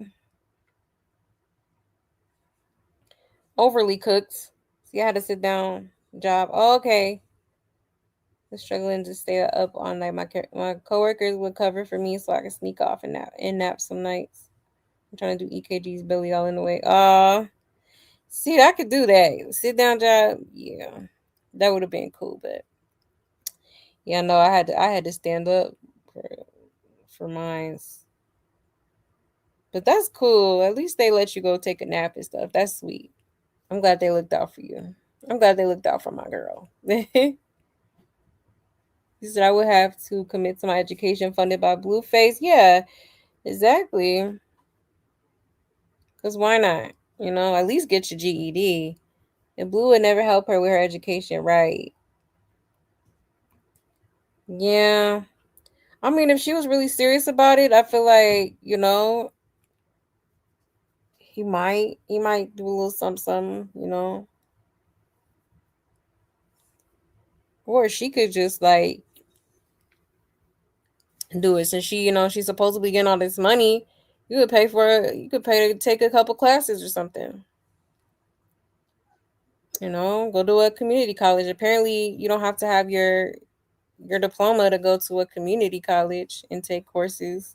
Overly cooked. See, I had to sit down. Job. Oh, okay. I'm struggling to stay up all night. My coworkers would cover for me so I could sneak off and nap some nights. I'm trying to do EKG's belly all in the way. See, I could do that. Sit down job. Yeah, that would have been cool. But yeah, no, I had to stand up for mines. But that's cool. At least they let you go take a nap and stuff. That's sweet. I'm glad they looked out for you. I'm glad they looked out for my girl. He said I would have to commit to my education funded by Blueface. Yeah, exactly. Because why not? You know, at least get your GED. And Blue would never help her with her education, right? Yeah. I mean, if she was really serious about it, I feel like, you know, he might do a little something, you know. Or she could just like do it since she, you know, she's supposedly getting all this money. You could pay to take a couple classes or something. You know, go to a community college. Apparently, you don't have to have your diploma to go to a community college and take courses.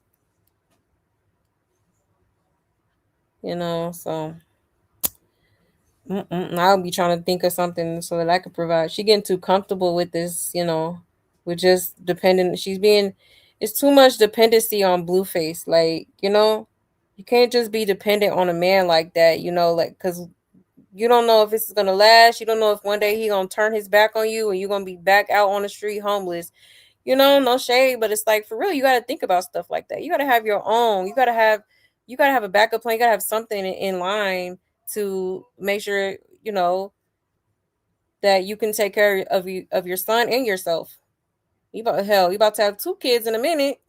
You know, so I'll be trying to think of something so that I could provide. She getting too comfortable with this, you know, with just dependent. It's too much dependency on Blueface. Like, you know, you can't just be dependent on a man like that, you know, like, because you don't know if this is gonna last. You don't know if one day he gonna turn his back on you and you're gonna be back out on the street homeless. You know, no shade, but it's like for real, you gotta think about stuff like that. You gotta have your own. You gotta have a backup plan. You gotta have something in line to make sure, you know, that you can take care of your son and yourself. You about to have two kids in a minute.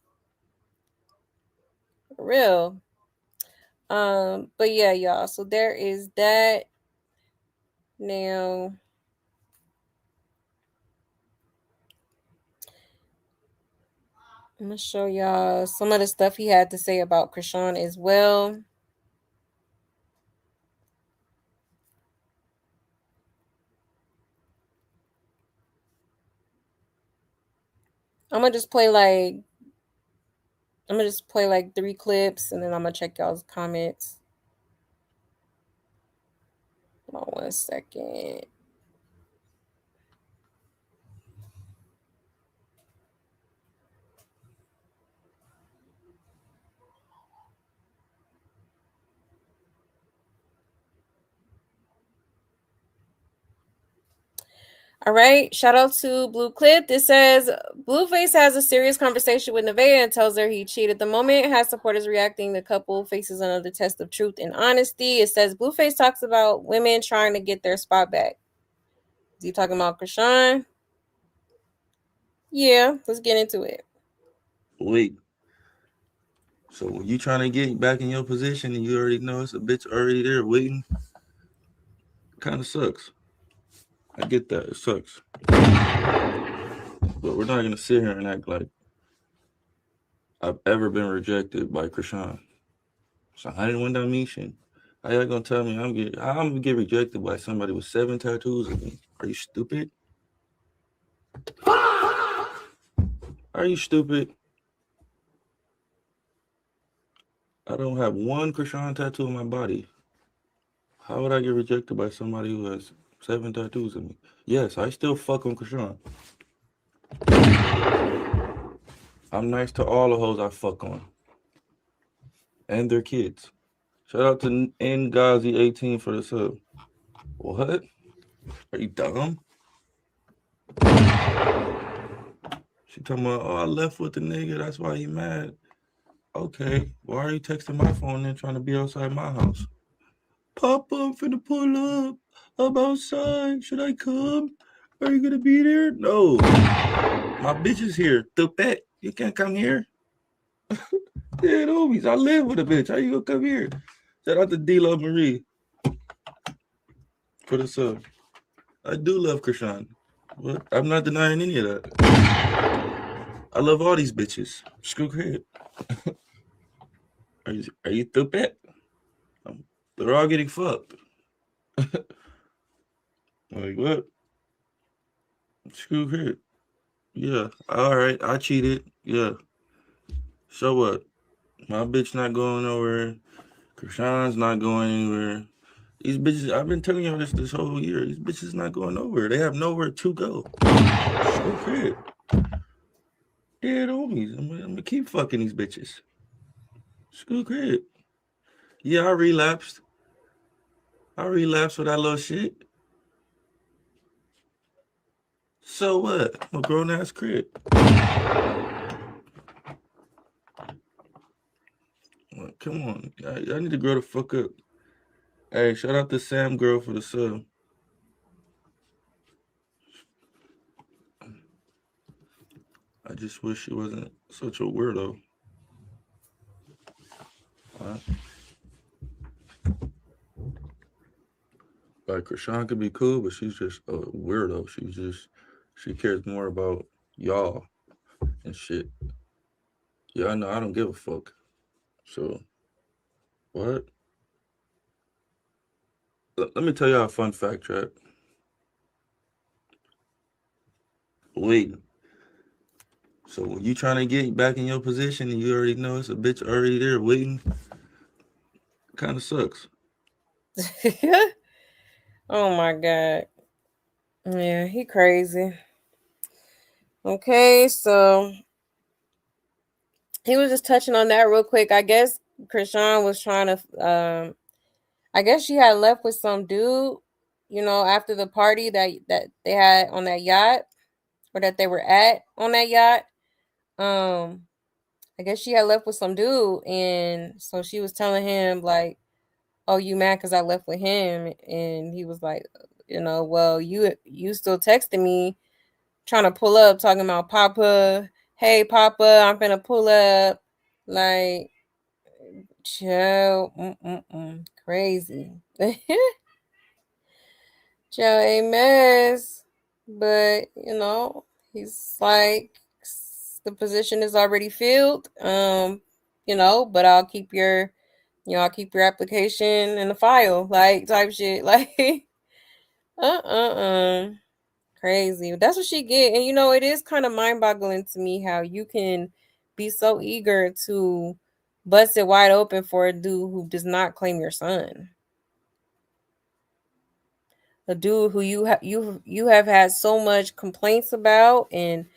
For real. But yeah, y'all. So there is that. Now I'm gonna show y'all some of the stuff he had to say about Krishan as well. I'm gonna just play like I'm gonna just play like 3 clips and then I'm gonna check y'all's comments. Hold on 1 second. All right, shout out to Blue Clip. This says Blueface has a serious conversation with Nevaeh and tells her he cheated. The moment has supporters reacting. The couple faces another test of truth and honesty. It says Blueface talks about women trying to get their spot back. Is he talking about Krishan? Yeah, let's get into it. Wait. So when you trying to get back in your position and you already know it's a bitch already there waiting, kind of sucks. I get that. It sucks. But we're not going to sit here and act like I've ever been rejected by Krishan. So I didn't win that mission. How y'all going to tell me I'm going to get rejected by somebody with 7 tattoos of me? Are you stupid? Are you stupid? I don't have one Krishan tattoo on my body. How would I get rejected by somebody who has 7 tattoos of me? Yes, I still fuck on Krishan. I'm nice to all the hoes I fuck on. And their kids. Shout out to Ngazi18 for the sub. What? Are you dumb? She talking about, oh, I left with the nigga, that's why he mad. Okay, why are you texting my phone and trying to be outside my house? Papa, I'm finna pull up. I'm outside. Should I come? Are you gonna be there? No. My bitch is here. The pet. You can't come here. Yeah, homies. I live with a bitch. How you gonna come here? Shout out to D-Love Marie for the sub. I do love Krishan. What? I'm not denying any of that. I love all these bitches. Screw head. Are you the pet? They're all getting fucked. Like what? Screw head. Yeah. All right. I cheated. Yeah. So what? My bitch not going nowhere. Krishan's not going anywhere. These bitches, I've been telling y'all this whole year. These bitches not going nowhere. They have nowhere to go. Okay. Dead homies. I'm gonna keep fucking these bitches. Screw crib. Yeah, I relapsed. With that little shit. So what? I'm a grown ass crib. Come on. I need to grow the fuck up. Hey, shout out to Sam Girl for the sub. I just wish she wasn't such a weirdo. Like Krishan could be cool, but she's just a weirdo. She cares more about y'all and shit. Yeah, I know. I don't give a fuck. So what? Let me tell y'all a fun fact, Trap. Wait. So when you trying to get back in your position and you already know it's a bitch already there waiting, kind of sucks. Oh my god. Yeah, he crazy. Okay, so he was just touching on that real quick. I guess Krishan was trying to I guess she had left with some dude, after the party that they had on that yacht, or that they were at on that yacht. Um I guess she had left with some dude, and so she was telling him like, "Oh, you mad cuz I left with him?" And he was like, "Well, you still texting me trying to pull up talking about Papa, hey Papa, I'm gonna pull up." Like, chill, crazy. Chill a mess. But, he's like, the position is already filled. But I'll keep your application in the file, like type shit. Like, crazy. That's what she get. And it is kind of mind-boggling to me how you can be so eager to bust it wide open for a dude who does not claim your son. A dude who you have had so much complaints about, and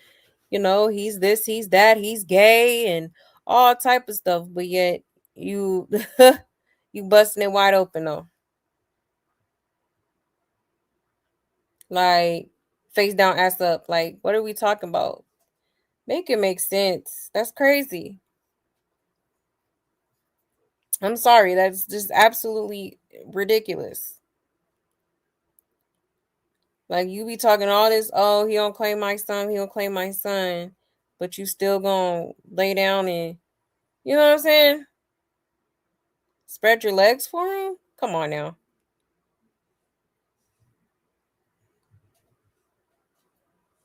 he's this, he's that, he's gay and all type of stuff, but yet you you busting it wide open though. Like, face down, ass up. Like, what are we talking about? Make it make sense. That's crazy. I'm sorry. That's just absolutely ridiculous. Like, you be talking all this, oh, he don't claim my son, he don't claim my son, but you still gonna lay down and, you know what I'm saying? Spread your legs for him? Come on now.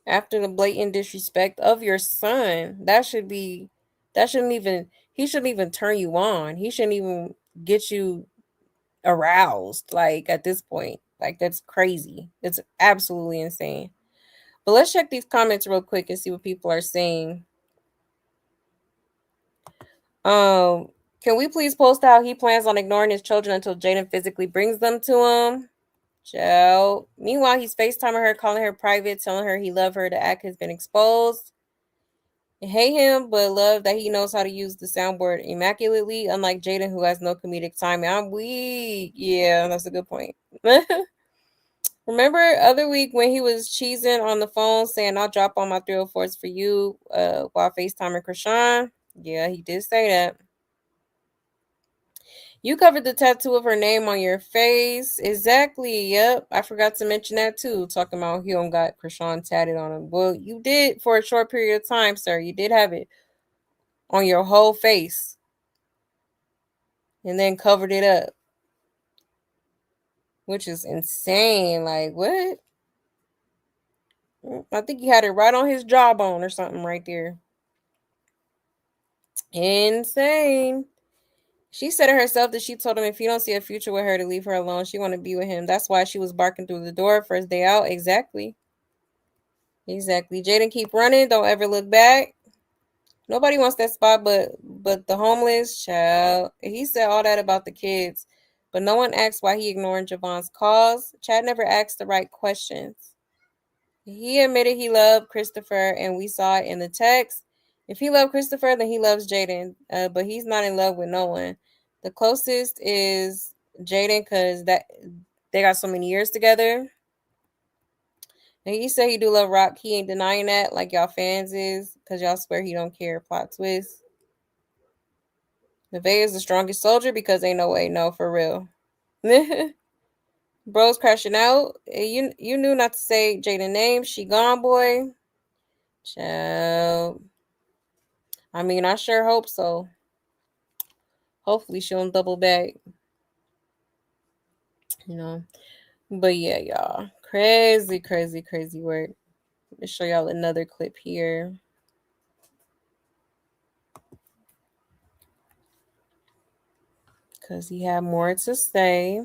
After the blatant disrespect of your son, he shouldn't even turn you on. He shouldn't even get you aroused, like, at this point. Like, that's crazy. It's absolutely insane. But let's check these comments real quick and see what people are saying. Um, can we please post how he plans on ignoring his children until Jaidyn physically brings them to him? Joe. Meanwhile, he's FaceTiming her, calling her private, telling her he loved her. The act has been exposed. I hate him, but love that he knows how to use the soundboard immaculately, unlike Jaidyn, who has no comedic timing. I'm weak. Yeah, that's a good point. Remember other week when he was cheesing on the phone saying, I'll drop all my 304s for you while FaceTiming Krishan? Yeah, he did say that. You covered the tattoo of her name on your face. Exactly. Yep. I forgot to mention that too. Talking about he don't got Krishan tatted on him. Well, you did for a short period of time, sir. You did have it on your whole face. And then covered it up. Which is insane. Like, what? I think he had it right on his jawbone or something right there. Insane. She said it herself that she told him if he don't see a future with her to leave her alone. She want to be with him. That's why she was barking through the door first day out. Exactly. Jaidyn, keep running. Don't ever look back. Nobody wants that spot but the homeless child. He said all that about the kids, but no one asked why he ignored Javon's calls. Chad never asked the right questions. He admitted he loved Christopher, and we saw it in the text. If he loved Christopher, then he loves Jaidyn, but he's not in love with no one. The closest is Jaidyn because they got so many years together. And he said he do love Rock. He ain't denying that, like y'all fans is, because y'all swear he don't care. Plot twist. Nevaeh is the strongest soldier because ain't no way. No, for real. Bro's crashing out. You knew not to say Jaidyn name. She gone, boy. Child. I mean, I sure hope so. Hopefully she don't double back. You know. But yeah, y'all. Crazy, crazy, crazy work. Let me show y'all another clip here. Because he had more to say.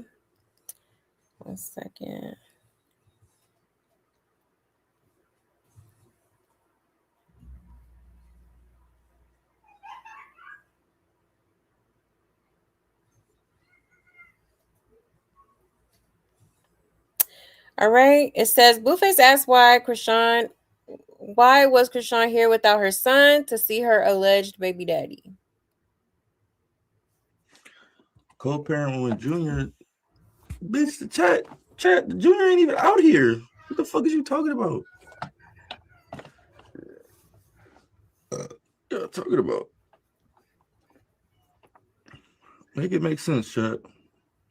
1 second. All right. It says Blueface asked why was Krishan here without her son to see her alleged baby daddy? Co-parent with Junior. Bitch, the chat, the Junior ain't even out here. What the fuck is you talking about? Yeah, talking about. Make it make sense, chat.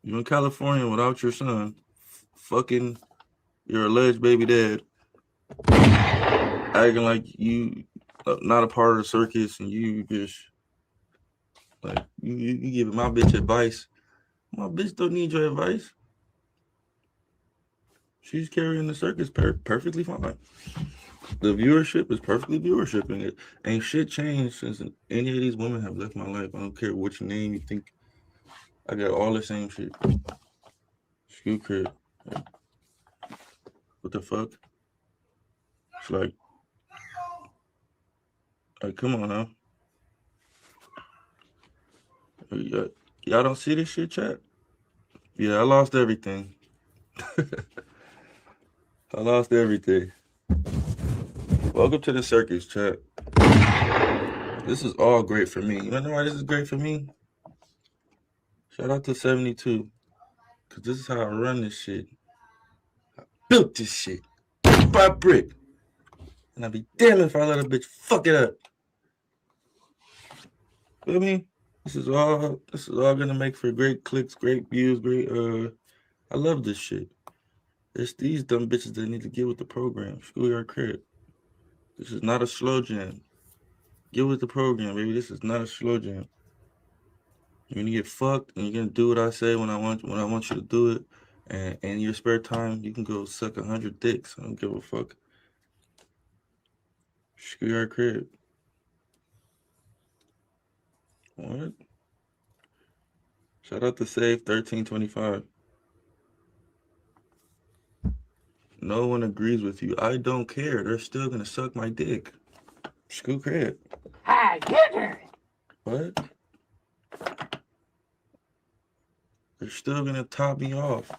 You in California without your son, fucking your alleged baby dad, acting like you not a part of the circus, and you just like you giving my bitch advice. My bitch don't need your advice. She's carrying the circus perfectly fine. The viewership is perfectly viewership, and it ain't shit changed since any of these women have left my life. I don't care which name you think. I got all the same shit. Screw crib. What the fuck? It's like come on now. Y'all don't see this shit, chat? Yeah, I lost everything. I lost everything. Welcome to the circus, chat. This is all great for me. You know why this is great for me? Shout out to 72. Because this is how I run this shit. I built this shit. Brick by brick. And I'd be damned if I let a bitch fuck it up. Feel me? This is all gonna make for great clicks, great views, great I love this shit. It's these dumb bitches that need to get with the program. Schoolyard crib. This is not a slow jam. Get with the program, baby. This is not a slow jam. You're gonna get fucked, and you're gonna do what I say when I want you to do it. And in your spare time, you can go suck 100 dicks. I don't give a fuck. Schoolyard crib. What? Shout out to Save 1325. No one agrees with you. I don't care. They're still gonna suck my dick. School crib. Hi, dinner. What? They're still gonna top me off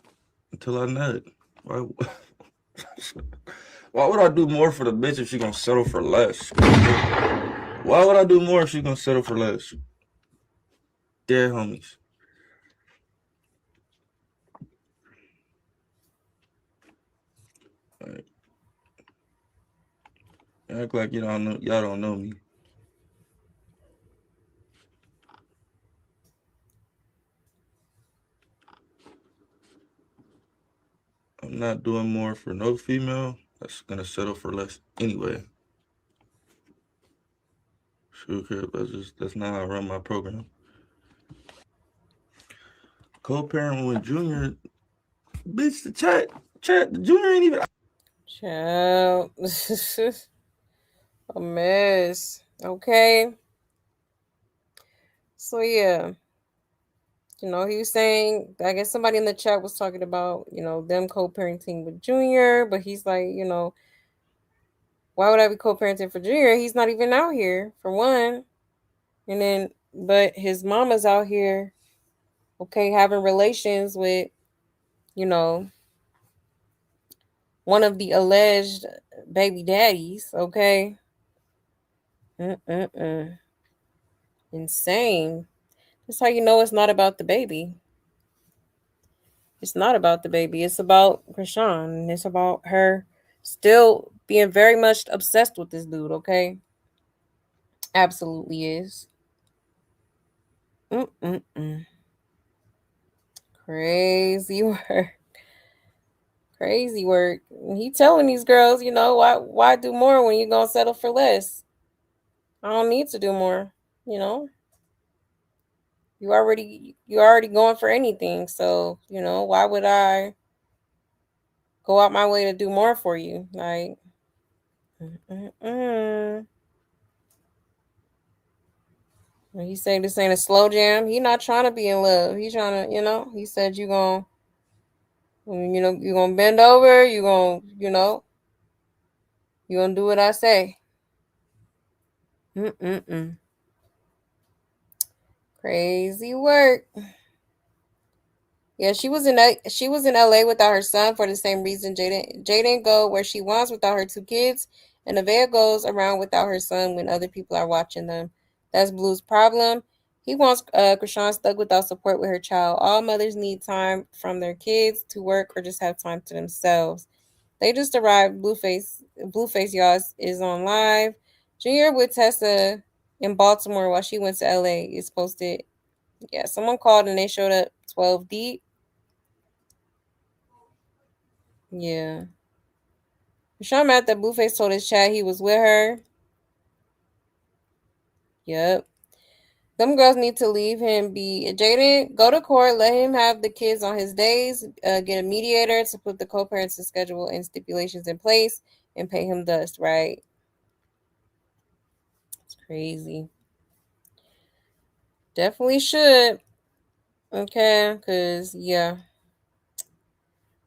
until I nut. Why? Why would I do more for the bitch if she gonna settle for less? Why would I do more if she gonna settle for less? Dead homies. Right. Act like y'all don't know me. I'm not doing more for no female that's gonna settle for less anyway. Screw crib. That's not how I run my program. Co-parent with Junior. Bitch, the chat. The Junior ain't even. Child. A mess. Okay. So yeah. He was saying, I guess somebody in the chat was talking about, them co-parenting with Junior, but he's like, why would I be co-parenting for Junior? He's not even out here, for one. And then, but his mama's out here, okay, having relations with, one of the alleged baby daddies, okay? Insane. That's how you know it's not about the baby. It's not about the baby. It's about Krishan. And it's about her still being very much obsessed with this dude, okay? Absolutely is. Crazy work. Crazy work. He telling these girls, why do more when you're gonna settle for less? I don't need to do more, you know. You're already going for anything, so why would I go out my way to do more for you? Like, mm-mm. When he say this ain't a slow jam, he not trying to be in love. He trying to, he said you gonna bend over, you gonna do what I say. Mm-mm-mm. Crazy work. Yeah, she was in LA without her son for the same reason Jaidyn go where she wants without her two kids, and Nevaeh goes around without her son when other people are watching them. That's Blue's problem. He wants Krishan stuck without support with her child. All mothers need time from their kids to work or just have time to themselves. They just arrived. Blueface, y'all, is on live. Junior with Tessa in Baltimore while she went to LA is posted. Yeah, someone called and they showed up 12 deep. Yeah. Krishan mad that Blueface told his chat he was with her. Yep. Them girls need to leave him be. Jaidyn, go to court, let him have the kids on his days, get a mediator to put the co-parents' schedule and stipulations in place, and pay him dust, right? It's crazy. Definitely should. Okay, because, yeah.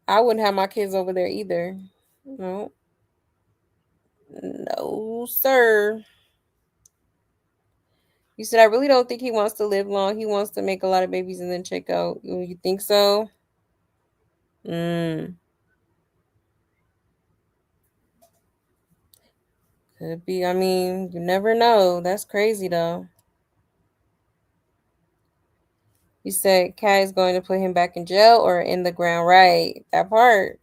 I wouldn't have my kids over there either. No. No, sir. You said, I really don't think he wants to live long. He wants to make a lot of babies and then check out. You think so? Could be. I mean, you never know. That's crazy, though. You said Kat is going to put him back in jail or in the ground, right? That part.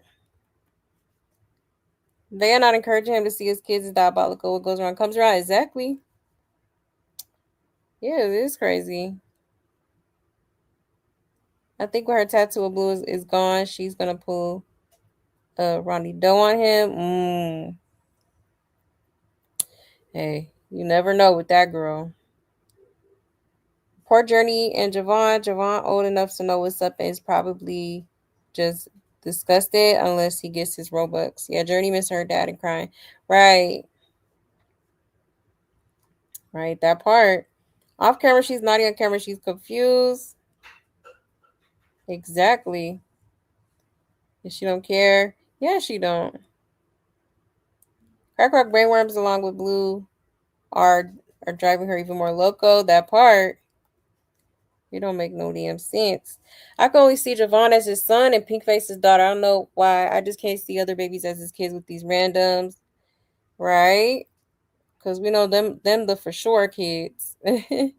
They are not encouraging him to see his kids is diabolical. What goes around comes around. Exactly. Yeah, it is crazy. I think when her tattoo of blue is gone, she's going to pull Ronnie Doe on him. Hey, you never know with that girl. Poor Journey and Javon. Javon old enough to know what's up and is probably just disgusted unless he gets his Robux. Yeah, Journey missed her dad and crying. Right. Right, that part. Off camera, she's naughty. On camera, she's confused. Exactly. And she don't care. Yeah, she don't. Crack Rock brainworms along with Blue are driving her even more loco. That part. It don't make no damn sense. I can only see Javon as his son and Pinkface's daughter. I don't know why. I just can't see other babies as his kids with these randoms. Right? Because we know them the for sure kids. Them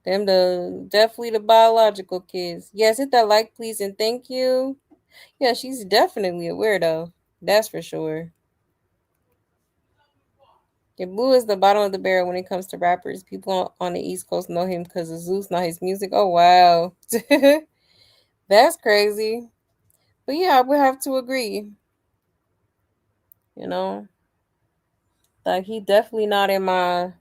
the definitely the biological kids. Yes, hit that like, please, and thank you. Yeah, she's definitely a weirdo. That's for sure. Yeah, Blue is the bottom of the barrel when it comes to rappers. People on the East Coast know him because of Zeus, not his music. Oh wow. That's crazy. But yeah, I would have to agree. You know? Like he definitely not in my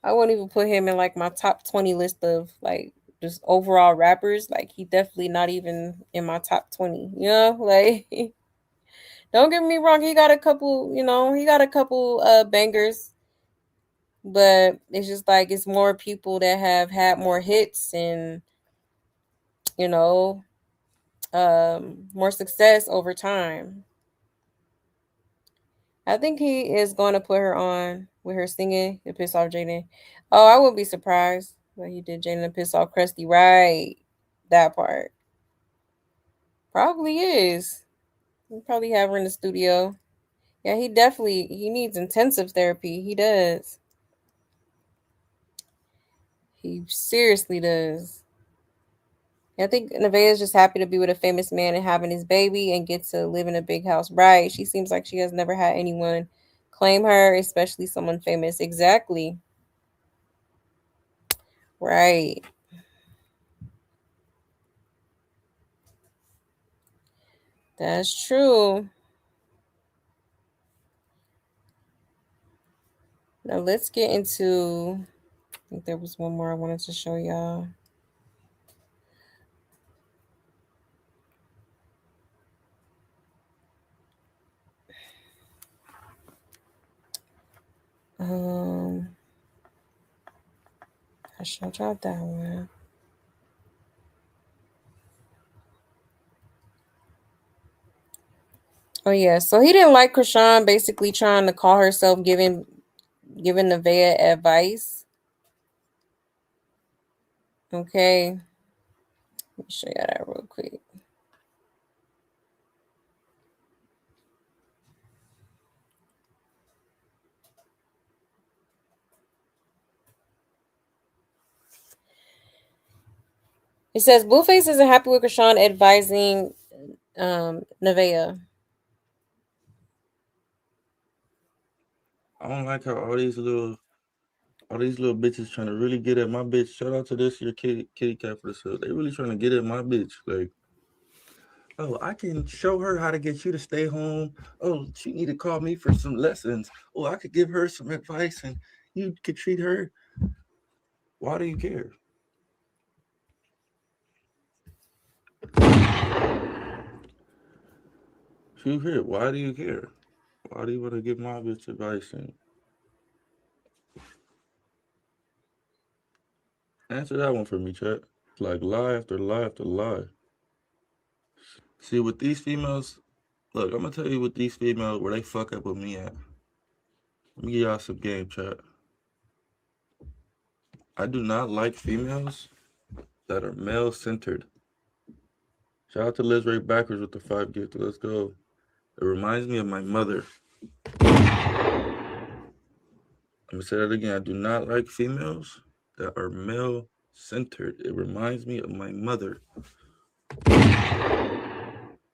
I wouldn't even put him in like my top 20 list of like just overall rappers. Like he definitely not even in my top 20. You know, like don't get me wrong, he got a couple, he got a couple bangers, but it's just like it's more people that have had more hits and you know, more success over time. I think he is going to put her on with her singing to piss off Jaidyn. Oh, I wouldn't be surprised that he did Jaidyn to piss off Krusty. Right. That part. Probably is. We probably have her in the studio. Yeah, he needs intensive therapy. He does. He seriously does. I think Nevaeh is just happy to be with a famous man and having his baby and get to live in a big house. Right. She seems like she has never had anyone claim her, especially someone famous. Exactly. Right. That's true. Now let's get into. I think there was one more I wanted to show y'all. I showed y'all that one. Oh yeah, so he didn't like Krishan basically trying to call herself giving Nevaeh advice. Okay, let me show y'all that real quick. It says Blueface isn't happy with Krishan advising Nevaeh. I don't like how all these little bitches trying to really get at my bitch. Shout out to this your kitty cat for the sale. They really trying to get at my bitch. Like, oh, I can show her how to get you to stay home. Oh, she need to call me for some lessons. Oh, I could give her some advice and you could treat her. Why do you care? Shoot here. Why do you care? Why do you want to give my bitch advice and answer that one for me, chat? Like lie after lie after lie. See, with these females, look, I'm gonna tell you with these females where they fuck up with me at. Let me give y'all some game, chat. I do not like females that are male centered. Shout out to Liz Ray Backwards with the 5 gift. Let's go. It reminds me of my mother. I'm gonna say that again. I do not like females that are male centered. It reminds me of my mother.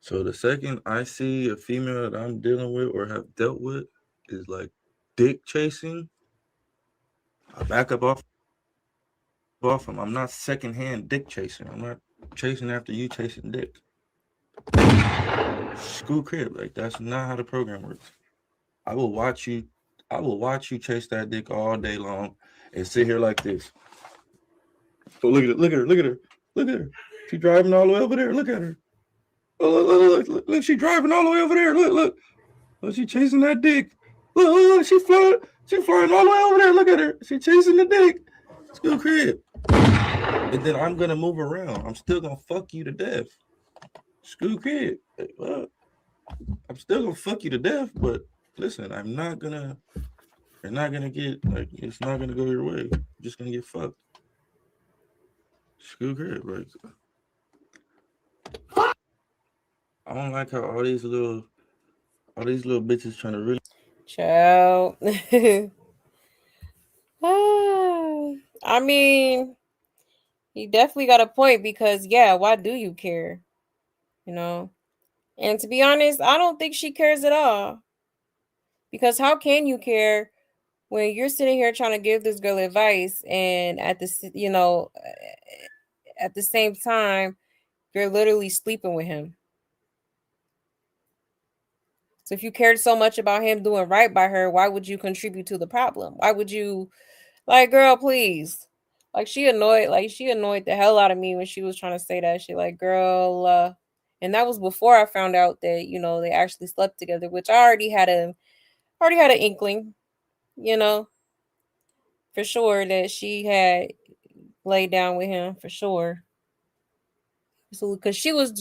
So the second I see a female that I'm dealing with or have dealt with is like dick chasing, I back up off them. I'm not secondhand dick chasing. I'm not chasing after you chasing dick. School crib, like that's not how the program works. I will watch you. I will watch you chase that dick all day long and sit here like this. Oh, look at it! Look at her! Look at her! Look at her! She driving all the way over there. Look at her! Oh, look! She driving all the way over there. Look! Oh, she chasing that dick. Look! She flying! She flying all the way over there. Look at her! She chasing the dick. School crib. And then I'm gonna move around. I'm still gonna fuck you to death. School crib. I'm still gonna fuck you to death, but listen, I'm not gonna. You're not gonna get like it's not gonna go your way. You're just gonna get fucked. School crib, like I don't like how all these little bitches trying to really. Child. I mean, he definitely got a point because yeah, why do you care? You know? And to be honest, I don't think she cares at all. Because how can you care when you're sitting here trying to give this girl advice and at the same time you're literally sleeping with him. So if you cared so much about him doing right by her, why would you contribute to the problem? Why would you like, girl, please? Like she annoyed the hell out of me when she was trying to say that shit. Like, girl, and that was before I found out that, they actually slept together, which I already had an inkling, you know, for sure that she had laid down with him for sure. So because she was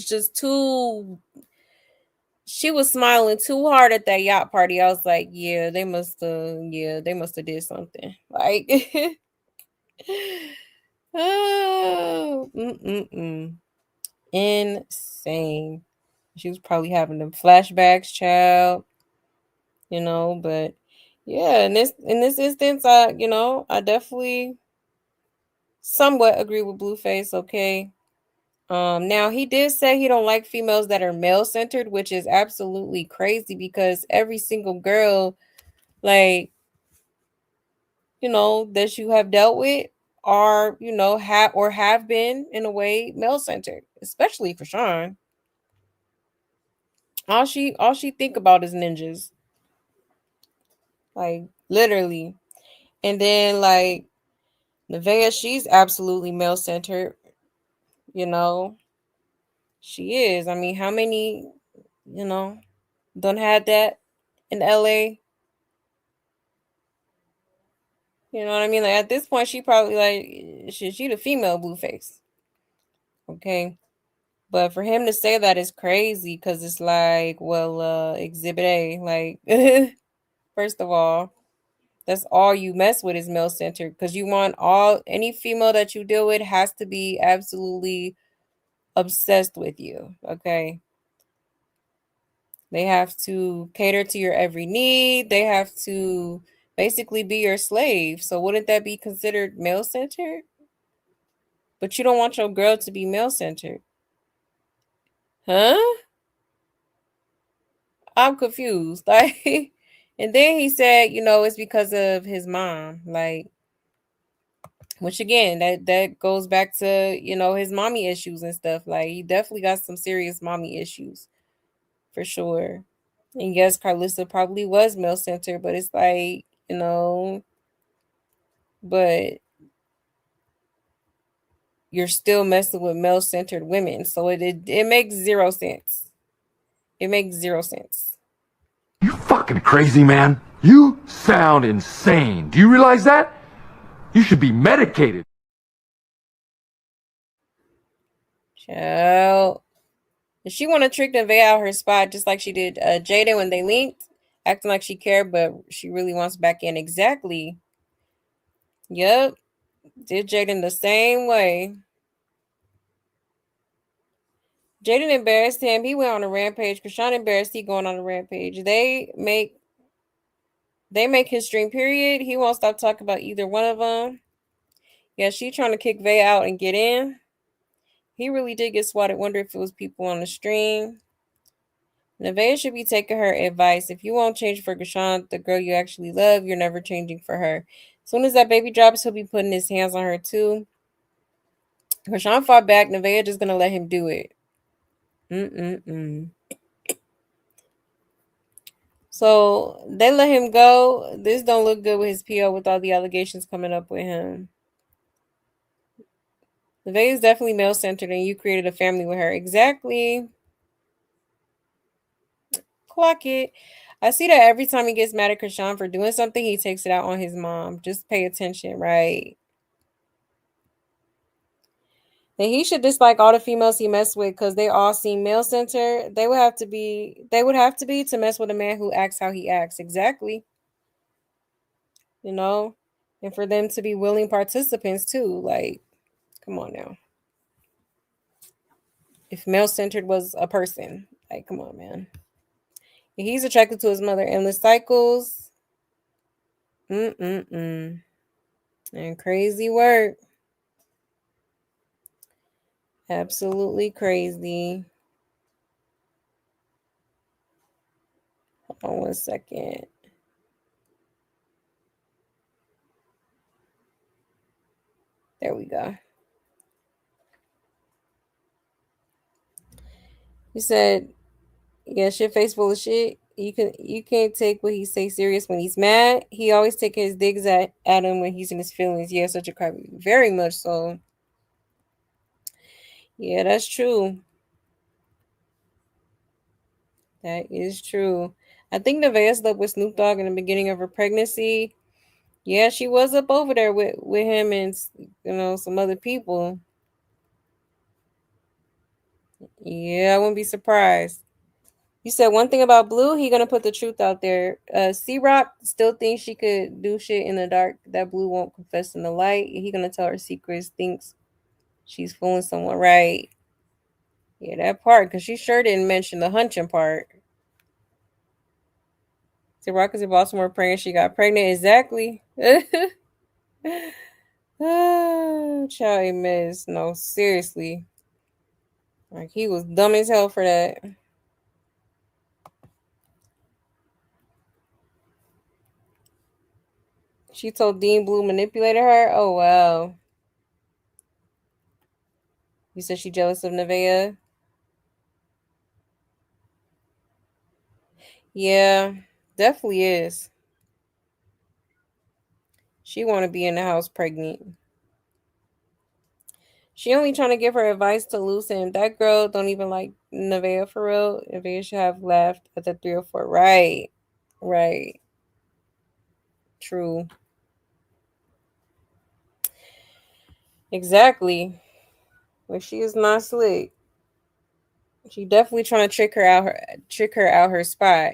smiling too hard at that yacht party. I was like, they must have did something. Like oh, insane. She was probably having them flashbacks, child. But yeah, in this instance, I definitely somewhat agree with Blueface. Okay. Now he did say he don't like females that are male centered, which is absolutely crazy because every single girl, like, that you have dealt with are, have been in a way male centered, especially for Sean. All she think about is ninjas. Like literally. And then like Nevaeh, she's absolutely male centered, you know. She is. I mean, how many, you know, don't have that in LA? You know what I mean? Like at this point, she probably like she the female Blueface. Okay, but for him to say that is crazy because it's like, well, Exhibit A. Like, first of all, that's all you mess with is male centered because you want any female that you deal with has to be absolutely obsessed with you. Okay, they have to cater to your every need. They have to basically be your slave. So wouldn't that be considered male centered? But you don't want your girl to be male centered. Huh? I'm confused. Like, and then he said, it's because of his mom. Like, which again, that goes back to, his mommy issues and stuff. Like, he definitely got some serious mommy issues for sure. And yes, Carlissa probably was male centered, but it's like, but you're still messing with male centered women. So it makes zero sense. It makes zero sense. You fucking crazy, man. You sound insane. Do you realize that? You should be medicated. Child. She want to trick Nevaeh out her spot just like she did Jaidyn when they linked, acting like she cared, but she really wants back in. Exactly. Yep. Did Jaidyn the same way. Jaidyn embarrassed him. He went on a rampage. Krishan embarrassed he going on a rampage. They make his stream period. He won't stop talking about either one of them. Yeah, she trying to kick Vay out and get in. He really did get swatted. Wonder if it was people on the stream. Nevaeh should be taking her advice. If you won't change for Krishan, the girl you actually love, you're never changing for her. As soon as that baby drops, he'll be putting his hands on her too. Krishan fought back. Nevaeh just gonna let him do it. So they let him go. This don't look good with his PO with all the allegations coming up with him. Nevaeh is definitely male centered, and you created a family with her. Exactly. Clock it. I see that every time he gets mad at Krishan for doing something, he takes it out on his mom. Just pay attention, right? Then he should dislike all the females he messed with because they all seem male centered. They would have to be to mess with a man who acts how he acts. Exactly. And for them to be willing participants too. Like, come on now. If male centered was a person, like, come on, man. He's attracted to his mother. Endless cycles. And crazy work. Absolutely crazy. Hold on 1 second. There we go. He said, "Yeah, shit face full of shit. You can't take what he say serious when he's mad. He always take his digs at him when he's in his feelings. Yeah, such a crybaby. Very much so. Yeah, that's true. That is true. I think Nevaeh slept with Snoop Dogg in the beginning of her pregnancy. Yeah, she was up over there with him and some other people. Yeah, I wouldn't be surprised. You said one thing about Blue, he gonna put the truth out there. C-Rock still thinks she could do shit in the dark that Blue won't confess in the light. He gonna tell her secrets, thinks she's fooling someone, right? Yeah, that part, because she sure didn't mention the hunching part. C-Rock is in Baltimore praying she got pregnant. Exactly. Child, a mess. No, seriously. Like, he was dumb as hell for that. She told Deen Blue manipulated her. Oh, wow. You said she jealous of Nevaeh? Yeah, definitely is. She want to be in the house pregnant. She only trying to give her advice to lose him. That girl don't even like Nevaeh for real. Nevaeh should have left at the 3 or 4. Right. Right. True. Exactly. Like she is not slick. She definitely trying to trick her out her spot.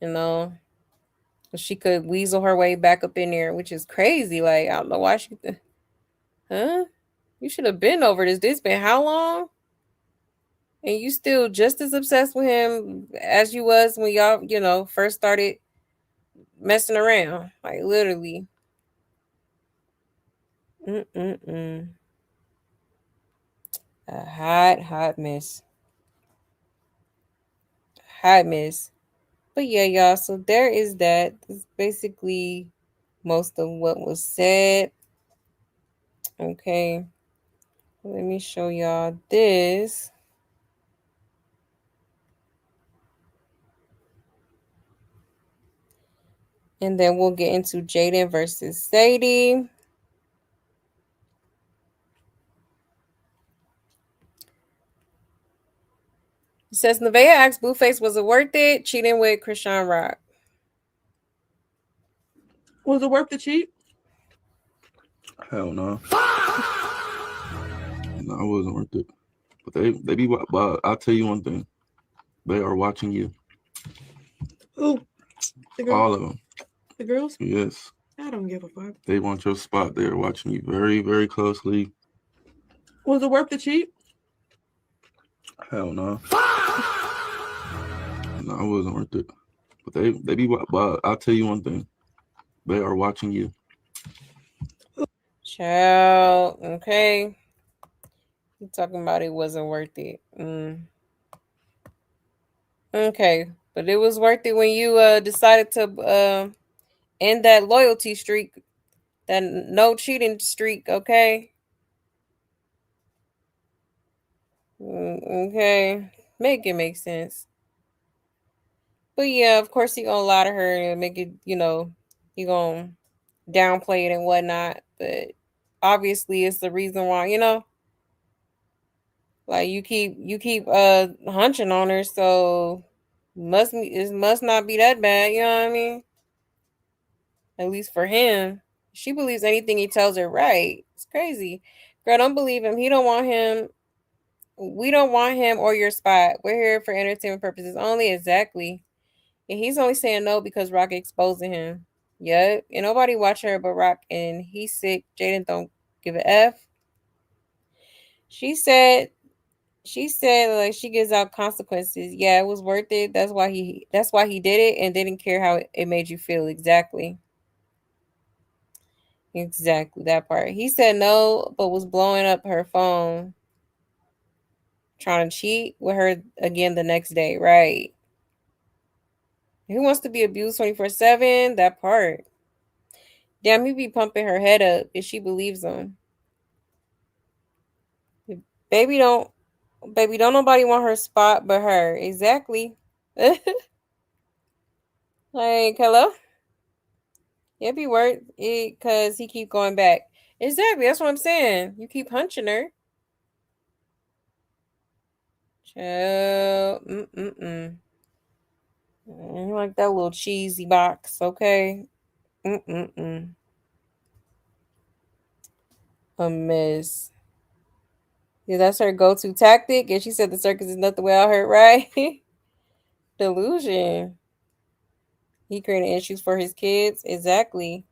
You know, she could weasel her way back up in there, which is crazy. Like I don't know why she. Huh? You should have been over this. This been how long? And you still just as obsessed with him as you was when y'all, first started messing around. Like literally. Mm-mm-mm. A hot, hot mess. Hot mess. But yeah, y'all. So there is that. That's basically most of what was said. Okay. Let me show y'all this. And then we'll get into Jaidyn versus Sadie. It says Nevaeh asked Blueface, was it worth it cheating with Krishan Rock? Was it worth the cheat? Hell no. No, it wasn't worth it. But they be. But I'll tell you one thing. They are watching you. Who? The girls? All of them. The girls? Yes. I don't give a fuck. They want your spot. They are watching you very, very closely. Was it worth the cheat? Hell no. No, it wasn't worth it. But they be. But I'll tell you one thing. They are watching you. Child, okay. You talking about it wasn't worth it. Okay, but it was worth it when you decided to end that loyalty streak, that no cheating streak. Okay. Okay, make it make sense. But yeah, of course he gonna lie to her and make it, he gonna downplay it and whatnot. But obviously, it's the reason why, like you keep hunching on her, so it must not be that bad. You know what I mean? At least for him, she believes anything he tells her. Right? It's crazy. Girl, don't believe him. He don't want him. We don't want him or your spot. We're here for entertainment purposes only. Exactly. And he's only saying no because Rock exposing him. Yep. And nobody watch her but Rock, and he's sick. Jaidyn don't give a F. She said like she gives out consequences. Yeah, it was worth it. That's why he did it and didn't care how it made you feel. Exactly. Exactly that part. He said no, but was blowing up her phone, trying to cheat with her again the next day. Right. Who wants to be abused 24/7? That part. Damn, he be pumping her head up if she believes him. Baby don't baby don't nobody want her spot but her. Exactly. Like, hello? It be worth it because he keep going back. Exactly, that's what I'm saying. You keep hunching her. Chill. Mm-mm-mm. Like that little cheesy box, okay? Mm-mm-mm. A mess. Yeah, that's her go-to tactic. And she said the circus is nothing without her, right? Delusion. He created issues for his kids. Exactly.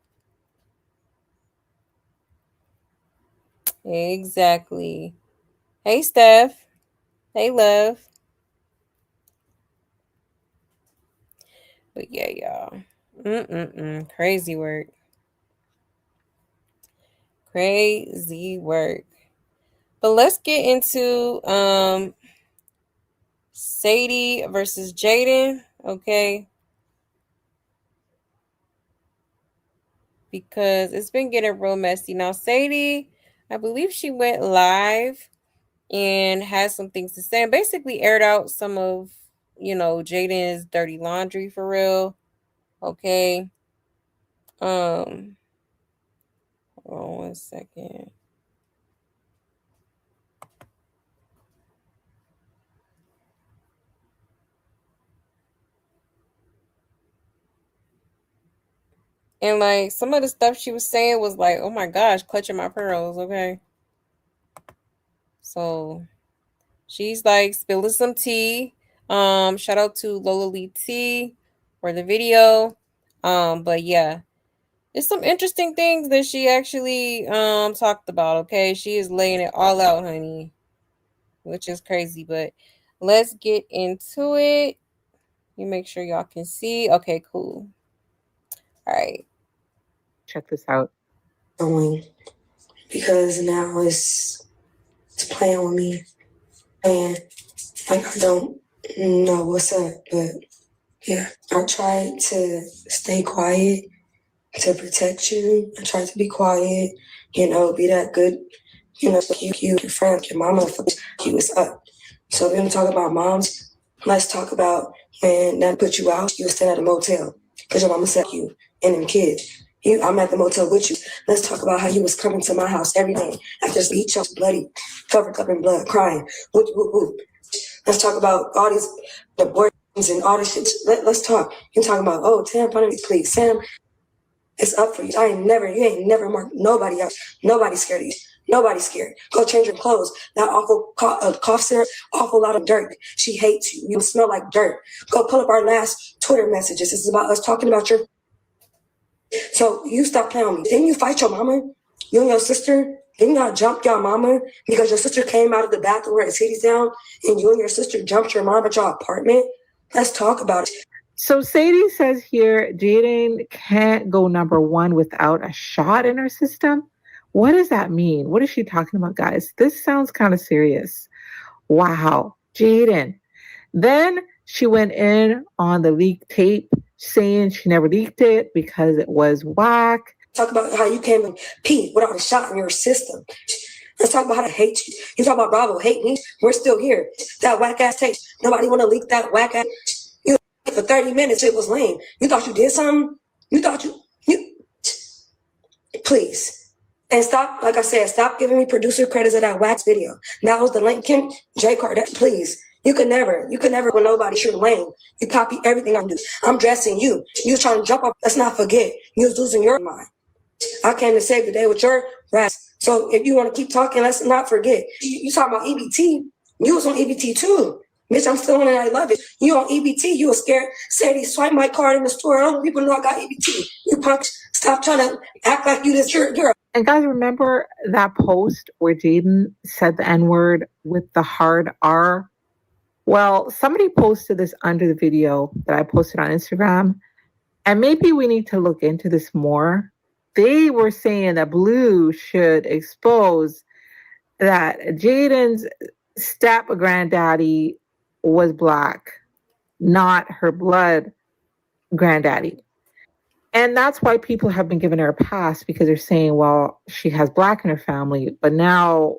Exactly. Hey, Steph. Hey, love. But yeah, y'all. Mm-mm-mm. Crazy work. Crazy work. But let's get into Sadie versus Jaidyn, okay? Because it's been getting real messy. Now, Sadie, I believe she went live and has some things to say and basically aired out some of Jaidyn's dirty laundry for real. Okay. Hold on 1 second. And like some of the stuff she was saying was like, oh my gosh, clutching my pearls, okay? So she's like spilling some tea. Shout out to Lola Lee T for the video. But yeah, there's some interesting things that she actually talked about, okay? She is laying it all out, honey. Which is crazy, but let's get into it. You make sure y'all can see. Okay, cool. All right. Check this out. Because now it's playing with me, and like I don't know what's up, but yeah, I tried to stay quiet to protect you. I tried to be quiet, be that good, your friend, your mama, you was up. So we're gonna talk about moms. Let's talk about when that put you out. You was staying at a motel because your mama said you and them kids. I'm at the motel with you. Let's talk about how you was coming to my house every day after each other bloody, covered up in blood, crying. Whoop, whoop, whoop. Let's talk about all these abortions and all this shit. Let's talk. You're talking about, oh, Tam, please, Sam. It's up for you. You ain't never marked nobody else. Nobody's scared of you. Nobody's scared. Go change your clothes. That awful cough syrup, awful lot of dirt. She hates you. You smell like dirt. Go pull up our last Twitter messages. This is about us talking about your. So you stop playing with me. Didn't you fight your mama? You and your sister? Didn't y'all jump your mama because your sister came out of the bathroom where the titties down and you and your sister jumped your mom at your apartment? Let's talk about it. So Sadie says here, Jaidyn can't go number one without a shot in her system. What does that mean? What is she talking about, guys? This sounds kind of serious. Wow, Jaidyn. Then she went in on the leaked tape saying she never leaked it because it was whack. Talk about how you came and pee without a shot in your system. Let's talk about how to hate you. You talk about Bravo hate me. We're still here. That whack ass tape. Nobody want to leak that whack ass. You for 30 minutes. It was lame. You thought you did something. You thought you. Please. And stop. Like I said, stop giving me producer credits of that wax video. That was the link. Kim J. Kardashian. Please. You could never when nobody shoot lame. You copy everything I do. I'm dressing you. You was trying to jump up. Let's not forget. You was losing your mind. I came to save the day with your rats. So if you want to keep talking, let's not forget. You talking about EBT. You was on EBT too. Bitch, I'm still on it. I love it. You on EBT. You was scared. Sadie, swipe my card in the store. All the people know I got EBT. You punks. Stop trying to act like you this. You're. And guys, remember that post where Jaidyn said the N-word with the hard R? Well, somebody posted this under the video that I posted on Instagram. And maybe we need to look into this more. They were saying that Blue should expose that Jaidyn's step-granddaddy was black, not her blood granddaddy. And that's why people have been giving her a pass because they're saying, well, she has black in her family, but now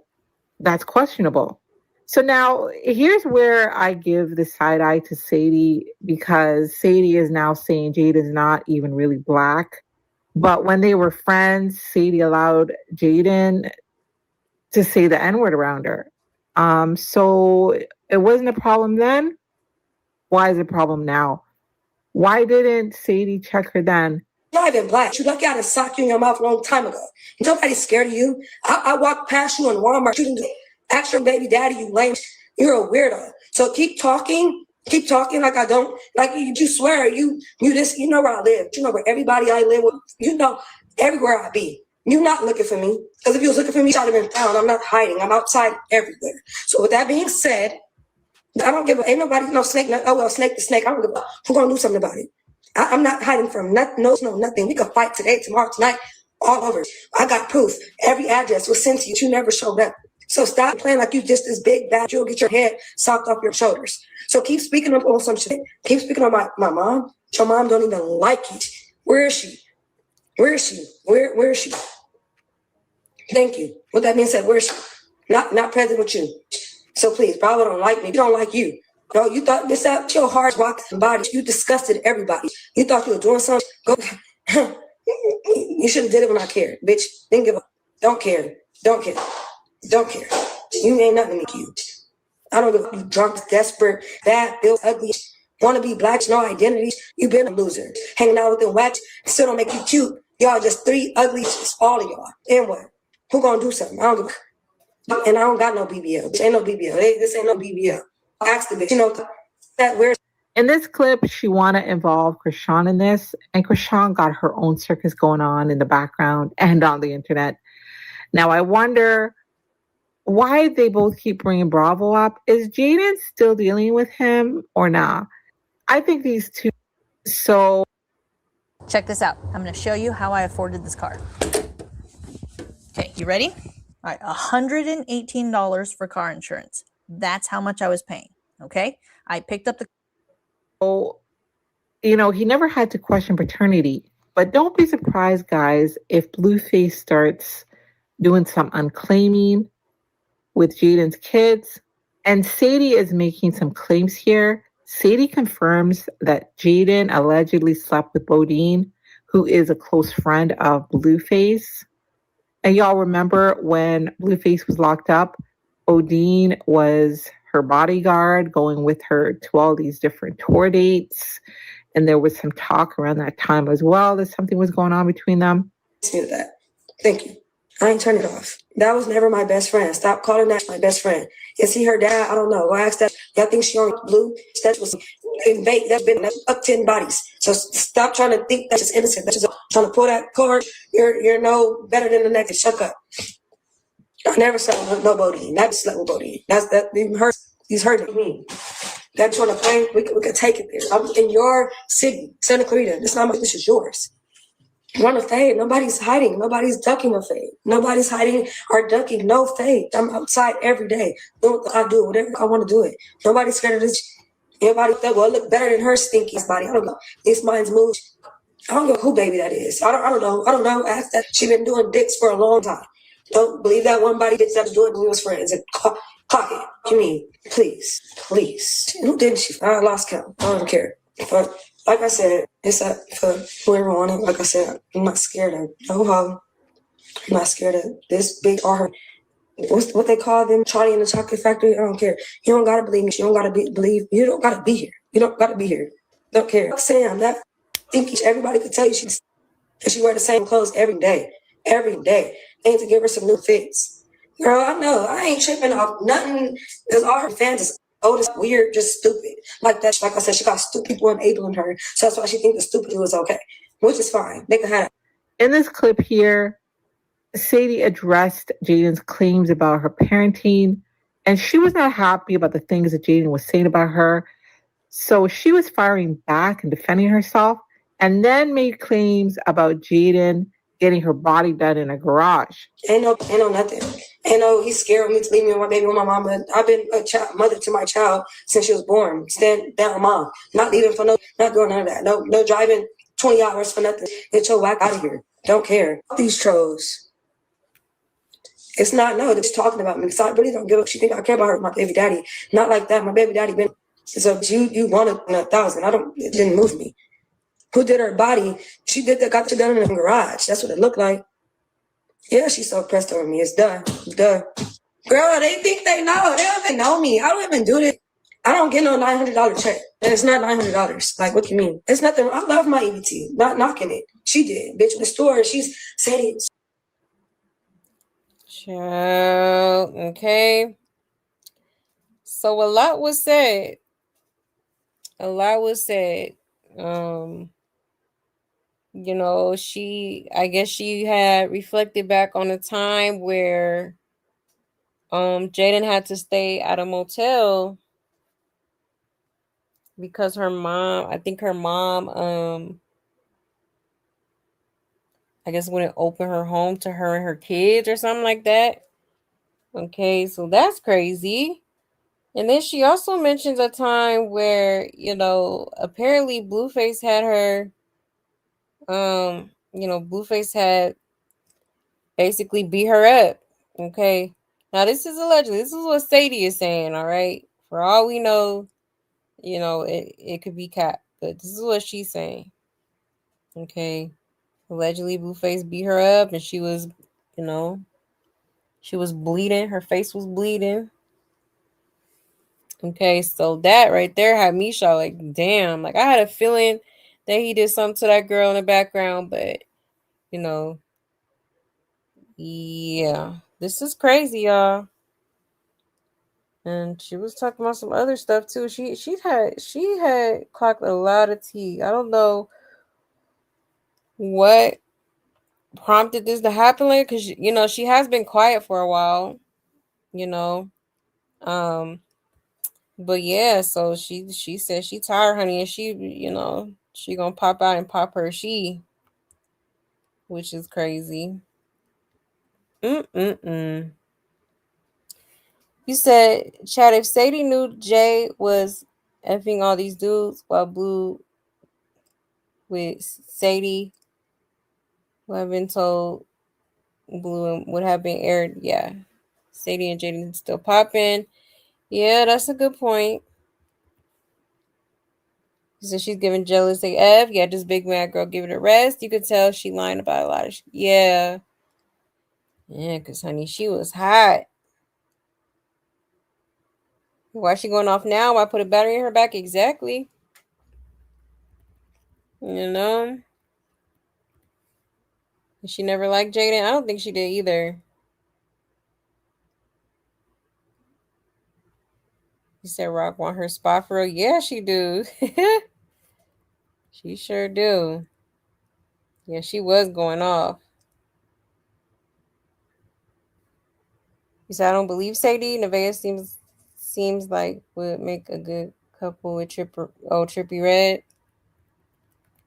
that's questionable. So now here's where I give the side eye to Sadie because Sadie is now saying Jaidyn's not even really black. But when they were friends, Sadie allowed Jaidyn to say the N-word around her. So it wasn't a problem then. Why is it a problem now? Why didn't Sadie check her then? You're not even black. You lucky I done socked you in your mouth a long time ago. Nobody's scared of you. I walked past you in Walmart. You didn't ask your baby daddy, you lame. You're a weirdo. So keep talking like I don't, like you swear, you this, you know where I live. You know where everybody I live with, you know everywhere I be. You're not looking for me. Because if you was looking for me, I'd have been found. I'm not hiding. I'm outside everywhere. So with that being said, I don't give a, ain't nobody, no snake, no, oh well, snake to snake. I don't give a, who's gonna do something about it? I'm not hiding from nothing, nothing. We could fight today, tomorrow, tonight, all over. I got proof. Every address was sent to you. You never showed up. So stop playing like you just this big bad. You'll get your head socked off your shoulders. So keep speaking up on some shit. Keep speaking on my mom. Your mom don't even like you. Where is she? Where is she? Where is she? Thank you. With that being said, where is she? Not present with you. So please, Bravo don't like me. We don't like you. No, you thought this out your heart walking body. You disgusted everybody. You thought you were doing something. Go. You should have did it when I cared, bitch. Didn't give a. Don't care. Don't care. Don't care. You ain't nothing to you. I don't give a. You drunk, desperate, bad, built, ugly. Want to be black, no identity. You been a loser. Hanging out with them wax still don't make you cute. Y'all just three ugly, all of y'all. And what? Who gonna do something? I don't give a. And I don't got no BBL. This ain't no BBL. This ain't no BBL. Ask the bitch. You know that weird. In this clip, she want to involve Krishan in this, and Krishan got her own circus going on in the background and on the internet. Now, I wonder why they both keep bringing Bravo up. Is Jaidyn still dealing with him or not? I think these two. So, check this out. I'm going to show you how I afforded this car. Okay, you ready? All right, $118 for car insurance. That's how much I was paying. Okay, I picked up the. Oh, he never had to question paternity. But don't be surprised, guys, if Blueface starts doing some unclaiming with Jaidyn's kids. And Sadie is making some claims here. Sadie confirms that Jaidyn allegedly slept with Deen, who is a close friend of Blueface. And y'all remember when Blueface was locked up, Deen was her bodyguard, going with her to all these different tour dates. And there was some talk around that time as well that something was going on between them. That. Thank you. I ain't turn it off. That was never my best friend. Stop calling that my best friend. Is he her dad? I don't know. I asked that. Y'all think she on blue? That was invade. That's been up 10 bodies. So stop trying to think that's just innocent. That's just trying to pull that card. You're no better than the next. Shut up. I never slept with nobody. Not slept with Bodine. That's that. He's hurting me. That you want to play? We could take it there. I'm in your city, Santa Clarita. This not my. This is yours. Run a fade. Nobody's hiding. Nobody's ducking a fade. Nobody's hiding or ducking. No fade. I'm outside every day. Do what I do. Whatever I want to do it. Nobody's scared of this. Everybody think, well, look better than her stinky body. I don't know. This mine's moved. I don't know who baby that is. I don't know. I don't know. Ask that. She been doing dicks for a long time. Don't believe that one body dicks that was doing when we was friends. And clock it. You mean, please. Who didn't she? I lost count. I don't care. But like I said, it's up for whoever want it. Like I said, I'm not scared of no hoe. I'm not scared of this big or her. What they call them, Charlie in the Chocolate Factory. I don't care. You don't gotta believe me. You don't gotta believe. You don't gotta be here. You don't gotta be here. Don't care. Sam, that think everybody could tell you she wear the same clothes every day. Every day. They need to give her some new fits. Girl, I know. I ain't tripping off nothing. Because all her fans is old as weird, just stupid. Like that. Like I said, she got stupid people enabling her. So that's why she thinks the stupid was okay. Which is fine. They can have it. In this clip here, Sadie addressed Jaidyn's claims about her parenting, and she was not happy about the things that Jaidyn was saying about her. So she was firing back and defending herself, and then made claims about Jaidyn getting her body done in a garage. Ain't no nothing. Ain't no, he's scared me to leave me with my baby with my mama. I've been a mother to my child since she was born. Stand down, mom. Not leaving for not doing none of that. No driving 20 hours for nothing. Get your whack out of here. Don't care. These trolls. It's not, no, they're just talking about me. Because I really don't give a. She think I care about her, my baby daddy. Not like that. My baby daddy been. So you wanted 1,000. It didn't move me. Who did her body? She did that, got it done in the garage. That's what it looked like. Yeah, she's so pressed over me. It's done. Girl, they think they know. They don't even know me. I don't even do this. I don't get no $900 check. And it's not $900. Like, what do you mean? It's nothing. I love my EBT. Not knocking it. She did. Bitch, in the store, she's Sadie. Child. Okay. So a lot was said. I guess she had reflected back on a time where Jaidyn had to stay at a motel because her mom I guess wouldn't open her home to her and her kids or something like that. Okay, so that's crazy. And then she also mentions a time where, apparently Blueface had her Blueface had basically beat her up. Okay. Now this is allegedly. This is what Sadie is saying, all right? For all we know, it could be cap. But this is what she's saying. Okay. Allegedly, Blueface beat her up, and she was bleeding. Her face was bleeding. Okay, so that right there had me shocked. Like, damn. Like, I had a feeling that he did something to that girl in the background, but yeah, this is crazy, y'all. And she was talking about some other stuff too. She had clocked a lot of tea. I don't know what prompted this to happen, like, because she has been quiet for a while. You know, um, but yeah. So she said she tired, honey, and she gonna pop out and pop her which is crazy. Mm. You said, Chad, if Sadie knew Jay was effing all these dudes while Blue with Sadie would have been told Blue would have been aired. Yeah. Sadie and Jaidyn still popping. Yeah, that's a good point. So she's giving jealous AF. Yeah, this big mad girl give it a rest. You could tell she lying about a lot of yeah. Yeah, because honey, she was hot. Why is she going off now? Why put a battery in her back? Exactly. You know? She never liked Jaidyn. I don't think she did either. You said Rock want her spot for real. Yeah, she do. She sure do. Yeah, she was going off. You said I don't believe Sadie. Nevaeh seems like would make a good couple with Trippy Red.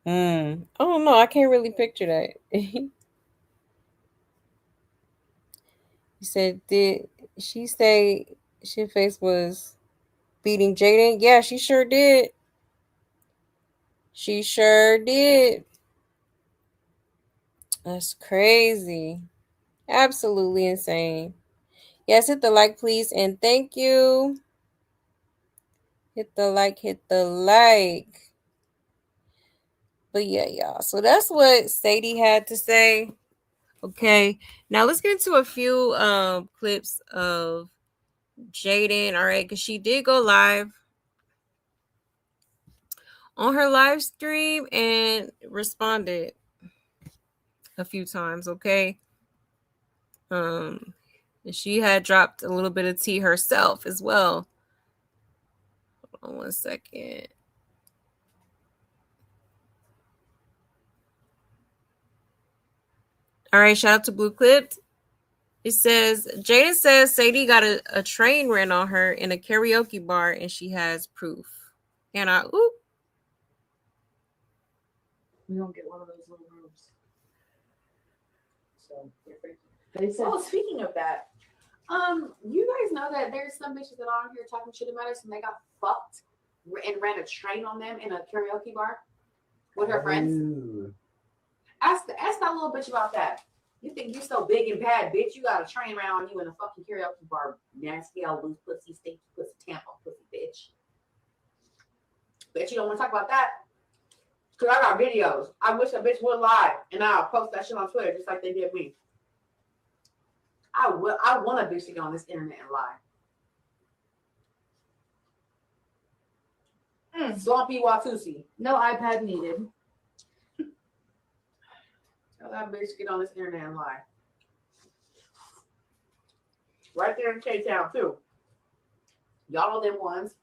I don't know. I can't really picture that. You said, did she say Shitface was beating Jaidyn? Yeah, she sure did. She sure did. That's crazy. Absolutely insane. Yes, hit the like, please, and thank you. Hit the like, hit the like. But yeah, y'all. So that's what Sadie had to say. Okay. Now let's get into a few clips of Jaidyn. All right, because she did go live on her live stream and responded a few times. Okay. She had dropped a little bit of tea herself as well. Hold on 1 second. All right, shout out to Blue Clipped. It says, Jaidyn says Sadie got a train ran on her in a karaoke bar and she has proof. And We don't get one of those little rooms. So they said, speaking of that, you guys know that there's some bitches that are on here talking shit about us and they got fucked and ran a train on them in a karaoke bar with her friends. Ask that little bitch about that. You think you so big and bad, bitch? You got a train around you in a fucking karaoke bar. Nasty, all loose pussy, stinky pussy, tampon pussy, bitch. Bet you don't want to talk about that. Because I got videos. I wish a bitch would lie. And I'll post that shit on Twitter just like they did me. I want a bitch to get on this internet and lie. Swampy Watusi. No iPad needed. Tell that bitch to get on this internet and lie. Right there in K-Town, too. Y'all know them ones.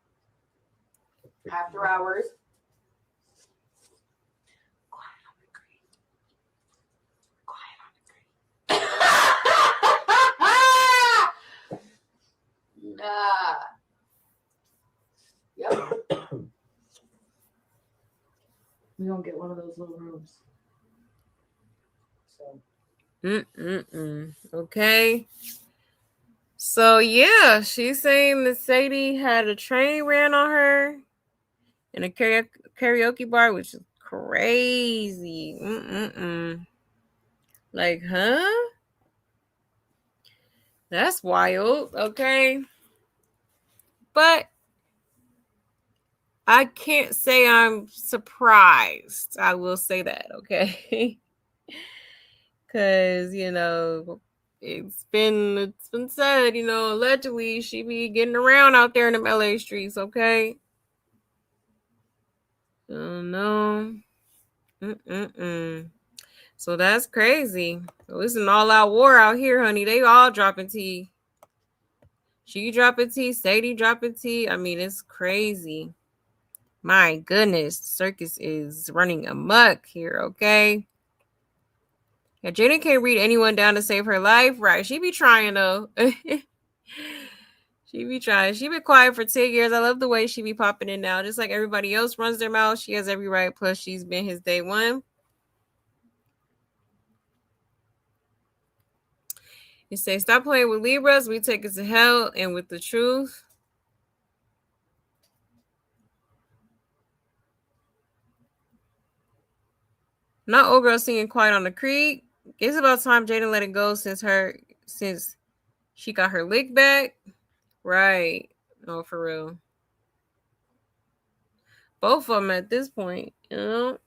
After hours. Quiet on the green. Nah. Yep. We don't get one of those little rooms. Okay. So yeah, she's saying that Sadie had a train ran on her in a karaoke bar, which is crazy. Like, huh? That's wild. Okay. But I can't say I'm surprised. I will say that, okay? Because, it's been said, allegedly she be getting around out there in them LA streets, okay? Oh, no. So that's crazy. It's an all-out war out here, honey. They all dropping tea. She dropping tea, Sadie dropping tea. I mean, it's crazy. My goodness, circus is running amok here, okay? Yeah, Jaidyn can't read anyone down to save her life. Right, she be trying, though. She be trying. She been quiet for 10 years. I love the way she be popping in now. Just like everybody else runs their mouth, she has every right. Plus, she's been his day one. You say, stop playing with Libras. We take it to hell and with the truth. Not old girl singing Quiet on the Creek. It's about time Jaidyn let it go since she got her lick back. Right. Oh, for real. Both of them at this point, Child,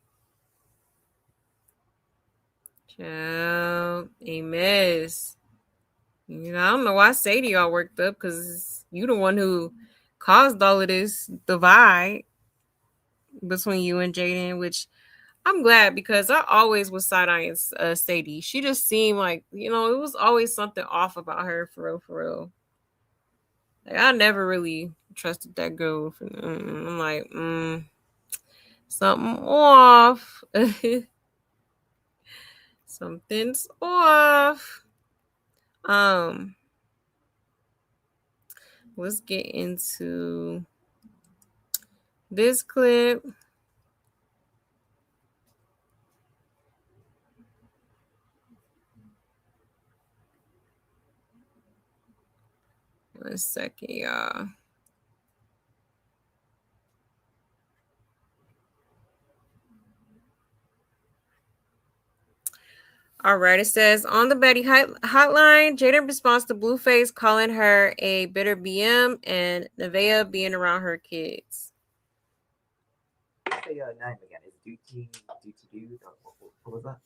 a mess. I don't know why Sadie all worked up, because you the one who caused all of this divide between you and Jaidyn, which I'm glad, because I always was side-eyeing Sadie. She just seemed like, it was always something off about her, for real. Like, I never really trusted that girl. I'm like, something off. Something's off. Let's get into this clip. One second, y'all. All right, it says on the Betty hotline, Jaidyn responds to Blueface calling her a bitter BM and Nevaeh being around her kids. Say your name again. Is Duty Dude? What was that?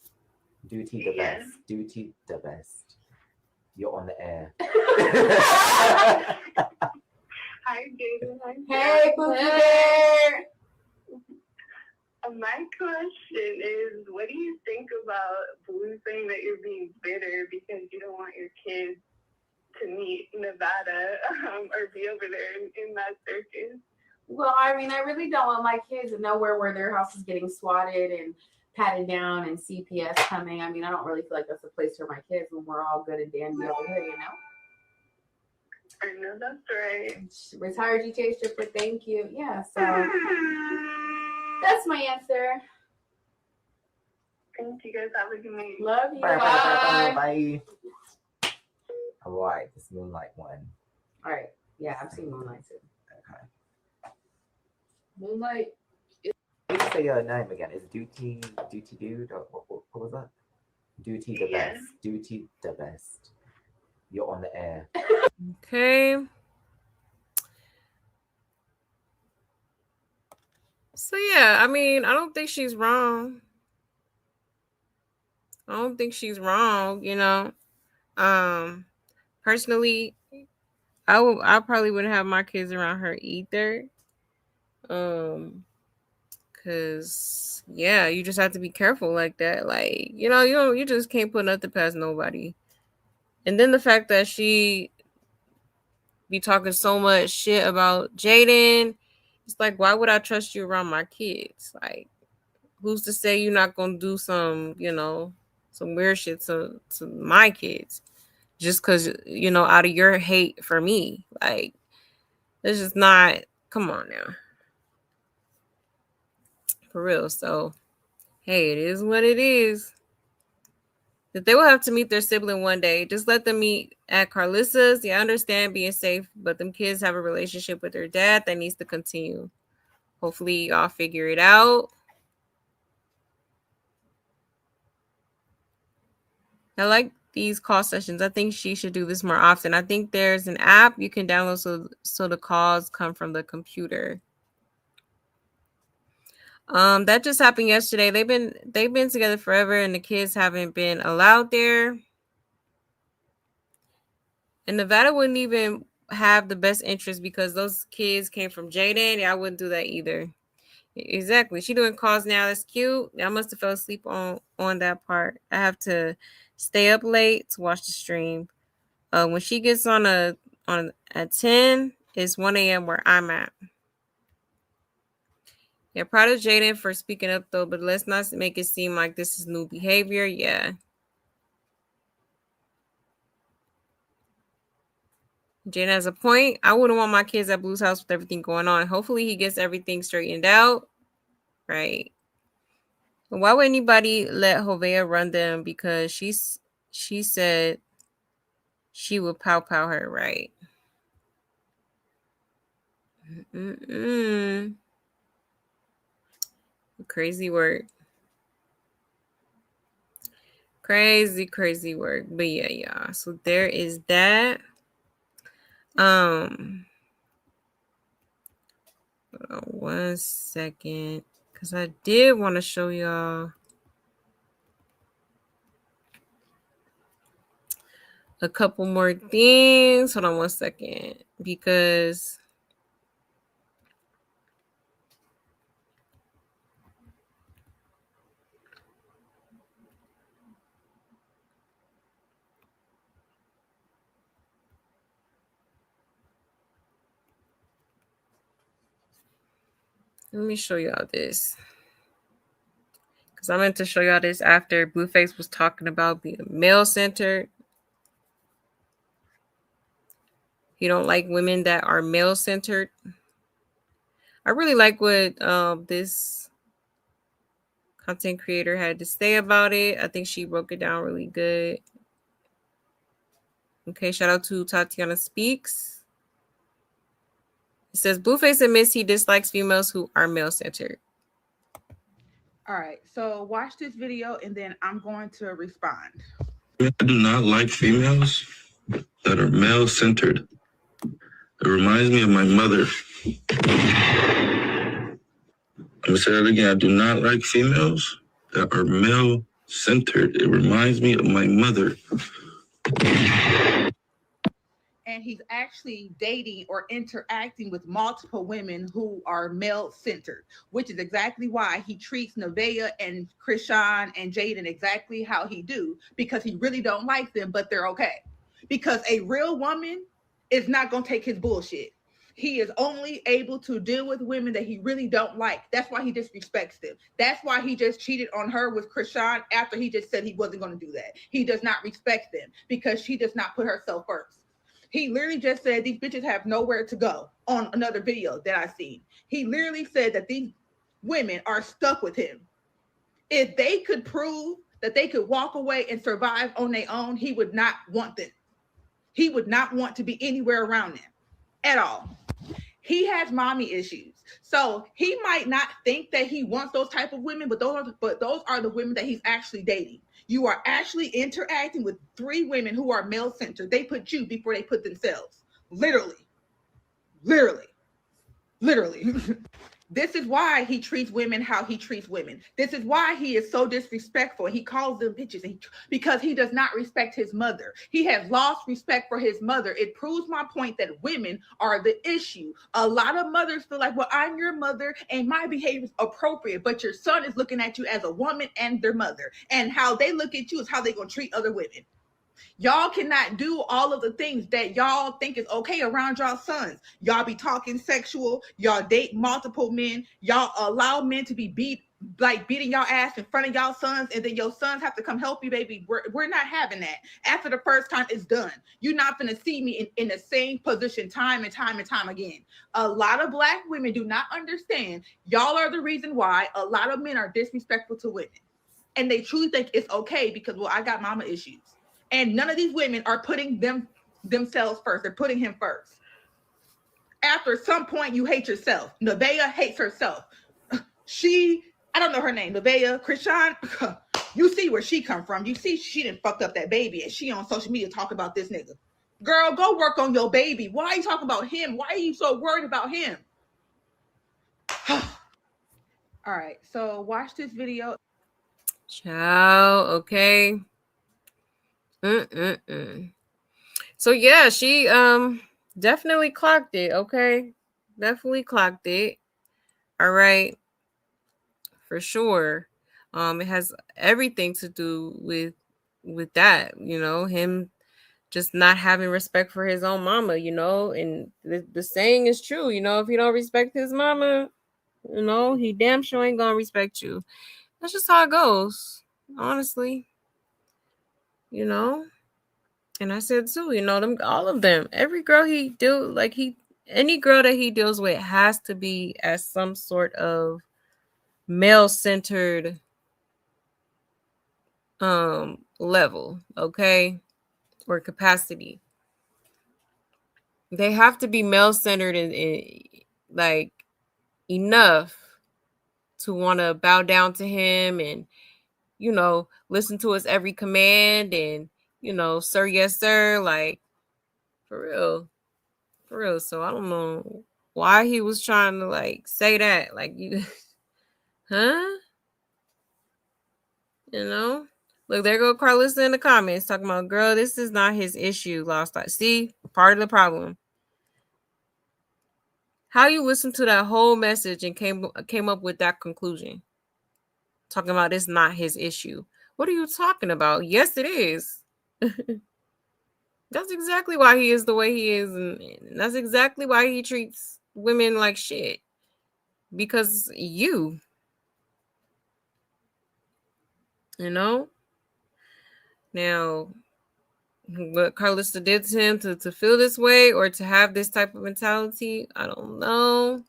Duty the best. Duty the best. You're on the air. Hi, Jaidyn. Hey, Bookie. My question is, what do you think about Blue saying that you're being bitter because you don't want your kids to meet Nevada or be over there in that circus? Well, I mean, I really don't want my kids to know where their house is getting swatted and patted down and CPS coming. I mean, I don't really feel like that's a place for my kids when we're all good and dandy over here, I know that's right. Retired GTA stripper, thank you. Yeah, so that's my answer. Thank you guys. Have a good night. Love you. Bye. All right, this Moonlight one. All right. Yeah, I've seen Moonlight too. Okay. Moonlight. Please say your name again. Is Duty Dude? Or what was that? Duty the best. Duty the best. You're on the air. Okay. So yeah, I mean, I don't think she's wrong. Personally, I probably wouldn't have my kids around her either. Cause yeah, you just have to be careful like that. Like, you just can't put nothing past nobody. And then the fact that she be talking so much shit about Jaidyn, it's like, why would I trust you around my kids? Like, who's to say you're not gonna do some weird shit to my kids just because out of your hate for me? Like, it's just not. Come on now, for real. So hey, it is what it is. That they will have to meet their sibling one day. Just let them meet at Carlissa's. Yeah, I understand being safe, but them kids have a relationship with their dad that needs to continue. Hopefully y'all figure it out. I like these call sessions. I think she should do this more often. I think there's an app you can download so the calls come from the computer. That just happened yesterday. They've been together forever, and the kids haven't been allowed there. And Nevada wouldn't even have the best interest because those kids came from Jaidyn. I wouldn't do that either. Exactly. She doing calls now. That's cute. I must have fell asleep on that part. I have to stay up late to watch the stream. When she gets on at 10, it's 1 a.m. where I'm at. Yeah, proud of Jaidyn for speaking up though, but let's not make it seem like this is new behavior. Yeah. Jaidyn has a point. I wouldn't want my kids at Blue's house with everything going on. Hopefully he gets everything straightened out. Right. Why would anybody let Hovea run them? Because she said she would pow her, right? Crazy work. Crazy work. But yeah. So there is that. Hold on 1 second. Because I did want to show y'all a couple more things. Hold on 1 second. Because let me show y'all this. Because I meant to show y'all this after Blueface was talking about being male-centered. You don't like women that are male-centered. I really like what this content creator had to say about it. I think she broke it down really good. Okay, shout out to Tatiana Speaks. It says, Blueface admits he dislikes females who are male-centered. All right, so watch this video and then I'm going to respond. I do not like females that are male-centered. It reminds me of my mother. I'm gonna say that again. I do not like females that are male-centered. It reminds me of my mother. And he's actually dating or interacting with multiple women who are male-centered, which is exactly why he treats Nevaeh and Krishan and Jaidyn exactly how he do, because he really don't like them, but they're okay. Because a real woman is not going to take his bullshit. He is only able to deal with women that he really don't like. That's why he disrespects them. That's why he just cheated on her with Krishan after he just said he wasn't going to do that. He does not respect them because she does not put herself first. He literally just said these bitches have nowhere to go on another video that I seen. He literally said that these women are stuck with him. If they could prove that they could walk away and survive on their own, he would not want them. He would not want to be anywhere around them at all. He has mommy issues. So he might not think that he wants those type of women, but those are the women that he's actually dating. You are actually interacting with 3 women who are male-centered. They put you before they put themselves. Literally. This is why he treats women how he treats women. This is why he is so disrespectful. He calls them bitches because he does not respect his mother. He has lost respect for his mother. It proves my point that women are the issue. A lot of mothers feel like, well, I'm your mother and my behavior is appropriate, but your son is looking at you as a woman and their mother. And how they look at you is how they're going to treat other women. Y'all cannot do all of the things that y'all think is okay around y'all sons. Y'all be talking sexual. Y'all date multiple men. Y'all allow men to be beating y'all ass in front of y'all sons, and then your sons have to come help you, baby. We're not having that. After the first time, it's done. You're not going to see me in the same position time and time again. A lot of Black women do not understand. Y'all are the reason why a lot of men are disrespectful to women. And they truly think it's okay because, well, I got mama issues. And none of these women are putting themselves first. They're putting him first. After some point, you hate yourself. Nevaeh hates herself. I don't know her name, Nevaeh, Krishan. You see where she come from. You see she done fucked up that baby and she on social media talking about this nigga. Girl, go work on your baby. Why are you talking about him? Why are you so worried about him? All All right, so watch this video. Ciao. Okay. So yeah, she definitely clocked it. Okay, definitely clocked it. All right, for sure. It has everything to do with that. You know, him just not having respect for his own mama. You know, and the saying is true. You know, if he don't respect his mama, you know, he damn sure ain't gonna respect you. That's just how it goes. Honestly, you know. And I said too, you know, them all of them. Every girl any girl that he deals with has to be at some sort of male centered level, okay? Or capacity. They have to be male centered and like enough to want to bow down to him and, you know, listen to his every command and, you know, sir, yes, sir. Like, for real. For real. So I don't know why he was trying to like say that. Like, you, huh? You know? Look, there go Carlissa in the comments talking about, girl, this is not his issue. Lost like, see, part of the problem. How you listen to that whole message and came up with that conclusion? Talking about it's not his issue. What are you talking about? Yes, it is. That's exactly why he is the way he is, and that's exactly why he treats women like shit. Because you know? Now, what Carlista did to him to feel this way or to have this type of mentality, I don't know.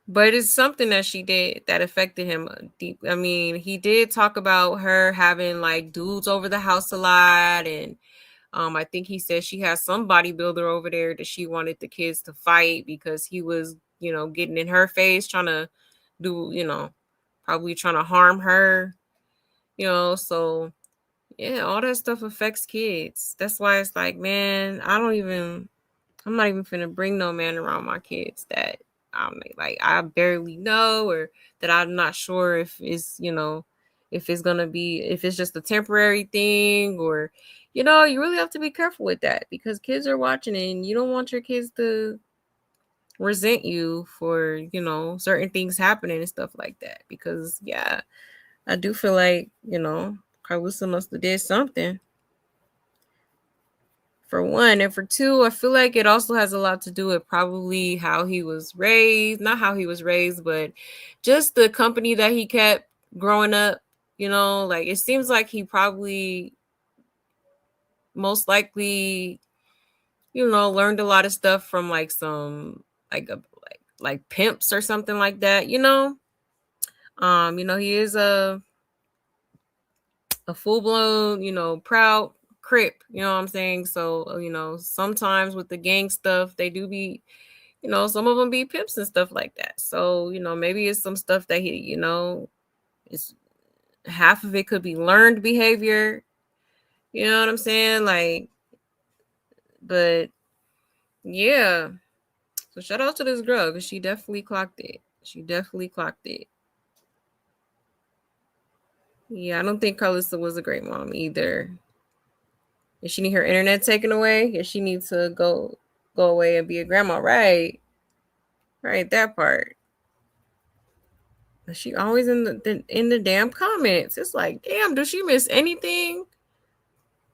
But it's something that she did that affected him deep. I mean, he did talk about her having like dudes over the house a lot. And I think he said she has some bodybuilder over there that she wanted the kids to fight because he was, you know, getting in her face, trying to do, you know, probably trying to harm her, you know. So yeah, all that stuff affects kids. That's why it's like, man, I'm not even finna bring no man around my kids that I barely know, or that I'm not sure if it's, you know, if it's just a temporary thing, or, you know, you really have to be careful with that because kids are watching and you don't want your kids to resent you for, you know, certain things happening and stuff like that. Because yeah, I do feel like, you know, Carlusa must have did something, for one. And for two, I feel like it also has a lot to do with probably how he was raised. Not how he was raised, but just the company that he kept growing up. You know, like it seems like he probably most likely, you know, learned a lot of stuff from like some like pimps or something like that, you know. You know, he is a full-blown, you know, proud crip, you know what I'm saying? So, you know, sometimes with the gang stuff, they do be, you know, some of them be pimps and stuff like that. So, you know, maybe it's some stuff that he, you know, it's half of it could be learned behavior, you know what I'm saying? Like, but yeah. So shout out to this girl because she definitely clocked it. She definitely clocked it. Yeah, I don't think Carlissa was a great mom either. If she need her internet taken away, if she needs to go away and be a grandma, right? Right, that part. She always in the damn comments. It's like, damn, does she miss anything?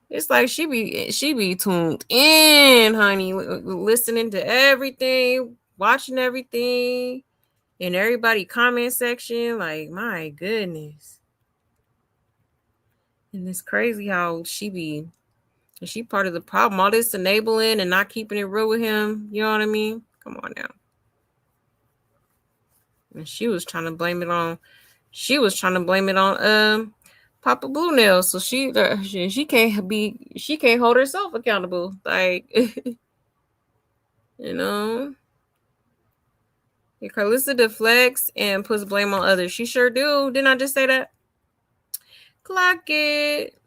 It's like she be tuned in, honey, listening to everything, watching everything, in everybody comment section. Like, my goodness. And it's crazy how she part of the problem. All this enabling and not keeping it real with him. You know what I mean? Come on now. And she was trying to blame it on Papa Blue Nail. So she can't hold herself accountable. Like you know. Carlissa deflects and puts blame on others. She sure do. Didn't I just say that? Clock it.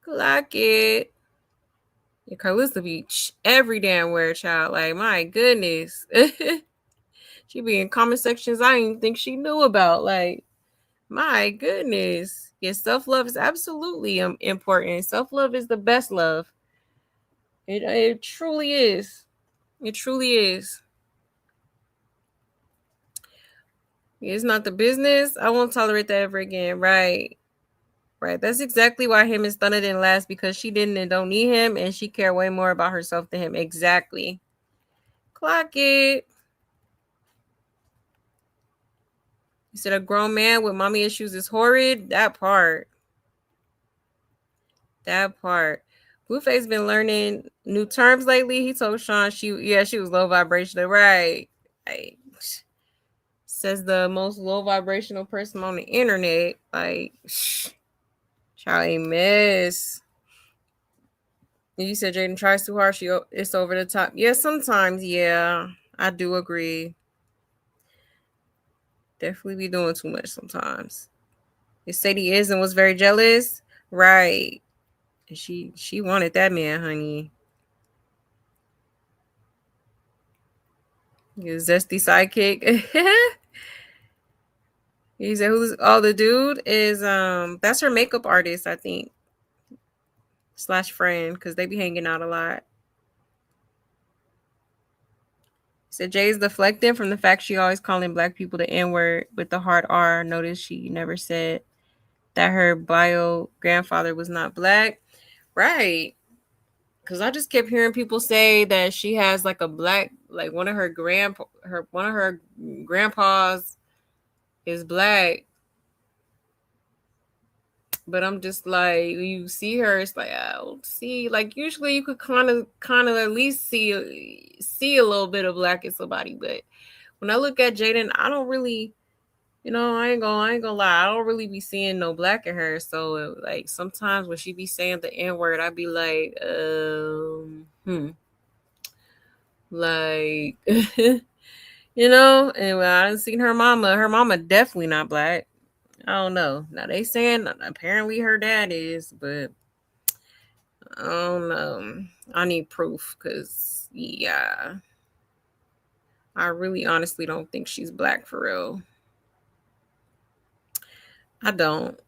Clock it. Carlissa be every damn where, child. Like, my goodness. She be in comment sections I didn't think she knew about. Like, my goodness. Yeah, self-love is absolutely important. Self-love is the best love. It truly is. It truly is. It's not the business. I won't tolerate that ever again. Right. Right. That's exactly why him and Stunna didn't last, because she didn't and don't need him, and she cared way more about herself than him. Exactly. Clock it. You said a grown man with mommy issues is horrid. That part. That part. Blueface been learning new terms lately. He told Sean she was low vibrational. Right. Like, says the most low vibrational person on the internet. Like, child ain't mess. You said Jaidyn tries too hard. It's over the top. Yeah, sometimes. Yeah, I do agree. Definitely be doing too much sometimes. If Sadie is and was very jealous, right? And she wanted that man, honey. His zesty sidekick. He said, "Who's the dude is that's her makeup artist, I think, / friend, because they be hanging out a lot." He said Jay's deflecting from the fact she always calling black people the N-word with the hard R. Notice she never said that her bio grandfather was not black. Right. Because I just kept hearing people say that she has like a black, like one of her grandpas is black. But I'm just like, you see her, it's like, oh, see, like usually you could kind of at least see a little bit of black in somebody. But when I look at Jaidyn, I don't really, I ain't gonna lie, I don't really be seeing no black in her. So like sometimes when she be saying the N-word, I be like, like, and when I done seen her mama definitely not black. I don't know. Now they saying apparently her dad is, but I don't know. I need proof, because yeah, I really honestly don't think she's black for real. I don't.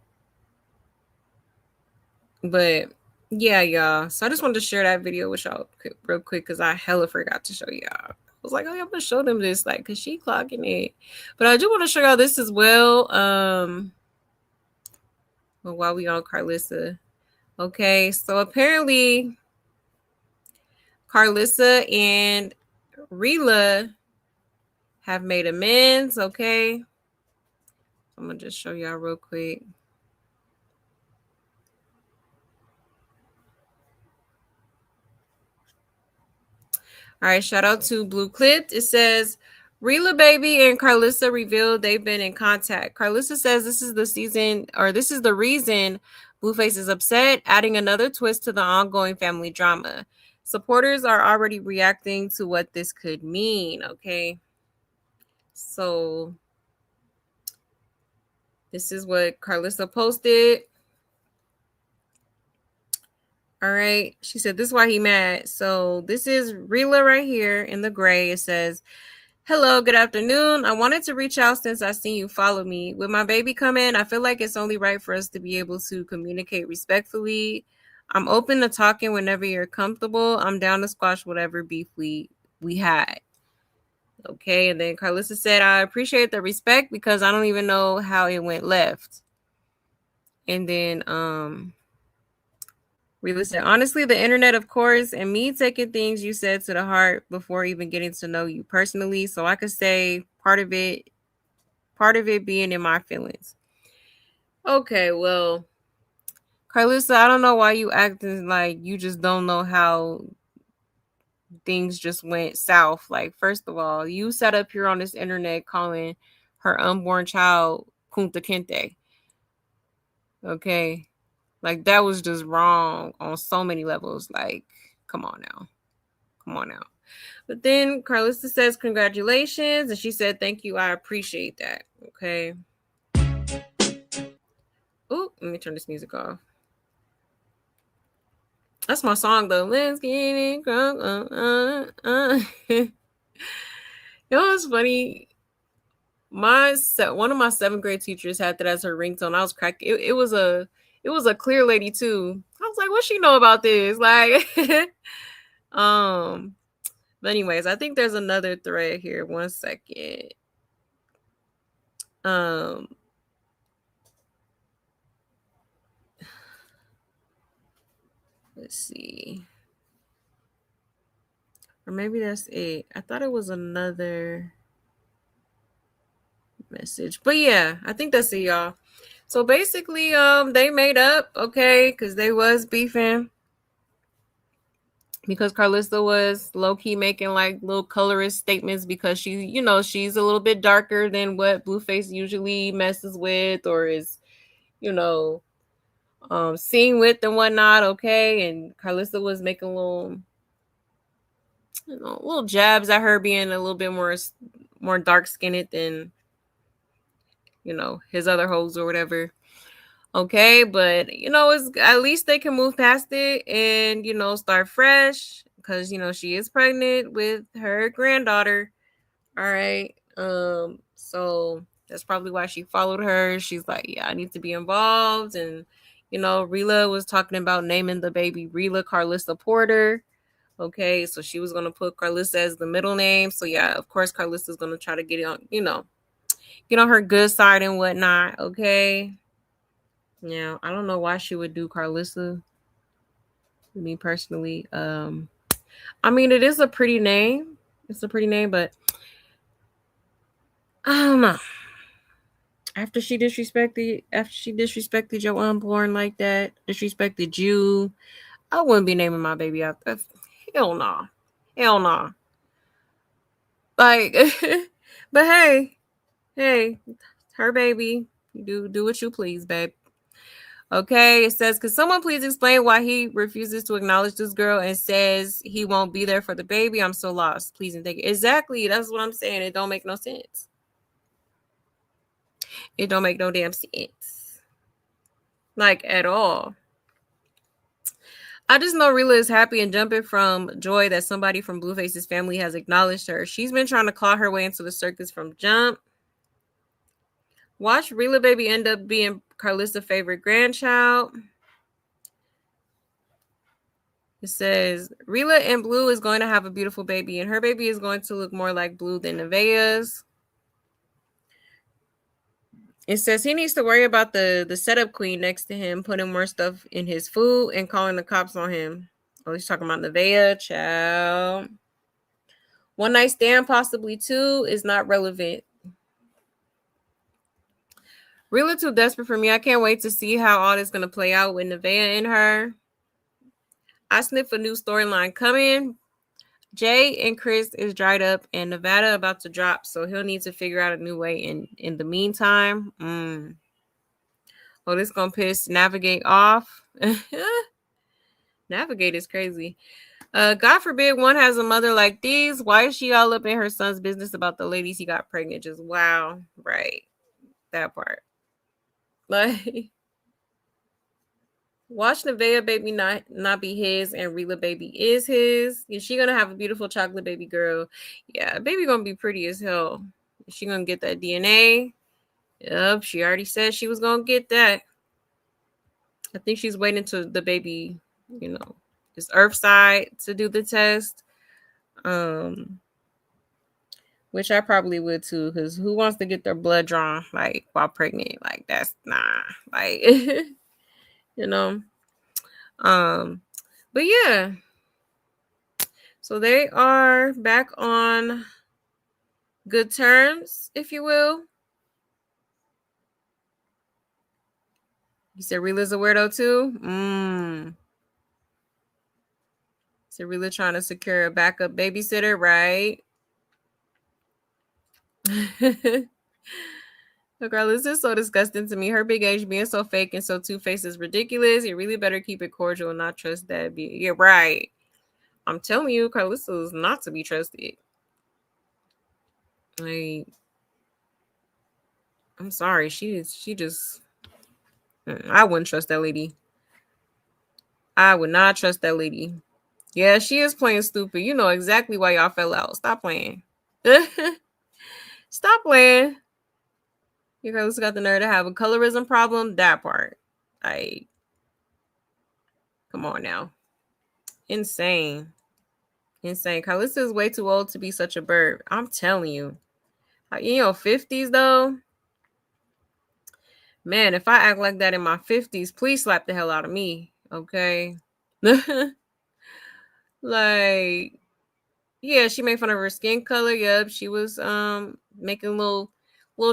But yeah, y'all. So I just wanted to share that video with y'all real quick, because I hella forgot to show y'all. I was like, oh, yeah, I'm gonna show them this, like, because she clocking it. But I do want to show y'all this as well. Well, while we on Carlissa. Okay, so apparently Carlissa and Rila have made amends. Okay, I'm gonna just show y'all real quick. All right, shout out to Blue Clipped. It says, Rila Baby and Carlissa revealed they've been in contact. Carlissa says this is the reason Blueface is upset, adding another twist to the ongoing family drama. Supporters are already reacting to what this could mean, okay? So this is what Carlissa posted. All right. She said, this is why he mad. So this is Rila right here in the gray. It says, hello, good afternoon. I wanted to reach out since I seen you follow me. With my baby coming, I feel like it's only right for us to be able to communicate respectfully. I'm open to talking whenever you're comfortable. I'm down to squash whatever beef we had. Okay. And then Carlissa said, I appreciate the respect because I don't even know how it went left. And then Rila said, honestly, the internet, of course, and me taking things you said to the heart before even getting to know you personally. So I could say part of it being in my feelings. Okay, well, Carlissa, I don't know why you acting like you just don't know how things just went south. Like, first of all, you sat up here on this internet calling her unborn child Kunta Kinte. Okay. Like, that was just wrong on so many levels. Like, come on now. But then Carlissa says, congratulations. And she said, thank you. I appreciate that. Okay. Oh, let me turn this music off. That's my song though. Let's get it crunk. You know what's funny? One of my 7th grade teachers had that as her ringtone. I was cracking. It was a clear lady too. I was like, what she know about this? Like, but anyways, I think there's another thread here. 1 second. Let's see. Or maybe that's it. I thought it was another message. But yeah, I think that's it, y'all. So basically, they made up, okay, because they was beefing. Because Carlissa was low-key making like little colorist statements because she's a little bit darker than what Blueface usually messes with or is, seen with and whatnot, okay? And Carlissa was making little jabs at her being a little bit more dark-skinned than, his other hoes or whatever. Okay, but it's at least they can move past it and start fresh because she is pregnant with her granddaughter. All right. So that's probably why she followed her. She's like, yeah, I need to be involved. And Rila was talking about naming the baby Rila Carlissa Porter. Okay, so she was gonna put Carlissa as the middle name. So yeah, of course Carlissa's gonna try to get it on, get on her good side and whatnot. Okay. Yeah, I don't know why she would do Carlissa. Me personally, I mean, it is a pretty name. It's a pretty name, but I don't know. After she disrespected your unborn like that, disrespected you, I wouldn't be naming my baby after. Hell no, hell no. Like, but hey, her baby. You do what you please, babe. Okay, it says, could someone please explain why he refuses to acknowledge this girl and says he won't be there for the baby? I'm so lost. Please and thank you. Exactly. That's what I'm saying. It don't make no sense. It don't make no damn sense. Like, at all. I just know Rila is happy and jumping from joy that somebody from Blueface's family has acknowledged her. She's been trying to claw her way into the circus from jump. Watch Rila baby end up being Carlissa's favorite grandchild. It says, Rila and Blue is going to have a beautiful baby, and her baby is going to look more like Blue than Nevaeh's. It says he needs to worry about the setup queen next to him, putting more stuff in his food and calling the cops on him. Oh, he's talking about Nevaeh, child. One night stand, possibly 2, is not relevant. Rila too desperate for me. I can't wait to see how all this is going to play out with Nevaeh and her. I sniff a new storyline coming. Jay and Chris is dried up and Nevada about to drop, so he'll need to figure out a new way in the meantime. Oh, this gonna piss Navigate off. Navigate is crazy. God forbid one has a mother like these. Why is she all up in her son's business about the ladies he got pregnant? Just wow. Right. That part. Like, watch Nevaeh baby not be his and Rila baby is his. Is she gonna have a beautiful chocolate baby girl? Yeah, baby gonna be pretty as hell. Is she gonna get that DNA? Yep, she already said she was gonna get that. I think she's waiting to the baby, this Earth side to do the test. Which I probably would too, because who wants to get their blood drawn like while pregnant? Like, that's like but yeah. So they are back on good terms, if you will. You said Rila's a weirdo too? So Rila trying to secure a backup babysitter, right? Regardless, this is so disgusting to me. Her big age being so fake and so two-faced is ridiculous. You really better keep it cordial and not trust that. Yeah, right. I'm telling you, Carlissa is not to be trusted. Like, I'm sorry. She just I wouldn't trust that lady. I would not trust that lady. Yeah, she is playing stupid. You know exactly why y'all fell out. Stop playing. Stop playing. You guys got the nerve to have a colorism problem. That part. Come on now. Insane. Insane. Carlissa is way too old to be such a bird. I'm telling you. You know, 50s though. Man, if I act like that in my 50s, please slap the hell out of me. Okay. Like, yeah, she made fun of her skin color. Yep, she was making little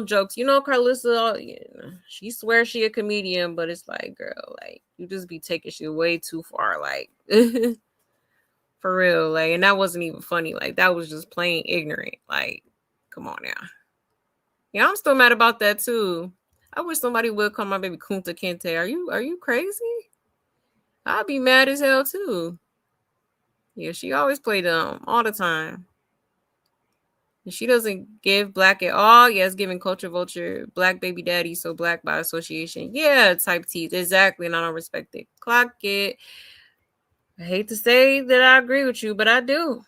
jokes. You know, Carlissa, she swears she a comedian, but it's like, girl, like you just be taking shit way too far, like for real. Like, and that wasn't even funny. Like, that was just plain ignorant. Like, come on now. Yeah, I'm still mad about that too. I wish somebody would call my baby Kunta Kinte. Are you crazy? I'd be mad as hell too. Yeah, she always play dumb all the time. And she doesn't give black at all. Yeah, it's giving culture vulture, black baby daddy, so black by association. Yeah, type teeth. Exactly, and I don't respect it. Clock it. I hate to say that I agree with you, but I do.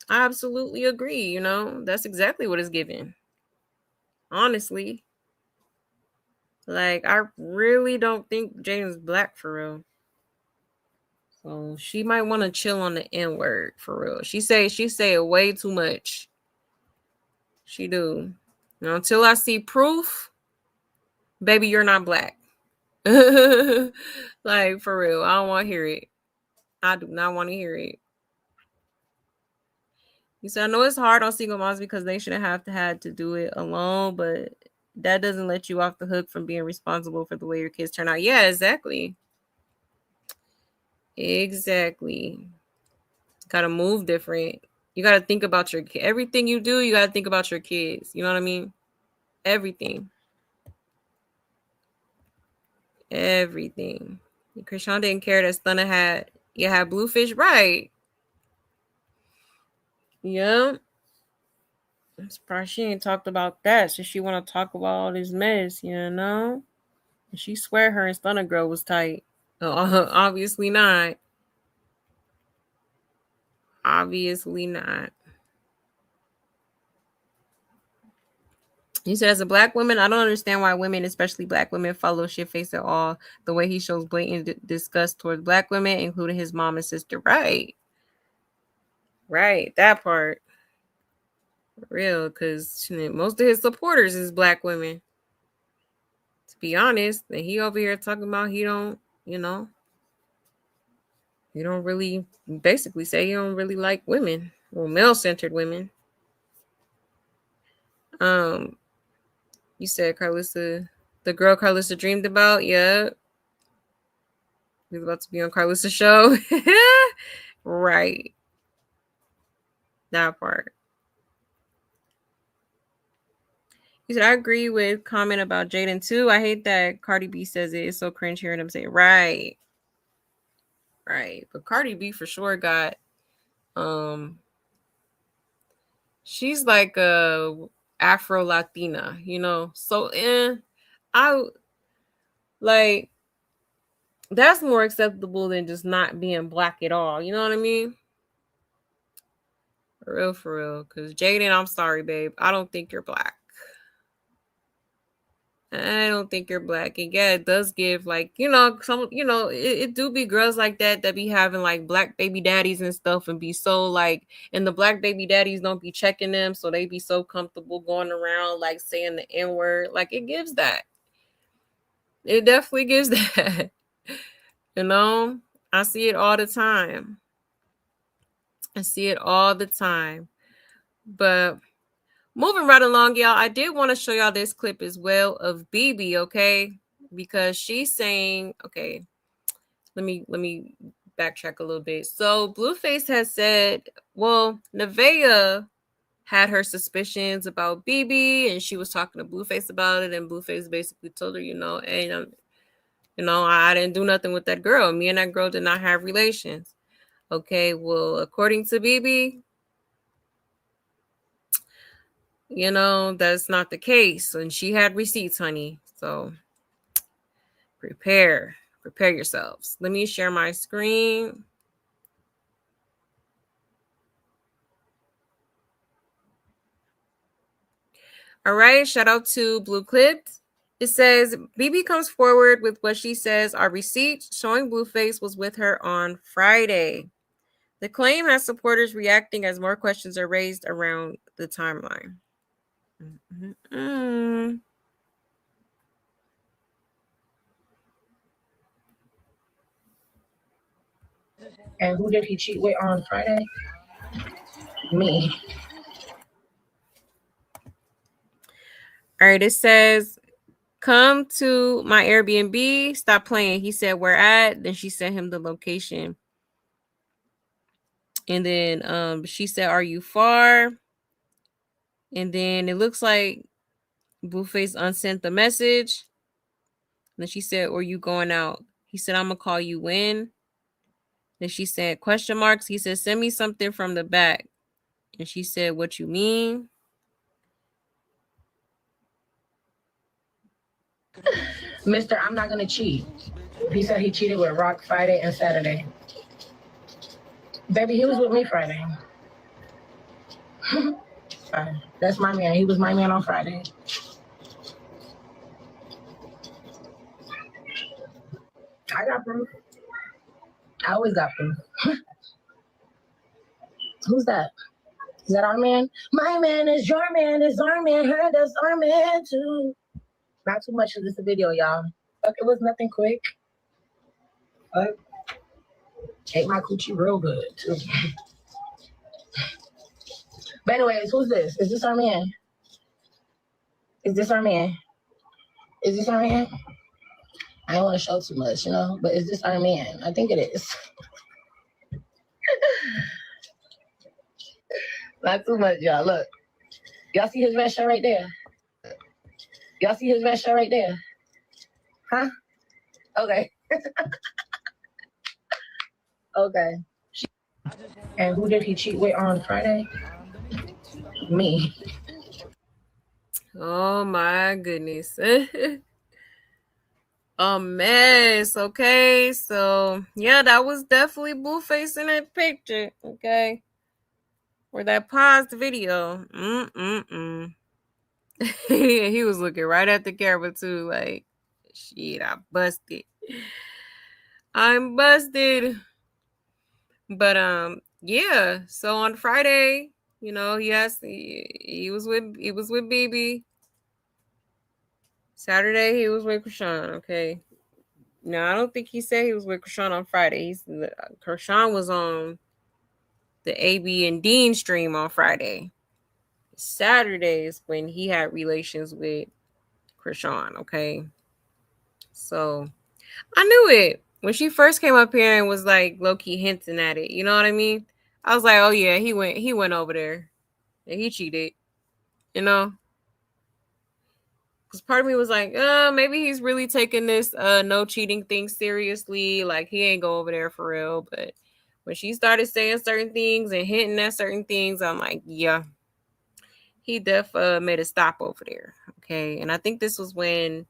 I absolutely agree, you know. That's exactly what it's giving. Honestly. Like, I really don't think Jaidyn's black for real. So she might want to chill on the N-word for real. She say it way too much. She do. Now, until I see proof, baby, you're not black. Like, for real. I don't want to hear it. I do not want to hear it. You said, I know it's hard on single moms because they shouldn't have had to do it alone, but that doesn't let you off the hook from being responsible for the way your kids turn out. Yeah, exactly. Exactly. Got to move different. You got to think about your everything you do. You got to think about your kids. You know what I mean? Everything. Everything. Krishan didn't care that Stunna had Bluefish, right? Yeah. I'm surprised she ain't talked about that. So she want to talk about all this mess, you know? And she swear her and Stunna girl was tight. Obviously not. Obviously not. He said, as a black woman, I don't understand why women, especially black women, follow Shitface at all. The way he shows blatant disgust towards black women, including his mom and sister. Right. Right. That part. Real. Because most of his supporters is black women. To be honest. And he over here talking about he don't, you don't really, basically say he don't really like women. Well, male-centered women. You said Carlissa, the girl Carlissa dreamed about. Yeah. He's about to be on Carlissa's show. Right. That part. He said, I agree with comment about Jaidyn too. I hate that Cardi B says it. It's so cringe hearing him say it. Right. Right. But Cardi B for sure got she's like a Afro Latina, you know. So I like that's more acceptable than just not being black at all. You know what I mean? For real. Because Jaidyn, I'm sorry, babe. I don't think you're black. I don't think you're black. And yeah, it does give like, some, it do be girls like that be having like black baby daddies and stuff and be so like, and the black baby daddies don't be checking them. So they be so comfortable going around like saying the N-word. Like it gives that. It definitely gives that. I see it all the time. I see it all the time. But moving right along, y'all, I did want to show y'all this clip as well of BB, okay? Because she's saying, okay, let me backtrack a little bit. So Blueface has said, well, Nevaeh had her suspicions about BB, and she was talking to Blueface about it, and Blueface basically told her, hey, I didn't do nothing with that girl. Me and that girl did not have relations. Okay, well, according to BB, that's not the case. And she had receipts, honey. So prepare. Prepare yourselves. Let me share my screen. All right, shout out to Blue Clipped. It says, BB comes forward with what she says are receipts showing Blueface was with her on Friday. The claim has supporters reacting as more questions are raised around the timeline. Mm-hmm. And who did he cheat with on Friday? Me. All right, it says, come to my Airbnb. Stop playing. He said, where at? Then she sent him the location. And then she said, are you far? And then it looks like Blueface unsent the message. And then she said, or you going out? He said, I'm going to call you when? Then she said, question marks. He said, send me something from the back. And she said, what you mean? Mister, I'm not going to cheat. He said he cheated with Rock Friday and Saturday. Baby, he was with me Friday. That's my man. He was my man on Friday. I got proof. I always got proof. Who's that? Is that our man? My man is your man, is our man, her, that's our man too. Not too much of this video, y'all. Look, it was nothing quick. But ate my coochie real good too. But anyways, who's this? Is this our man? Is this our man? Is this our man? I don't want to show too much, you know, but is this our man? I think it is. Not too much, y'all. Look. Y'all see his red shirt right there? Y'all see his red shirt right there? Huh? Okay. Okay. And who did he cheat with on Friday? Me. Oh my goodness. A mess. Okay. So yeah, that was definitely Blueface in that picture. Okay. Or that paused video. He was looking right at the camera too, like, shit, I busted. I'm busted. But yeah, so on Friday, you know, he was with BB. Saturday he was with Krishan, okay. No, I don't think he said he was with Krishan on Friday. Krishan was on the AB and Deen stream on Friday. Saturday is when he had relations with Krishan, okay? So I knew it. When she first came up here and was like low-key hinting at it, you know what I mean? I was like, oh yeah, he went over there and he cheated, you know? Because part of me was like, maybe he's really taking this no cheating thing seriously. Like he ain't go over there for real. But when she started saying certain things and hinting at certain things, I'm like, yeah, he made a stop over there. Okay. And I think this was when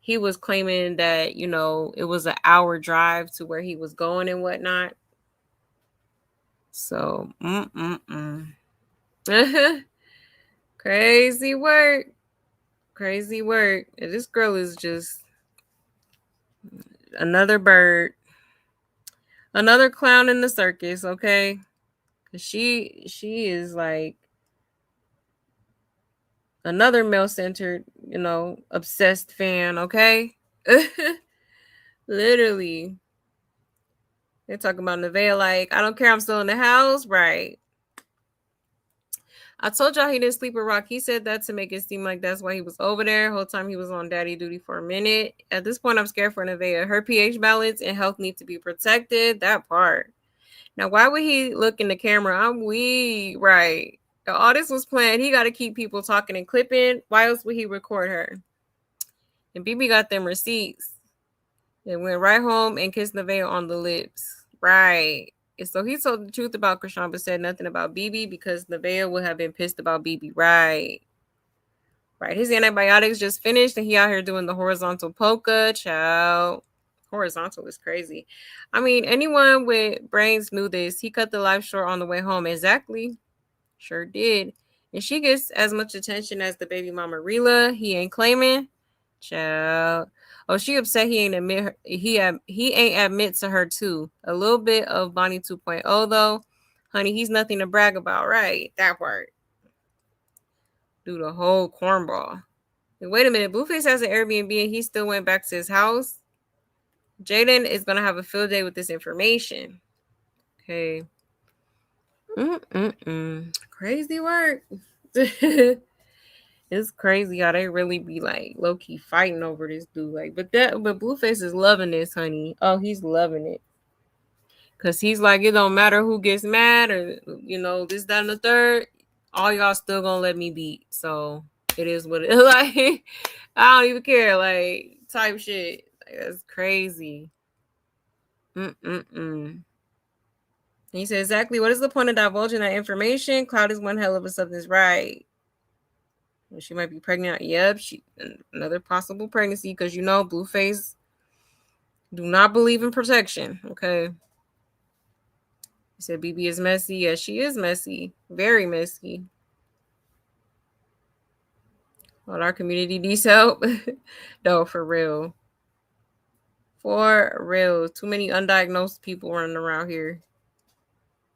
he was claiming that, you know, it was an hour drive to where he was going and whatnot. So, crazy work. Crazy work. This girl is just another bird. Another clown in the circus, okay? She is like another male-centered, you know, obsessed fan, okay? Literally. They're talking about Nevaeh like, I don't care, I'm still in the house. Right. I told y'all he didn't sleep with Rock. He said that to make it seem like that's why he was over there. The whole time he was on daddy duty for a minute. At this point, I'm scared for Nevaeh. Her pH balance and health need to be protected. That part. Now, why would he look in the camera? I'm weak. Right. All this was planned. He got to keep people talking and clipping. Why else would he record her? And BB got them receipts. They went right home and kissed Nevaeh on the lips. Right. And so he told the truth about Krishan, but said nothing about BB because Nevaeh would have been pissed about BB. Right. Right. His antibiotics just finished and he out here doing the horizontal polka. Ciao. Horizontal is crazy. I mean, anyone with brains knew this. He cut the life short on the way home. Exactly. Sure did. And she gets as much attention as the baby mama Rila. He ain't claiming. Child. Oh, she upset he ain't admit her, he ain't admit to her too. A little bit of Bonnie 2.0 though. Honey, he's nothing to brag about, right? That part. Do the whole cornball. Wait a minute, Blueface has an Airbnb and he still went back to his house. Jaidyn is gonna have a field day with this information. Okay. Crazy work. It's crazy how they really be like low key fighting over this dude. Like, but Blueface is loving this, honey. Oh, he's loving it. Cause he's like, it don't matter who gets mad or this, that, and the third. All y'all still gonna let me beat. So it is what it is. Like, I don't even care. Like, type shit. Like, that's crazy. He said, exactly. What is the point of divulging that information? Cloud is one hell of a something's right. She might be pregnant. Yep, another possible pregnancy because Blueface do not believe in protection. Okay. He said BB is messy. Yes, she is messy. Very messy. Well, our community needs help. No, for real. For real. Too many undiagnosed people running around here.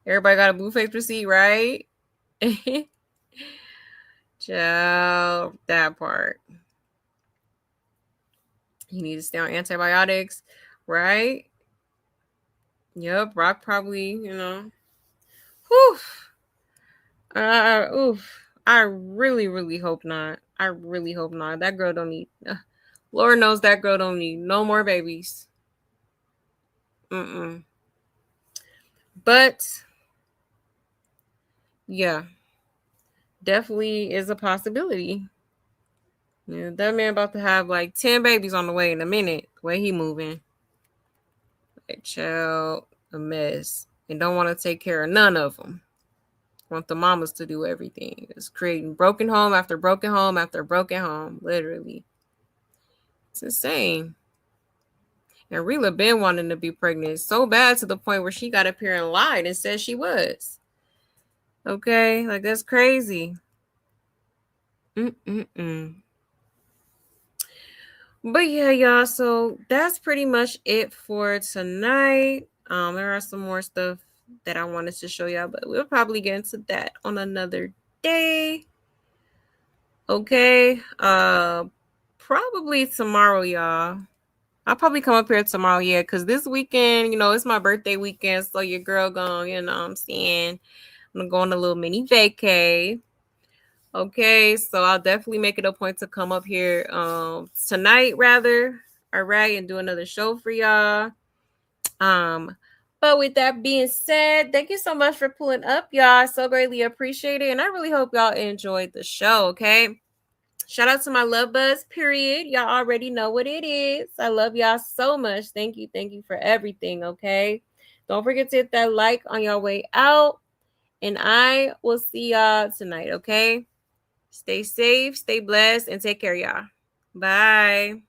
Everybody got a Blueface receipt, right? Child, that part. You need to stay on antibiotics, right? Yep, Rock probably, Whew. Oof. I really, really hope not. I really hope not. That girl don't need. Lord knows that girl don't need no more babies. But yeah, definitely is a possibility. Yeah, that man about to have like 10 babies on the way in a minute. The way he moving, like child, a mess, and don't want to take care of none of them. Want the mamas to do everything. It's creating broken home after broken home after broken home. Literally. It's insane. And Rila been wanting to be pregnant so bad to the point where she got up here and lied and said she was. Okay? Like, that's crazy. But yeah, y'all. So that's pretty much it for tonight. There are some more stuff that I wanted to show y'all, but we'll probably get into that on another day. Okay. Probably tomorrow, y'all. I'll probably come up here tomorrow, yeah, because this weekend, it's my birthday weekend, so your girl going, what I'm saying, I'm gonna go on a little mini vacay. Okay, so I'll definitely make it a point to come up here tonight, rather, all right, and do another show for y'all. But with that being said, thank you so much for pulling up, y'all. I so greatly appreciate it, and I really hope y'all enjoyed the show, okay? Shout out to my love buzz, period. Y'all already know what it is. I love y'all so much. Thank you for everything, okay? Don't forget to hit that like on your way out, and I will see y'all tonight, okay? Stay safe, stay blessed, and take care, y'all. Bye.